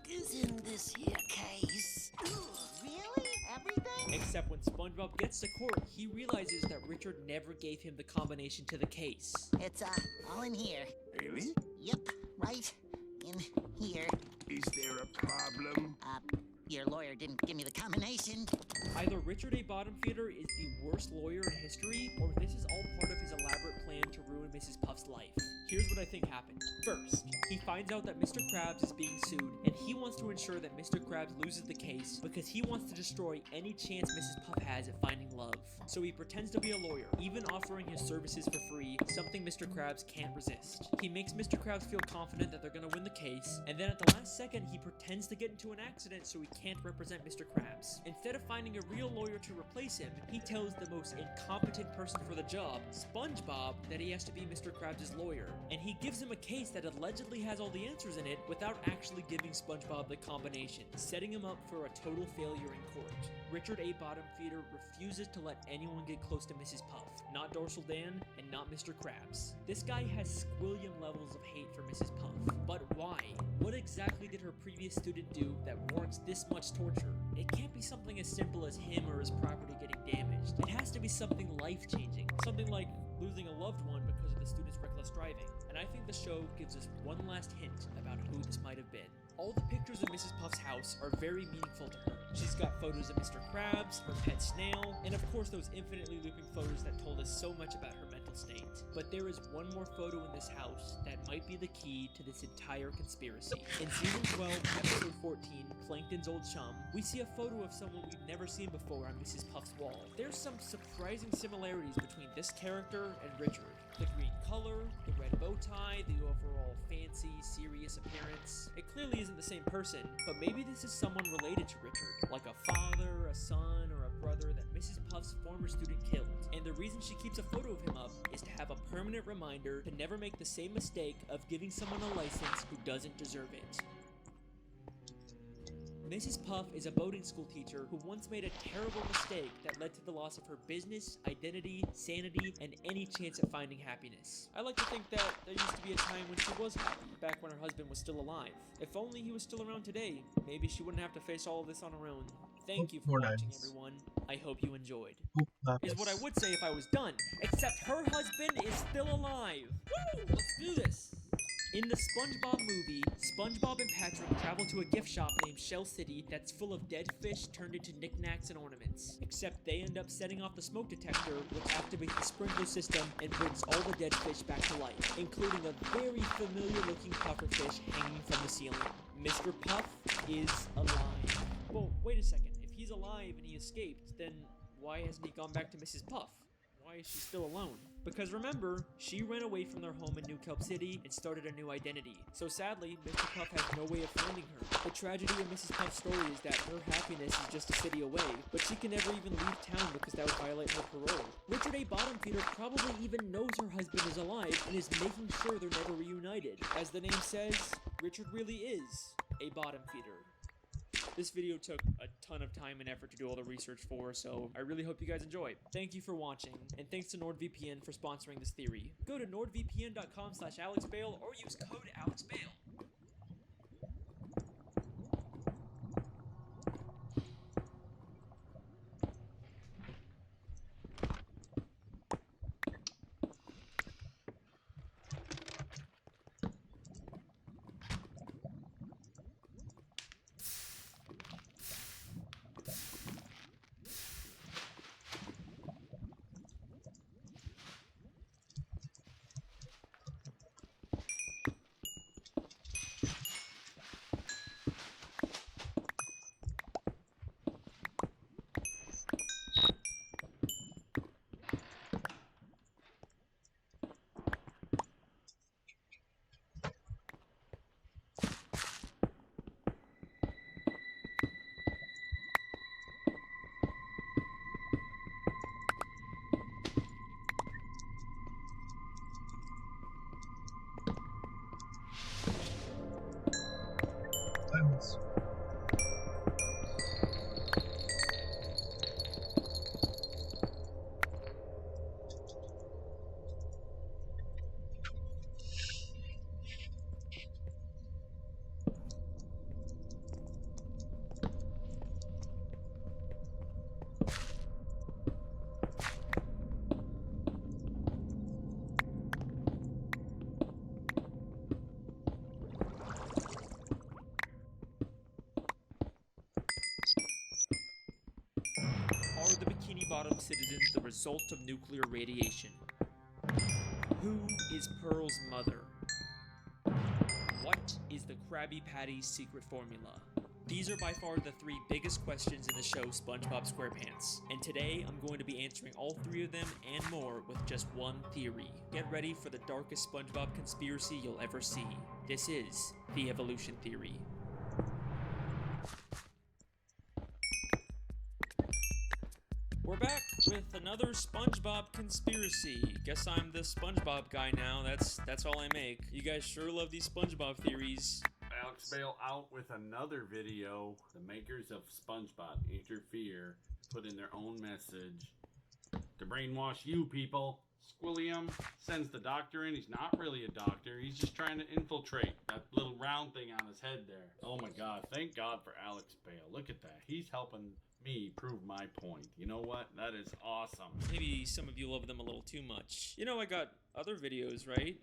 is in this here case. Really? Everything? Except when SpongeBob gets to court, he realizes that Richard never gave him the combination to the case. It's, all in here. Really? Yep, right in here. Is there a problem? Your lawyer didn't give me the combination. Either Richard A. Bottomfeeder is the worst lawyer in history, or this is all part of his elaborate plan to ruin Mrs. Puff's life. Here's what I think happened. First, he finds out that Mr. Krabs is being sued, and he wants to ensure that Mr. Krabs loses the case because he wants to destroy any chance Mrs. Puff has at finding love. So he pretends to be a lawyer, even offering his services for free, something Mr. Krabs can't resist. He makes Mr. Krabs feel confident that they're gonna win the case, and then at the last second, he pretends to get into an accident so he can't represent Mr. Krabs. Instead of finding a real lawyer to replace him, he tells the most incompetent person for the job, SpongeBob, that he has to be Mr. Krabs' lawyer. And he gives him a case that allegedly has all the answers in it without actually giving SpongeBob the combination, setting him up for a total failure in court. Richard A. Bottomfeeder refuses to let anyone get close to Mrs. Puff, not Dorsal Dan and not Mr. Krabs. This guy has squillion levels of hate for Mrs. Puff. But why? What exactly did her previous student do that warrants this much torture? It can't be something as simple as him or his property getting damaged. It has to be something life-changing, something like losing a loved one because of the student's reckless driving. And I think the show gives us one last hint about who this might have been. All the pictures of Mrs. Puff's house are very meaningful to her. She's got photos of Mr. Krabs, her pet snail, and of course those infinitely looping photos that told us so much about her mental state. But there is one more photo in this house that might be the key to this entire conspiracy. In season 12, episode 14, Plankton's old chum, we see a photo of someone we've never seen before on Mrs. Puff's wall. There's some surprising similarities between this character and Richard. The green color, the red bow tie, the overall fancy, serious appearance. It clearly isn't the same person, but maybe this is someone related to Richard, like a father, a son, or a brother that Mrs. Puff's former student killed. And the reason she keeps a photo of him up is to have a permanent reminder to never make the same mistake of giving someone a license who doesn't deserve it. Mrs. Puff is a boating school teacher who once made a terrible mistake that led to the loss of her business, identity, sanity, and any chance at finding happiness. I like to think that there used to be a time when she was happy, back when her husband was still alive. If only he was still around today, maybe she wouldn't have to face all of this on her own. Thank you for watching, everyone. I hope you enjoyed. Is what I would say if I was done, except her husband is still alive. Woo! Let's do this! In the SpongeBob movie, SpongeBob and Patrick travel to a gift shop named Shell City that's full of dead fish turned into knickknacks and ornaments. Except they end up setting off the smoke detector, which activates the sprinkler system and brings all the dead fish back to life, including a very familiar looking pufferfish hanging from the ceiling. Mr. Puff is alive. Well, wait a second. If he's alive and he escaped, then why hasn't he gone back to Mrs. Puff? Why is she still alone? Because remember, she ran away from their home in New Kelp City and started a new identity. So sadly, Mr. Puff has no way of finding her. The tragedy of Mrs. Puff's story is that her happiness is just a city away, but she can never even leave town because that would violate her parole. Richard A. Bottomfeeder probably even knows her husband is alive and is making sure they're never reunited. As the name says, Richard really is a bottom feeder. This video took a ton of time and effort to do all the research for, so I really hope you guys enjoy. Thank you for watching, and thanks to NordVPN for sponsoring this theory. Go to nordvpn.com/AlexBale or use code AlexBale. Bottom citizens the result of nuclear radiation? Who is Pearl's mother? What is the Krabby Patty's secret formula? These are by far the 3 biggest questions in the show SpongeBob SquarePants, and today I'm going to be answering all 3 of them and more with just one theory. Get ready for the darkest SpongeBob conspiracy you'll ever see. This is the evolution theory. We're back with another SpongeBob conspiracy. Guess I'm the SpongeBob guy now. That's all I make. You guys sure love these SpongeBob theories. Alex Bale out with another video. The makers of SpongeBob interfere, put in their own message to brainwash you people. Squilliam sends the doctor in. He's not really a doctor. He's just trying to infiltrate that little round thing on his head there. Oh my God. Thank God for Alex Bale. Look at that. He's helping me prove my point. You know what? That is awesome. Maybe some of you love them a little too much. You know, I got other videos, right?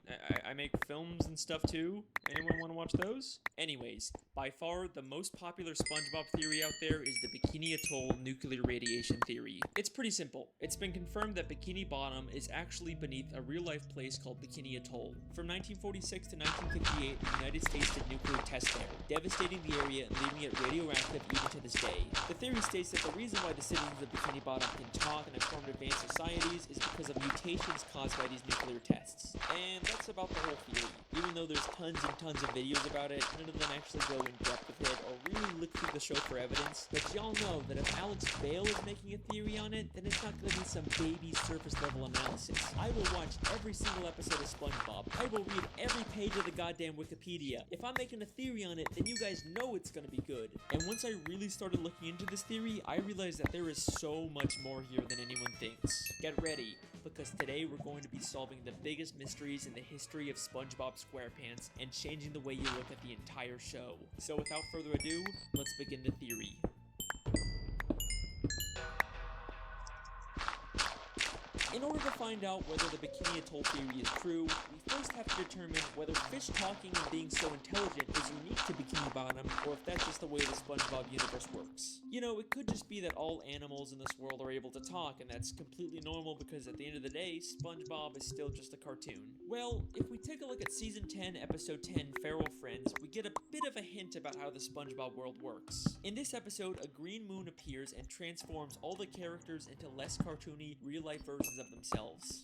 I make films and stuff too. Anyone want to watch those? Anyways, by far the most popular SpongeBob theory out there is the Bikini Atoll nuclear radiation theory. It's pretty simple. It's been confirmed that Bikini Bottom is actually beneath a real-life place called Bikini Atoll. From 1946 to 1958, the United States did nuclear tests there, devastating the area and leaving it radioactive even to this day. The theory states that the reason why the citizens of Bikini Bottom can talk and have formed advanced societies is because of mutations caused by these nuclear tests. And that's about the whole theory. Even though there's tons and tons of videos about it, none of them actually go in depth with it or really look through the show for evidence. But y'all know that if Alex Bale is making a theory on it, then it's not going to be some baby surface level analysis. I will watch every single episode of SpongeBob. I will read every page of the goddamn Wikipedia. If I'm making a theory on it, then you guys know it's going to be good. And once I really started looking into this theory, I realized that there is so much more here than anyone thinks. Get ready, because today we're going to be solving the biggest mysteries in the history of SpongeBob SquarePants and changing the way you look at the entire show. So without further ado, let's begin the theory. In order to find out whether the Bikini Atoll theory is true, we first have to determine whether fish talking and being so intelligent is unique to Bikini Bottom, or if that's just the way the SpongeBob universe works. You know, it could just be that all animals in this world are able to talk, and that's completely normal because at the end of the day, SpongeBob is still just a cartoon. Well, if we take a look at Season 10, Episode 10, Feral Friends, we get a bit of a hint about how the SpongeBob world works. In this episode, a green moon appears and transforms all the characters into less cartoony, real-life versions of themselves.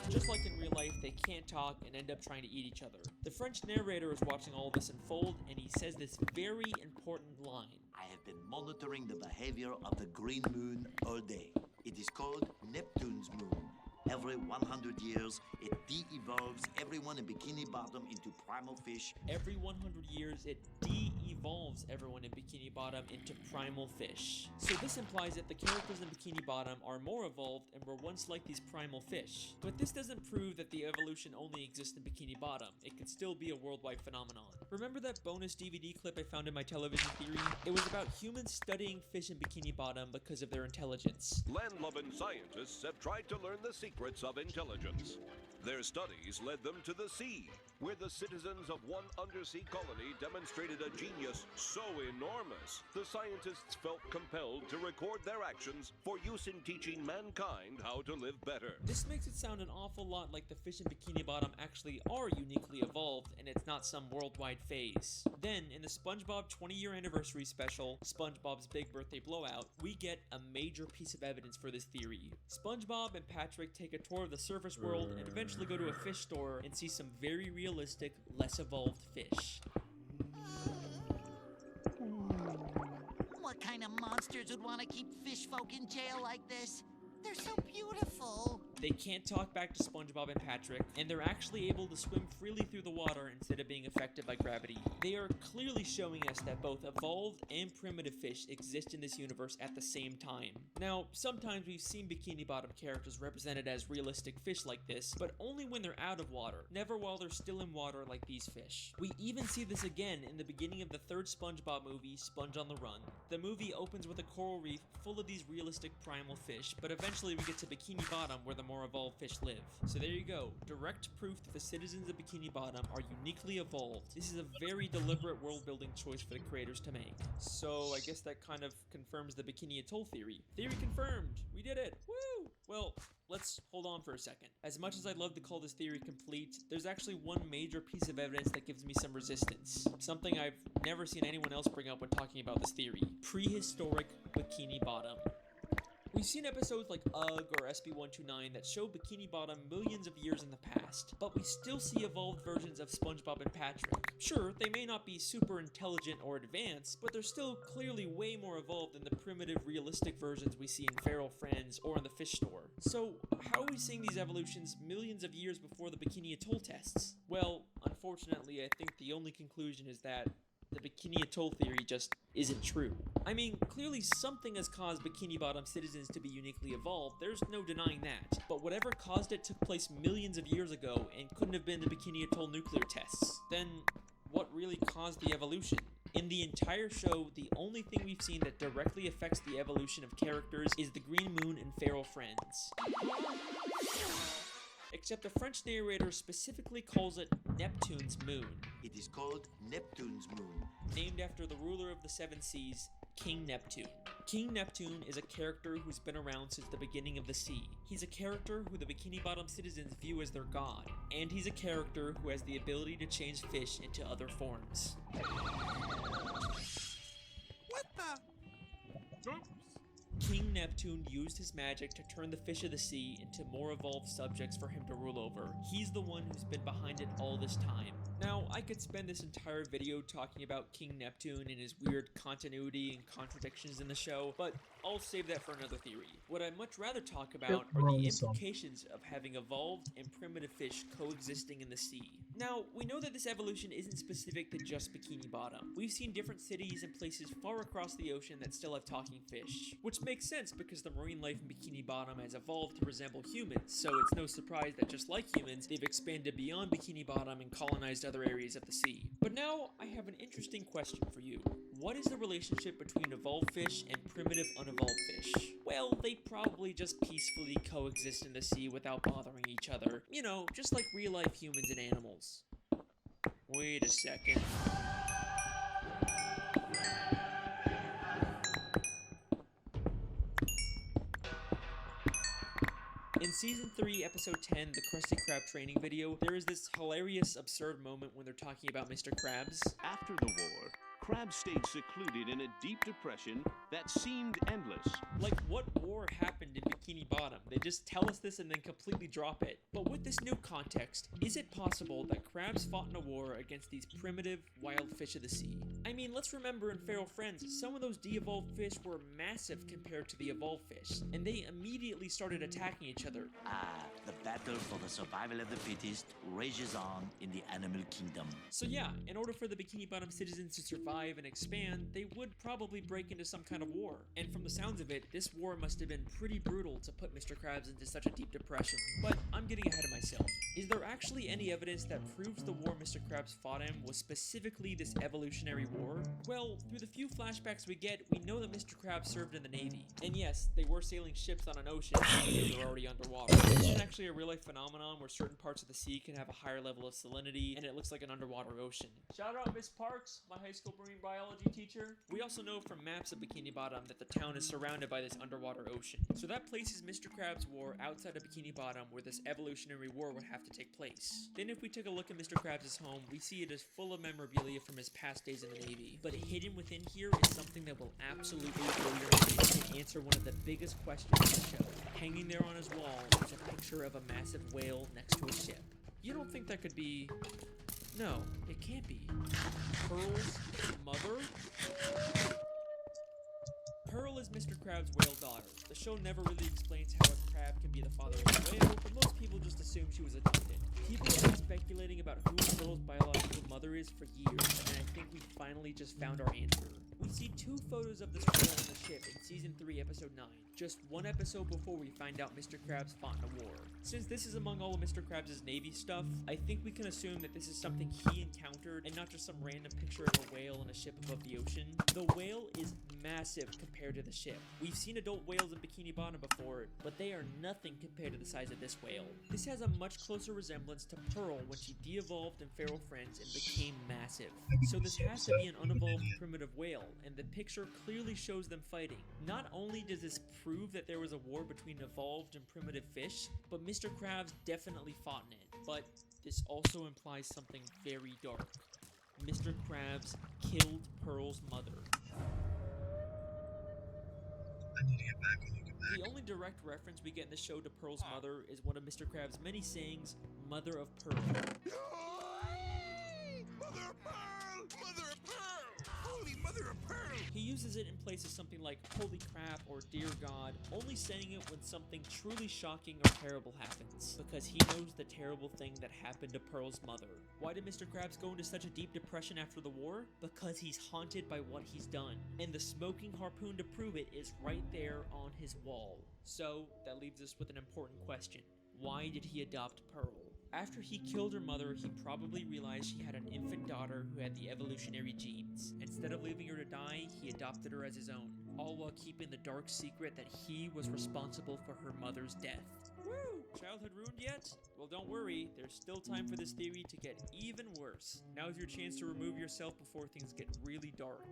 Just like in real life, they can't talk and end up trying to eat each other. The French narrator is watching all this unfold, and he says this very important line. I have been monitoring the behavior of the green moon all day. It is called Neptune's moon. Every 100 years, it de-evolves everyone in Bikini Bottom into primal fish. Every 100 years, it de-evolves everyone in Bikini Bottom into primal fish. So this implies that the characters in Bikini Bottom are more evolved and were once like these primal fish. But this doesn't prove that the evolution only exists in Bikini Bottom. It could still be a worldwide phenomenon. Remember that bonus DVD clip I found in my television theory? It was about humans studying fish in Bikini Bottom because of their intelligence. Land-loving scientists have tried to learn the secrets of intelligence. Their studies led them to the sea, where the citizens of one undersea colony demonstrated a genius so enormous, the scientists felt compelled to record their actions for use in teaching mankind how to live better. This makes it sound an awful lot like the fish in Bikini Bottom actually are uniquely evolved, and it's not some worldwide phase. Then, in the SpongeBob 20-year anniversary special, SpongeBob's Big Birthday Blowout, we get a major piece of evidence for this theory. SpongeBob and Patrick take a tour of the surface world and eventually go to a fish store and see some very realistic, less evolved fish. What kind of monsters would want to keep fish folk in jail like this? They're so beautiful. They can't talk back to SpongeBob and Patrick, and they're actually able to swim freely through the water instead of being affected by gravity. They are clearly showing us that both evolved and primitive fish exist in this universe at the same time. Now, sometimes we've seen Bikini Bottom characters represented as realistic fish like this, but only when they're out of water, never while they're still in water like these fish. We even see this again in the beginning of the third SpongeBob movie, Sponge on the Run. The movie opens with a coral reef full of these realistic primal fish, but eventually we get to Bikini Bottom where the more evolved fish live. So there you go, direct proof that the citizens of Bikini Bottom are uniquely evolved. This is a very deliberate world-building choice for the creators to make. So I guess that kind of confirms the Bikini Atoll theory. Theory confirmed! We did it! Woo! Well, let's hold on for a second. As much as I'd love to call this theory complete, there's actually one major piece of evidence that gives me some resistance. Something I've never seen anyone else bring up when talking about this theory. Prehistoric Bikini Bottom. We've seen episodes like UGG or SB129 that show Bikini Bottom millions of years in the past, but we still see evolved versions of SpongeBob and Patrick. Sure, they may not be super intelligent or advanced, but they're still clearly way more evolved than the primitive, realistic versions we see in Feral Friends or in the fish store. So, how are we seeing these evolutions millions of years before the Bikini Atoll tests? Well, unfortunately, I think the only conclusion is that the Bikini Atoll theory just isn't true. I mean, clearly something has caused Bikini Bottom citizens to be uniquely evolved, there's no denying that. But whatever caused it took place millions of years ago and couldn't have been the Bikini Atoll nuclear tests. Then, what really caused the evolution? In the entire show, the only thing we've seen that directly affects the evolution of characters is the Green Moon and Feral Friends. Except the French narrator specifically calls it Neptune's moon. It is called Neptune's moon. Named after the ruler of the seven seas, King Neptune. King Neptune is a character who's been around since the beginning of the sea. He's a character who the Bikini Bottom citizens view as their god, and he's a character who has the ability to change fish into other forms. What the? Oops. King Neptune used his magic to turn the fish of the sea into more evolved subjects for him to rule over. He's the one who's been behind it all this time. Now, I could spend this entire video talking about King Neptune and his weird continuity and contradictions in the show, but I'll save that for another theory. What I'd much rather talk about are the implications of having evolved and primitive fish coexisting in the sea. Now, we know that this evolution isn't specific to just Bikini Bottom. We've seen different cities and places far across the ocean that still have talking fish, which makes sense because the marine life in Bikini Bottom has evolved to resemble humans, so it's no surprise that just like humans, they've expanded beyond Bikini Bottom and colonized other areas of the sea. But now, I have an interesting question for you. What is the relationship between evolved fish and primitive unevolved fish? Well, they probably just peacefully coexist in the sea without bothering each other. You know, just like real-life humans and animals. Wait a second. In Season 3, Episode 10, the Krusty Krab training video, there is this hilarious, absurd moment when they're talking about Mr. Krabs. After the war, Krabs stayed secluded in a deep depression that seemed endless. Like, what war happened in Bikini Bottom? They just tell us this and then completely drop it. But with this new context, is it possible that Krabs fought in a war against these primitive, wild fish of the sea? I mean, let's remember in Feral Friends, some of those de-evolved fish were massive compared to the evolved fish, and they immediately started attacking each other. The battle for the survival of the fittest rages on in the animal kingdom. So yeah, in order for the Bikini Bottom citizens to survive and expand, they would probably break into some kind of war. And from the sounds of it, this war must have been pretty brutal to put Mr. Krabs into such a deep depression. But I'm getting ahead of myself. Is there actually any evidence that proves the war Mr. Krabs fought in was specifically this evolutionary war? Well, through the few flashbacks we get, we know that Mr. Krabs served in the Navy. And yes, they were sailing ships on an ocean, because they were already underwater. This is actually a real-life phenomenon where certain parts of the sea can have a higher level of salinity, and it looks like an underwater ocean. Shout out Miss Parks, my high school marine biology teacher. We also know from maps of Bikini Bottom that the town is surrounded by this underwater ocean. So that places Mr. Krabs' war outside of Bikini Bottom where this evolutionary war would have to take place. Then if we take a look at Mr. Krabs' home, we see it is full of memorabilia from his past days in the Navy. But hidden within here is something that will absolutely blow your mind and answer one of the biggest questions of the show. Hanging there on his wall is a picture of a massive whale next to a ship. You don't think that could be... No, it can't be. Pearl's mother? Pearl is Mr. Krabs' whale daughter. The show never really explains how a crab can be the father of a whale, but most people just assume she was adopted. People have been speculating about who Pearl's biological mother is for years, and I think we finally just found our answer. We see two photos of this whale on the ship in Season Season 3, Episode 9, just one episode before we find out Mr. Krabs fought in a war. Since this is among all of Mr. Krabs' Navy stuff, I think we can assume that this is something he encountered and not just some random picture of a whale in a ship above the ocean. The whale is massive compared to the ship. We've seen adult whales in Bikini Bottom before, but they are nothing compared to the size of this whale. This has a much closer resemblance to Pearl when she de-evolved in Feral Friends and became massive. So this has to be an unevolved primitive whale, and the picture clearly shows them fighting. Not only does this prove that there was a war between evolved and primitive fish, but Mr. Krabs definitely fought in it. But this also implies something very dark. Mr. Krabs killed Pearl's mother. The only direct reference we get in the show to Pearl's mother is one of Mr. Krabs' many sayings, Mother of Pearl. Mother of Pearl! Mother of Pearl! Holy Mother of Pearl! He uses it in place of something like holy crap or dear God, only saying it when something truly shocking or terrible happens, because he knows the terrible thing that happened to Pearl's mother. Why did Mr. Krabs go into such a deep depression after the war? Because he's haunted by what he's done, and the smoking harpoon to prove it is right there on his wall. So, that leaves us with an important question. Why did he adopt Pearl? After he killed her mother, he probably realized she had an infant daughter who had the evolutionary genes. Instead of leaving her to die, he adopted her as his own, all while keeping the dark secret that he was responsible for her mother's death. Woo! Childhood ruined yet? Well, don't worry, there's still time for this theory to get even worse. Now's your chance to remove yourself before things get really dark.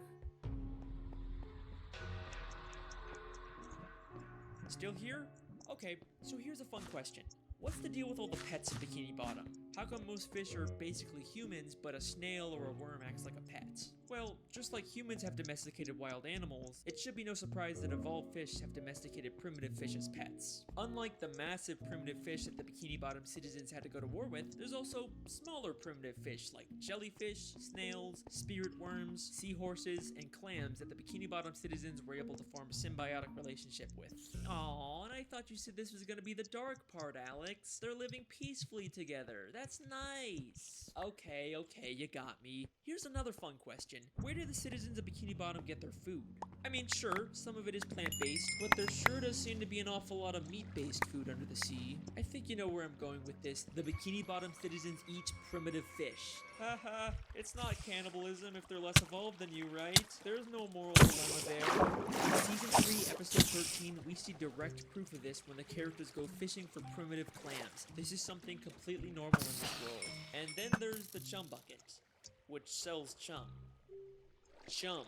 Still here? Okay, so here's a fun question. What's the deal with all the pets in Bikini Bottom? How come most fish are basically humans, but a snail or a worm acts like a pet? Well, just like humans have domesticated wild animals, it should be no surprise that evolved fish have domesticated primitive fish as pets. Unlike the massive primitive fish that the Bikini Bottom citizens had to go to war with, there's also smaller primitive fish like jellyfish, snails, spirit worms, seahorses, and clams that the Bikini Bottom citizens were able to form a symbiotic relationship with. Aww, and I thought you said this was gonna be the dark part, Alex. They're living peacefully together. That's nice. Okay, you got me. Here's another fun question. Where do the citizens of Bikini Bottom get their food? I mean, sure, some of it is plant-based, but there sure does seem to be an awful lot of meat-based food under the sea. I think you know where I'm going with this. The Bikini Bottom citizens eat primitive fish. Haha, it's not cannibalism if they're less evolved than you, right? There's no moral dilemma there. In Season 3, Episode 13, we see direct proof of this when the characters go fishing for primitive clams. This is something completely normal in this world. And then there's the chum bucket, which sells chum. Chum.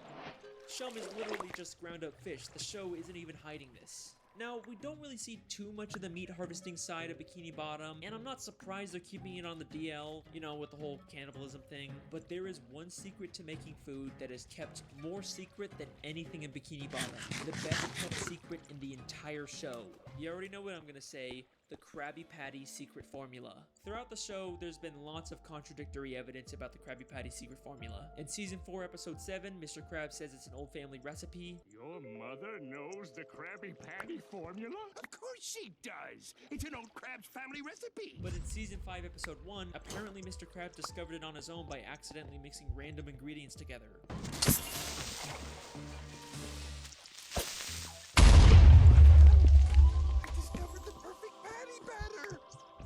Chum is literally just ground up fish. The show isn't even hiding this. Now, we don't really see too much of the meat harvesting side of Bikini Bottom, and I'm not surprised they're keeping it on the DL, you know, with the whole cannibalism thing, but there is one secret to making food that is kept more secret than anything in Bikini Bottom. The best kept secret in the entire show. You already know what I'm gonna say. The Krabby Patty secret formula. Throughout the show, there's been lots of contradictory evidence about the Krabby Patty secret formula. In Season 4, Episode 7, Mr. Krabs says it's an old family recipe. Your mother knows the Krabby Patty formula? Of course she does! It's an old Krabs family recipe! But in Season 5, Episode 1, apparently Mr. Krabs discovered it on his own by accidentally mixing random ingredients together.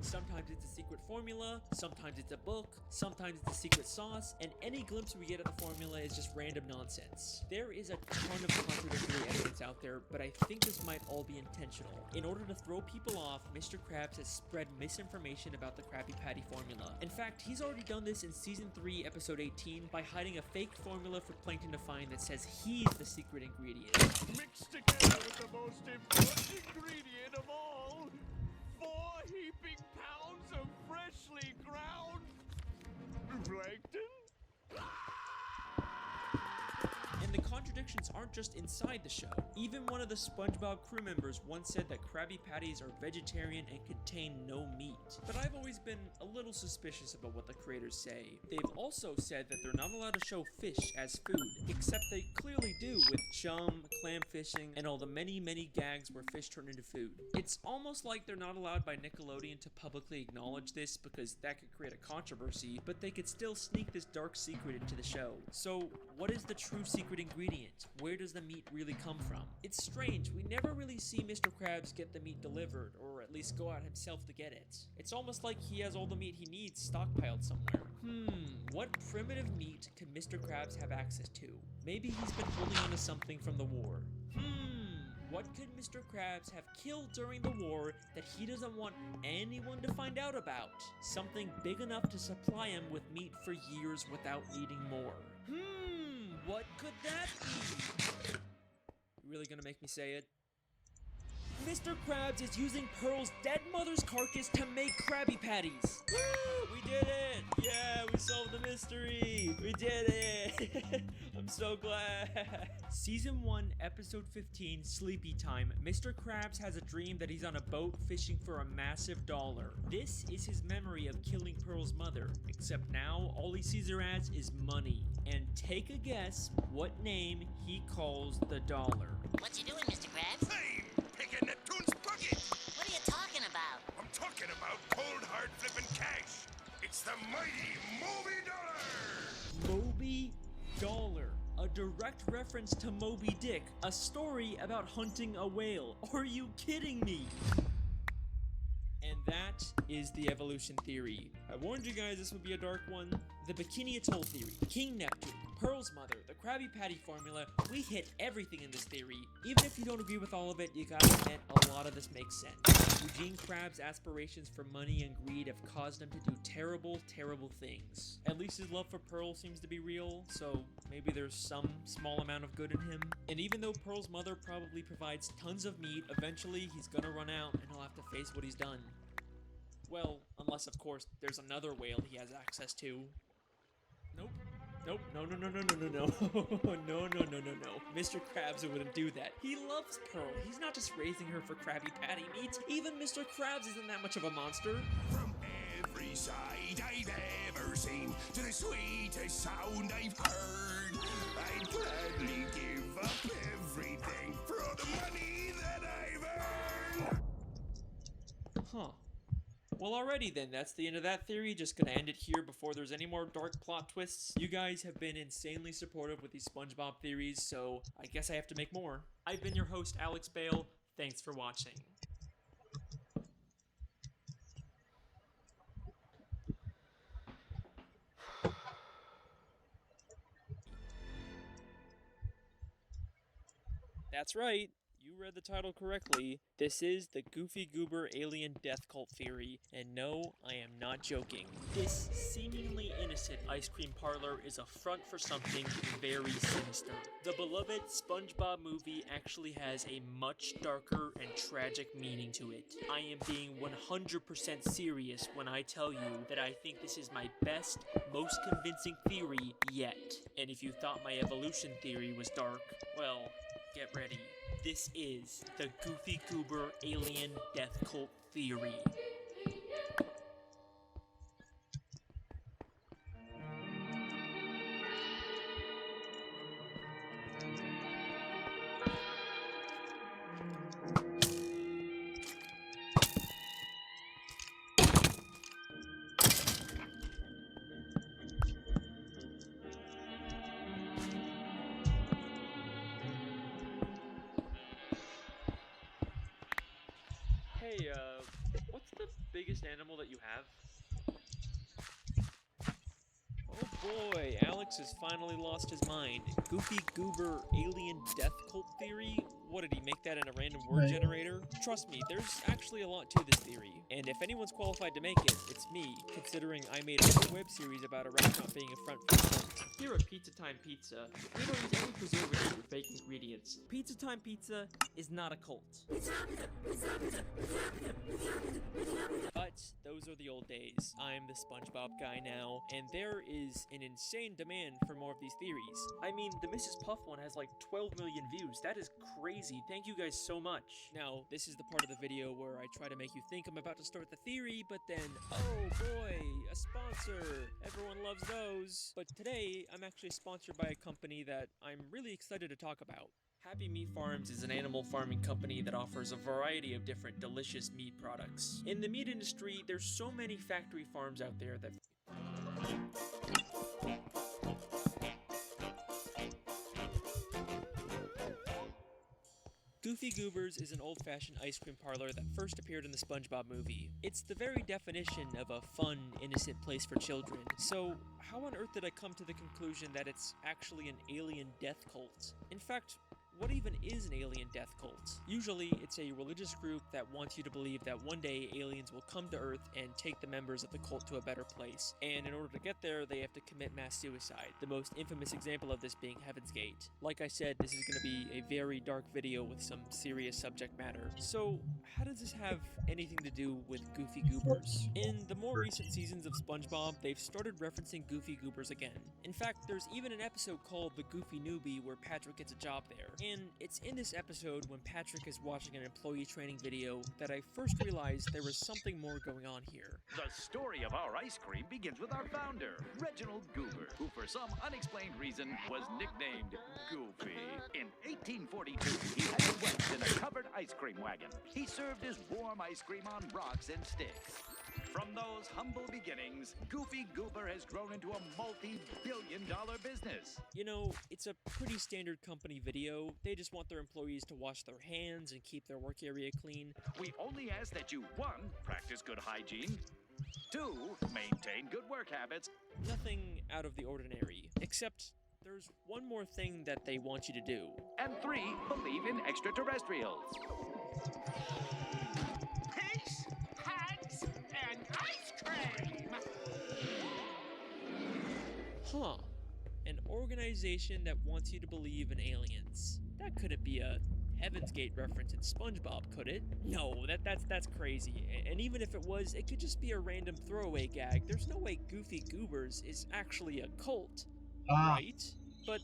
Sometimes it's a secret formula, sometimes it's a book, sometimes it's a secret sauce, and any glimpse we get of the formula is just random nonsense. There is a ton of contradictory evidence out there, but I think this might all be intentional. In order to throw people off, Mr. Krabs has spread misinformation about the Krabby Patty formula. In fact, he's already done this in Season 3, Episode 18 by hiding a fake formula for Plankton to find that says he's the secret ingredient. Mixed together with the most important ingredient of all, 4 heaping pounds of freshly ground plankton? And the contradictions aren't just inside the show. Even one of the SpongeBob crew members once said that Krabby Patties are vegetarian and contain no meat. But I've always been a little suspicious about what the creators say. They've also said that they're not allowed to show fish as food, except they clearly do with chum, clam fishing, and all the many gags where fish turn into food. It's almost like they're not allowed by Nickelodeon to publicly acknowledge this because that could create a controversy, but they could still sneak this dark secret into the show. So What is the true secret ingredient? Where does the meat really come from? It's strange, we never really see Mr. Krabs get the meat delivered, or at least go out himself to get it. It's almost like he has all the meat he needs stockpiled somewhere. What primitive meat could Mr. Krabs have access to? Maybe he's been holding on to something from the war. What could Mr. Krabs have killed during the war that he doesn't want anyone to find out about? Something big enough to supply him with meat for years without needing more. What could that be? You really gonna make me say it? Mr. Krabs is using Pearl's dead mother's carcass to make Krabby Patties. Woo! We did it! Yeah, we solved the mystery! We did it! I'm so glad! Season 1, Episode 15, Sleepy Time. Mr. Krabs has a dream that he's on a boat fishing for a massive dollar. This is his memory of killing Pearl's mother, except now all he sees her as is money. And take a guess what name he calls the dollar. What you doing, Mr. Krabs? I'm picking Neptune's bucket. What are you talking about? I'm talking about cold hard flipping cash. It's the mighty Moby Dollar. Moby Dollar. A direct reference to Moby Dick, a story about hunting a whale. Are you kidding me? And that is the evolution theory. I warned you guys this would be a dark one. The Bikini Atoll theory, King Neptune, Pearl's mother, the Krabby Patty formula, we hit everything in this theory. Even if you don't agree with all of it, you gotta admit a lot of this makes sense. Eugene Krabs' aspirations for money and greed have caused him to do terrible, terrible things. At least his love for Pearl seems to be real, so maybe there's some small amount of good in him. And even though Pearl's mother probably provides tons of meat, eventually he's gonna run out and he'll have to face what he's done. Well, unless of course there's another whale he has access to. Nope. Nope. No. No. Mr. Krabs wouldn't do that. He loves Pearl. He's not just raising her for Krabby Patty meat. Even Mr. Krabs isn't that much of a monster. From every side I've ever seen to the sweetest sound I've heard, I'd gladly give up everything for all the money that I've earned. Huh. Well, alrighty then, that's the end of that theory. Just gonna end it here before there's any more dark plot twists. You guys have been insanely supportive with these SpongeBob theories, so I guess I have to make more. I've been your host, Alex Bale. Thanks for watching. That's right. You read the title correctly. This is the Goofy Goober Alien Death Cult theory, and no, I am not joking. This seemingly innocent ice cream parlor is a front for something very sinister. The beloved SpongeBob movie actually has a much darker and tragic meaning to it. I am being 100% serious when I tell you that I think this is my best, most convincing theory yet. And if you thought my evolution theory was dark, well, get ready. This is the Goofy Goober Alien Death Cult theory. Hey, what's the biggest animal that you have? Oh boy, Alex has finally lost his mind. Goofy Goober Alien Death Cult theory? What, did he make that in a random word generator? Trust me, there's actually a lot to this theory. And if anyone's qualified to make it, it's me, considering I made a whole web series about a restaurant being a front for a cult. Here at Pizza Time Pizza, we don't use any preservatives or fake ingredients. Pizza Time Pizza is not a cult. But those are the old days. I'm the SpongeBob guy now, and there is an insane demand for more of these theories. I mean, the Mrs. Puff one has like 12 million views. That is crazy. Thank you guys so much. Now, this is the part of the video where I try to make you think I'm about to start the theory, but then, oh boy, a sponsor. Everyone loves those. But today, I'm actually sponsored by a company that I'm really excited to talk about. Happy Meat Farms is an animal farming company that offers a variety of different delicious meat products. In the meat industry, there's so many factory farms out there that Goofy Goobers is an old-fashioned ice cream parlor that first appeared in the SpongeBob movie. It's the very definition of a fun, innocent place for children. So, how on earth did I come to the conclusion that it's actually an alien death cult? In fact, what even is an alien death cult? Usually, it's a religious group that wants you to believe that one day aliens will come to Earth and take the members of the cult to a better place. And in order to get there, they have to commit mass suicide. The most infamous example of this being Heaven's Gate. Like I said, this is going to be a very dark video with some serious subject matter. So, how does this have anything to do with Goofy Goobers? In the more recent seasons of SpongeBob, they've started referencing Goofy Goobers again. In fact, there's even an episode called The Goofy Newbie where Patrick gets a job there. And it's in this episode when Patrick is watching an employee training video that I first realized there was something more going on here. The story of our ice cream begins with our founder, Reginald Goober, who for some unexplained reason was nicknamed Goofy. In 1842, he had went in a covered ice cream wagon. He served his warm ice cream on rocks and sticks. From those humble beginnings, Goofy Goober has grown into a multi-billion-dollar business. You know, it's a pretty standard company video. They just want their employees to wash their hands and keep their work area clean. We only ask that you, 1, practice good hygiene, 2, maintain good work habits. Nothing out of the ordinary, except there's one more thing that they want you to do. And 3, believe in extraterrestrials. Peace, hugs, and ice cream! Huh. An organization that wants you to believe in aliens. That couldn't be a Heaven's Gate reference in SpongeBob, could it? No, that's crazy. And even if it was, it could just be a random throwaway gag. There's no way Goofy Goobers is actually a cult, right? But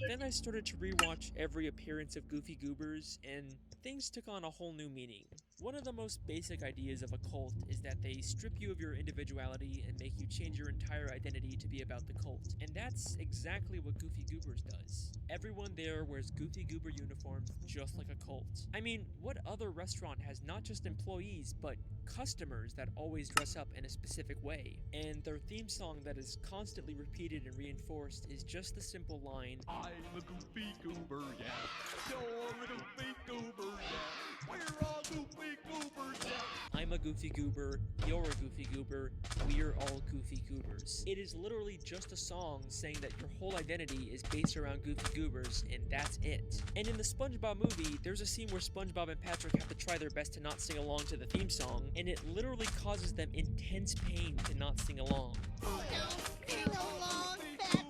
then I started to rewatch every appearance of Goofy Goobers, and things took on a whole new meaning. One of the most basic ideas of a cult is that they strip you of your individuality and make you change your entire identity to be about the cult. And that's exactly what Goofy Goobers does. Everyone there wears Goofy Goober uniforms just like a cult. I mean, what other restaurant has not just employees, but customers that always dress up in a specific way? And their theme song that is constantly repeated and reinforced is just the simple line, I'm a Goofy Goober, yeah. You're a Goofy Goober, yeah. We're all Goofy Goobers, yeah. I'm a Goofy Goober, you're a Goofy Goober, we're all Goofy Goobers. It is literally just a song saying that your whole identity is based around Goofy Goobers, and that's it. And in the SpongeBob movie, there's a scene where SpongeBob and Patrick have to try their best to not sing along to the theme song, and it literally causes them intense pain to not sing along. Sing along, Patrick!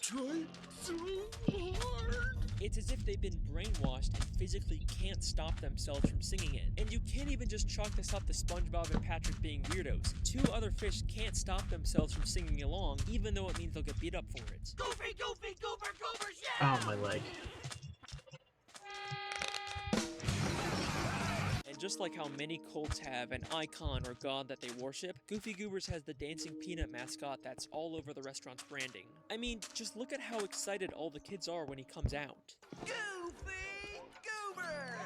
Try so hard. It's as if they've been brainwashed and physically can't stop themselves from singing it. And you can't even just chalk this up to SpongeBob and Patrick being weirdos. 2 other fish can't stop themselves from singing along, even though it means they'll get beat up for it. Goofy, Goofy, Goober, Goobers, yeah! Oh, my leg. And just like how many cults have an icon or god that they worship, Goofy Goobers has the dancing peanut mascot that's all over the restaurant's branding. I mean, just look at how excited all the kids are when he comes out. Goofy Goober!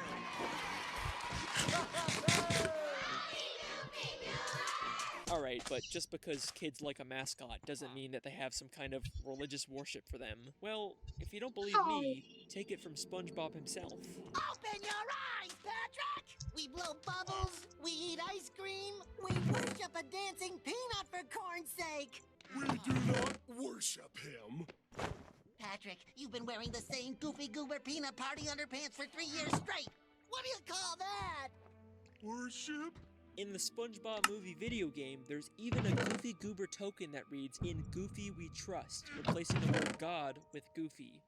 Alright, but just because kids like a mascot doesn't mean that they have some kind of religious worship for them. Well, if you don't believe me, take it from SpongeBob himself. Open your eyes, Patrick! We blow bubbles, we eat ice cream, we worship a dancing peanut for corn's sake! We do not worship him. Patrick, you've been wearing the same Goofy Goober peanut party underpants for 3 years straight! What do you call that? Worship? In the SpongeBob movie video game, there's even a Goofy Goober token that reads, "In Goofy we trust," replacing the word God with Goofy.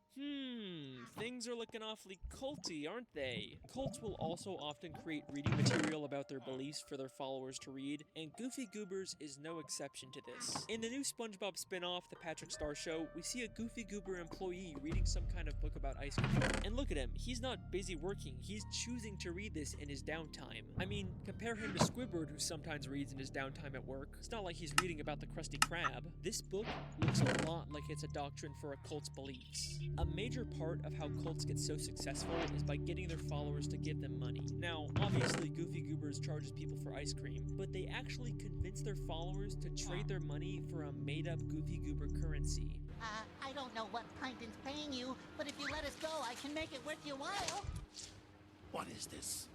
Things are looking awfully culty, aren't they? Cults will also often create reading material about their beliefs for their followers to read, and Goofy Goobers is no exception to this. In the new SpongeBob spin-off, The Patrick Star Show, we see a Goofy Goober employee reading some kind of book about ice cream. And look at him, he's not busy working, he's choosing to read this in his downtime. I mean, compare him to Squidward, who sometimes reads in his downtime at work. It's not like he's reading about the Krusty Krab. This book looks a lot like it's a doctrine for a cult's beliefs. A major part of how cults get so successful is by getting their followers to give them money. Now, obviously Goofy Goobers charges people for ice cream, but they actually convince their followers to trade their money for a made-up Goofy Goober currency. I don't know what Plankton's paying you, but if you let us go, I can make it worth your while. What is this?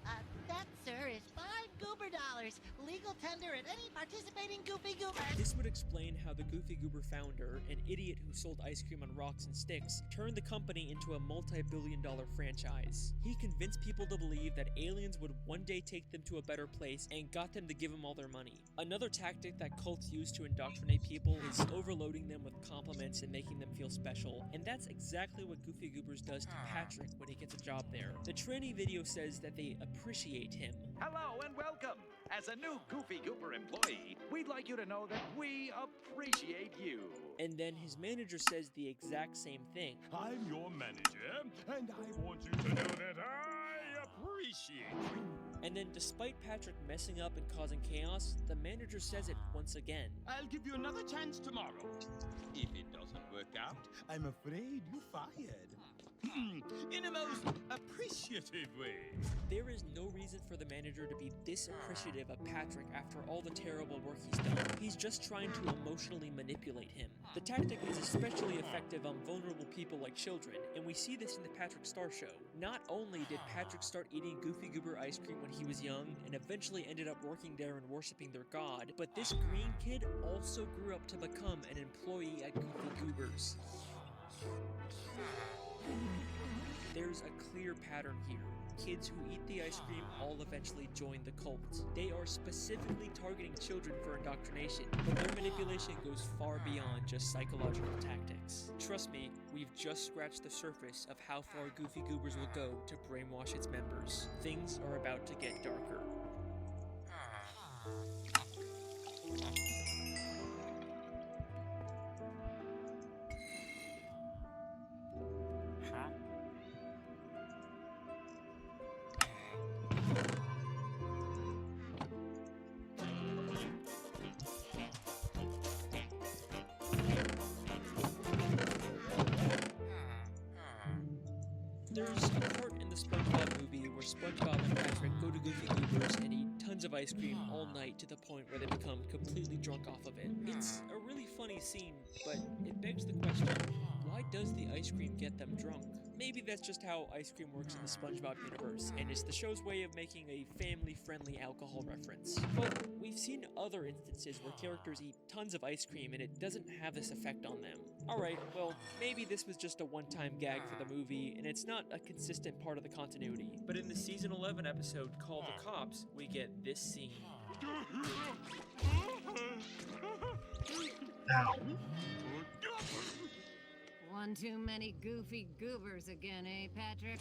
That, sir, is $5 goober dollars. Legal tender at any participating Goofy Goober. This would explain how the Goofy Goober founder, an idiot who sold ice cream on rocks and sticks, turned the company into a multi-billion-dollar franchise. He convinced people to believe that aliens would one day take them to a better place and got them to give him all their money. Another tactic that cults use to indoctrinate people is overloading them with compliments and making them feel special, and that's exactly what Goofy Goobers does to Patrick when he gets a job there. The training video says that they appreciate him. Hello and welcome. As a new Goofy Goober employee, we'd like you to know that we appreciate you. And then his manager says the exact same thing. I'm your manager, and I want you to know that I appreciate you. And then despite Patrick messing up and causing chaos, the manager says it once again. I'll give you another chance tomorrow. If it doesn't work out, I'm afraid you're fired. In a most appreciative way. There is no reason for the manager to be this appreciative of Patrick after all the terrible work he's done. He's just trying to emotionally manipulate him. The tactic is especially effective on vulnerable people like children, and we see this in the Patrick Star Show. Not only did Patrick start eating Goofy Goober ice cream when he was young, and eventually ended up working there and worshiping their god, but this green kid also grew up to become an employee at Goofy Goobers. There's a clear pattern here. Kids who eat the ice cream all eventually join the cult. They are specifically targeting children for indoctrination, but their manipulation goes far beyond just psychological tactics. Trust me, we've just scratched the surface of how far Goofy Goobers will go to brainwash its members. Things are about to get darker. There's a part in the SpongeBob movie where SpongeBob and Patrick go to Goofy Goobers and eat tons of ice cream all night to the point where they become completely drunk off of it. It's a really funny scene, but it begs the question, why does the ice cream get them drunk? Maybe that's just how ice cream works in the SpongeBob universe, and it's the show's way of making a family-friendly alcohol reference. But we've seen other instances where characters eat tons of ice cream and it doesn't have this effect on them. Alright, well, maybe this was just a one-time gag for the movie, and it's not a consistent part of the continuity. But in the Season 11 episode called The Cops, we get this scene. One too many Goofy Goobers again, eh, Patrick?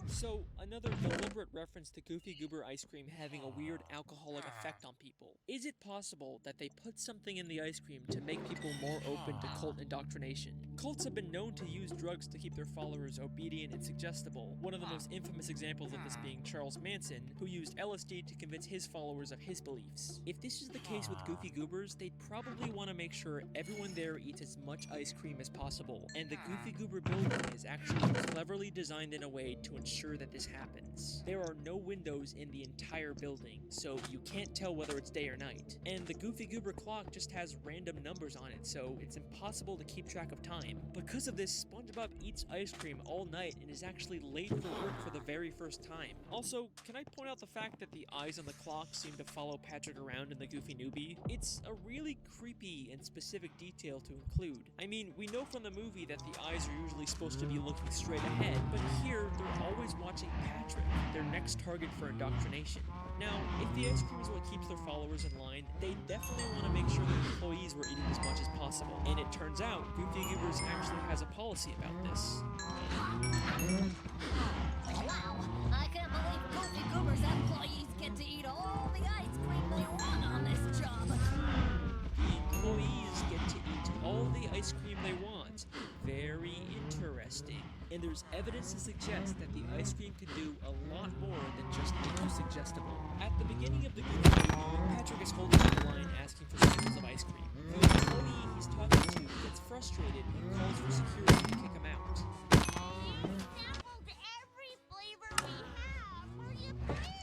So, another deliberate reference to Goofy Goober ice cream having a weird alcoholic effect on people. Is it possible that they put something in the ice cream to make people more open to cult indoctrination? Cults have been known to use drugs to keep their followers obedient and suggestible, one of the most infamous examples of this being Charles Manson, who used LSD to convince his followers of his beliefs. If this is the case with Goofy Goobers, they'd probably want to make sure everyone there eats as much ice cream as possible, and the Goofy Goober building is actually cleverly designed in a way to ensure that this happens. There are no windows in the entire building, so you can't tell whether it's day or night. And the Goofy Goober clock just has random numbers on it, so it's impossible to keep track of time. Because of this, SpongeBob eats ice cream all night and is actually late for work for the very first time. Also, can I point out the fact that the eyes on the clock seem to follow Patrick around in the Goofy Newbie? It's a really creepy and specific detail to include. I mean, we know from the movie that the eyes are usually supposed to be looking straight ahead, but here they're always watching Patrick, their next target for indoctrination. Now, if the ice cream is what keeps their followers in line, they definitely want to make sure the employees were eating as much as possible. And it turns out, Goofy Goobers actually has a policy about this. Wow, I can't believe Goofy Goobers employees get to eat all the ice cream they want on this job. The employees get to eat all the ice cream they want. Very interesting. And there's evidence to suggest that the ice cream can do a lot more than just make you suggestible. At the beginning of the Goofy movie, Patrick is holding up the line asking for samples of ice cream. The employee he's talking to gets frustrated and calls for security to kick him out. Sampled every flavor we have, will you please?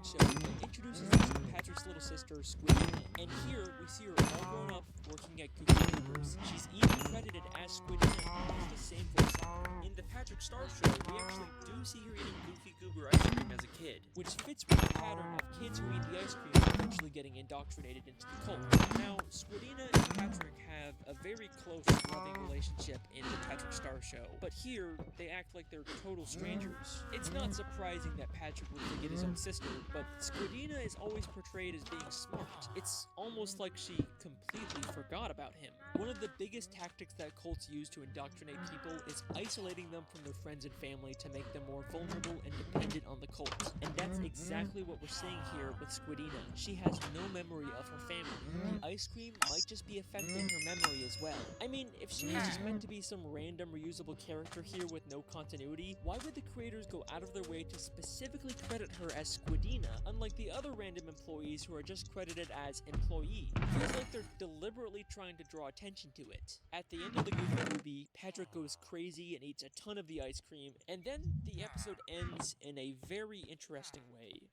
Nickelodeon show that introduces us to Patrick's little sister, Squidina. And here, we see her all grown up working at Goofy Goobers. She's even credited as Squidina, who has the same voice actor. In the Patrick Star Show, we actually do see her eating Goofy Goober ice cream as a kid, which fits with the pattern of kids who eat the ice cream eventually getting indoctrinated into the cult. Now, Squidina and Patrick have a very close, loving relationship in the Patrick Star Show, but here, they act like they're total strangers. It's not surprising that Patrick would forget his own sister, but Squidina is always portrayed as being smart. It's almost like she completely forgot about him. One of the biggest tactics that cults use to indoctrinate people is isolating them from their friends and family to make them more vulnerable and dependent on the cult. And that's exactly what we're seeing here with Squidina. She has no memory of her family. The ice cream might just be affecting her memory as well. I mean, if she was just meant to be some random reusable character here with no continuity, why would the creators go out of their way to specifically credit her as Squidina, unlike the other random employees who are just credited as employee? Feels like they're deliberately trying to draw attention to it. At the end of the Goofy movie, Patrick goes crazy and eats a ton of the ice cream, and then the episode ends in a very interesting way.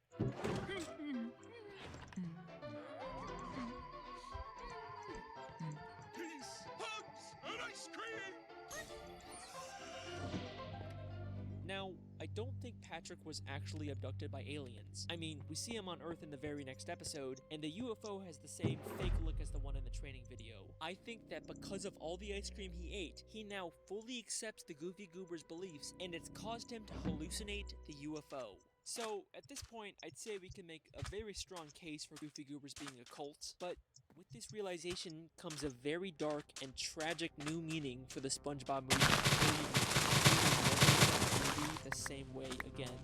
Peace, hugs, and ice cream! Now, I don't think Patrick was actually abducted by aliens. I mean, we see him on Earth in the very next episode, and the UFO has the same fake look as the one in the training video. I think that because of all the ice cream he ate, he now fully accepts the Goofy Goober's beliefs, and it's caused him to hallucinate the UFO. So, at this point, I'd say we can make a very strong case for Goofy Goobers being a cult, but with this realization comes a very dark and tragic new meaning for the SpongeBob movie. The same way again.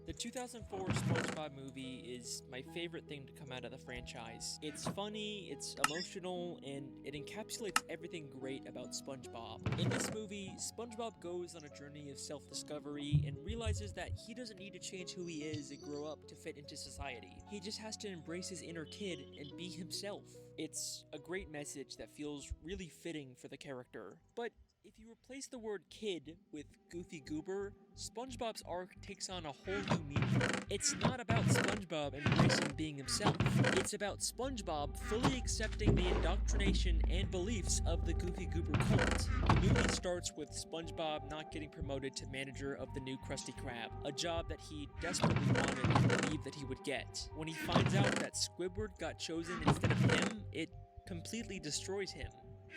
The 2004 SpongeBob movie is my favorite thing to come out of the franchise. It's funny, it's emotional, and it encapsulates everything great about SpongeBob. In this movie, SpongeBob goes on a journey of self-discovery and realizes that he doesn't need to change who he is and grow up to fit into society. He just has to embrace his inner kid and be himself. It's a great message that feels really fitting for the character. But if you replace the word kid with Goofy Goober, SpongeBob's arc takes on a whole new meaning. It's not about SpongeBob embracing being himself. It's about SpongeBob fully accepting the indoctrination and beliefs of the Goofy Goober cult. The movie starts with SpongeBob not getting promoted to manager of the new Krusty Krab, a job that he desperately wanted and believed that he would get. When he finds out that Squidward got chosen instead of him, it completely destroys him.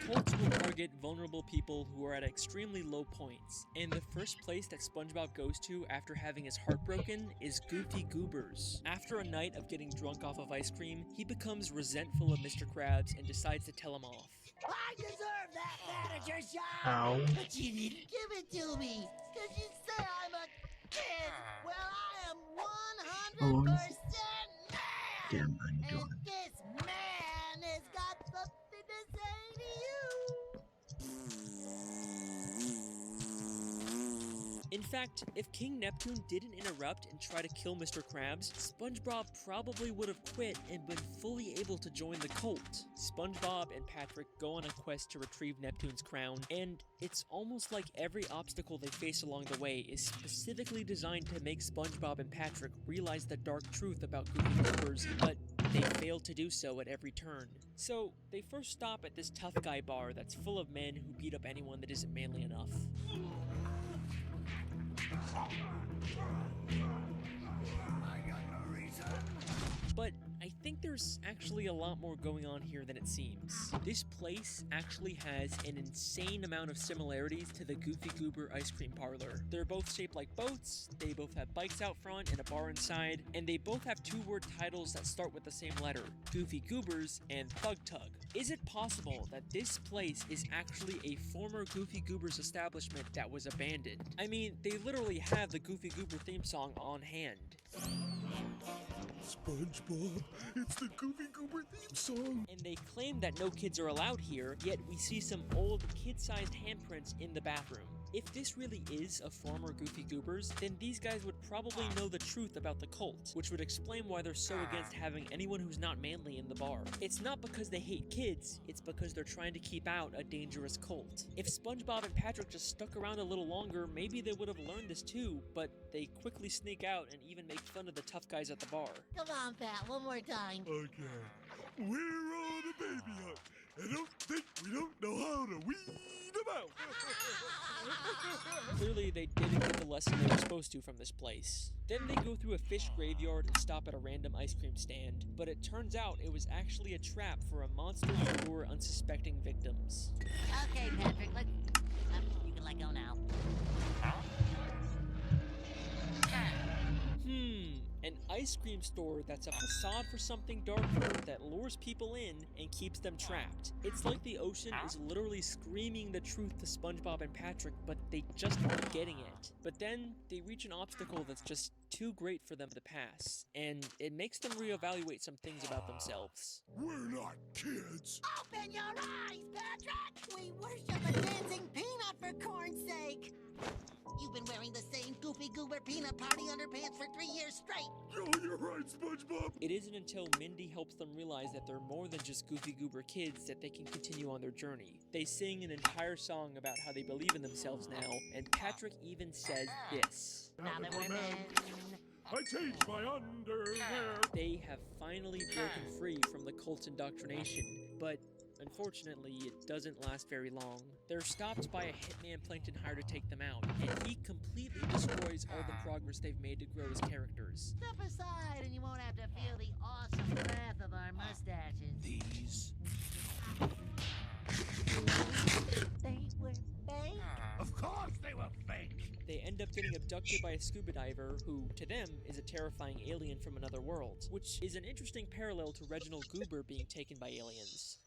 Cults will target vulnerable people who are at extremely low points, and the first place that SpongeBob goes to after having his heart broken is Goofy Goobers. After a night of getting drunk off of ice cream, he becomes resentful of Mr. Krabs and decides to tell him off. I deserve that manager job! Ow. But you didn't give it to me, because you say I'm a kid! Well, I am 100% man! Damn, how you doing? And this man has got something to say to you! In fact, if King Neptune didn't interrupt and try to kill Mr. Krabs, SpongeBob probably would have quit and been fully able to join the cult. SpongeBob and Patrick go on a quest to retrieve Neptune's crown, and it's almost like every obstacle they face along the way is specifically designed to make SpongeBob and Patrick realize the dark truth about Goofy Goobers, but they fail to do so at every turn. So, they first stop at this tough guy bar that's full of men who beat up anyone that isn't manly enough. think there's actually a lot more going on here than it seems. This place actually has an insane amount of similarities to the Goofy Goober ice cream parlor. They're both shaped like boats, they both have bikes out front and a bar inside, and they both have two-word titles that start with the same letter, Goofy Goobers and Thug Tug. Is it possible that this place is actually a former Goofy Goobers establishment that was abandoned? I mean, they literally have the Goofy Goober theme song on hand. SpongeBob, it's the Goofy Goober theme song. And they claim that no kids are allowed here, yet we see some old kid-sized handprints in the bathroom. If this really is a former Goofy Goobers, then these guys would probably know the truth about the cult, which would explain why they're so against having anyone who's not manly in the bar. It's not because they hate kids, it's because they're trying to keep out a dangerous cult. If SpongeBob and Patrick just stuck around a little longer, maybe they would have learned this too, but they quickly sneak out and even make fun of the tough guys at the bar. Come on, Pat, one more time. Okay. We're on a baby hunt. I don't think we don't know how to weed them out. Clearly, they didn't get the lesson they were supposed to from this place. Then they go through a fish graveyard and stop at a random ice cream stand, but it turns out it was actually a trap for a monster to lure unsuspecting victims. Okay, Patrick, you can let go now. An ice cream store that's a facade for something darker that lures people in and keeps them trapped. It's like the ocean is literally screaming the truth to SpongeBob and Patrick, but they just aren't getting it. But then they reach an obstacle that's just too great for them to pass, and it makes them reevaluate some things about themselves. We're not kids. Open your eyes, Patrick! We worship a dancing peanut for corn's sake! You've been wearing the same Goofy Goober peanut party underpants for 3 years straight! Oh, you're right, SpongeBob! It isn't until Mindy helps them realize that they're more than just Goofy Goober kids that they can continue on their journey. They sing an entire song about how they believe in themselves now, and Patrick even says this. Now that we're men, I changed my underwear. They have finally broken free from the cult's indoctrination, but unfortunately, it doesn't last very long. They're stopped by a hitman Plankton hired to take them out, and he completely destroys all the progress they've made to grow as characters. step aside and you won't have to feel the awesome breath of our mustaches. These. They were fake? Of course they were fake. They end up getting abducted by a scuba diver who, to them, is a terrifying alien from another world, which is an interesting parallel to Reginald Goober being taken by aliens.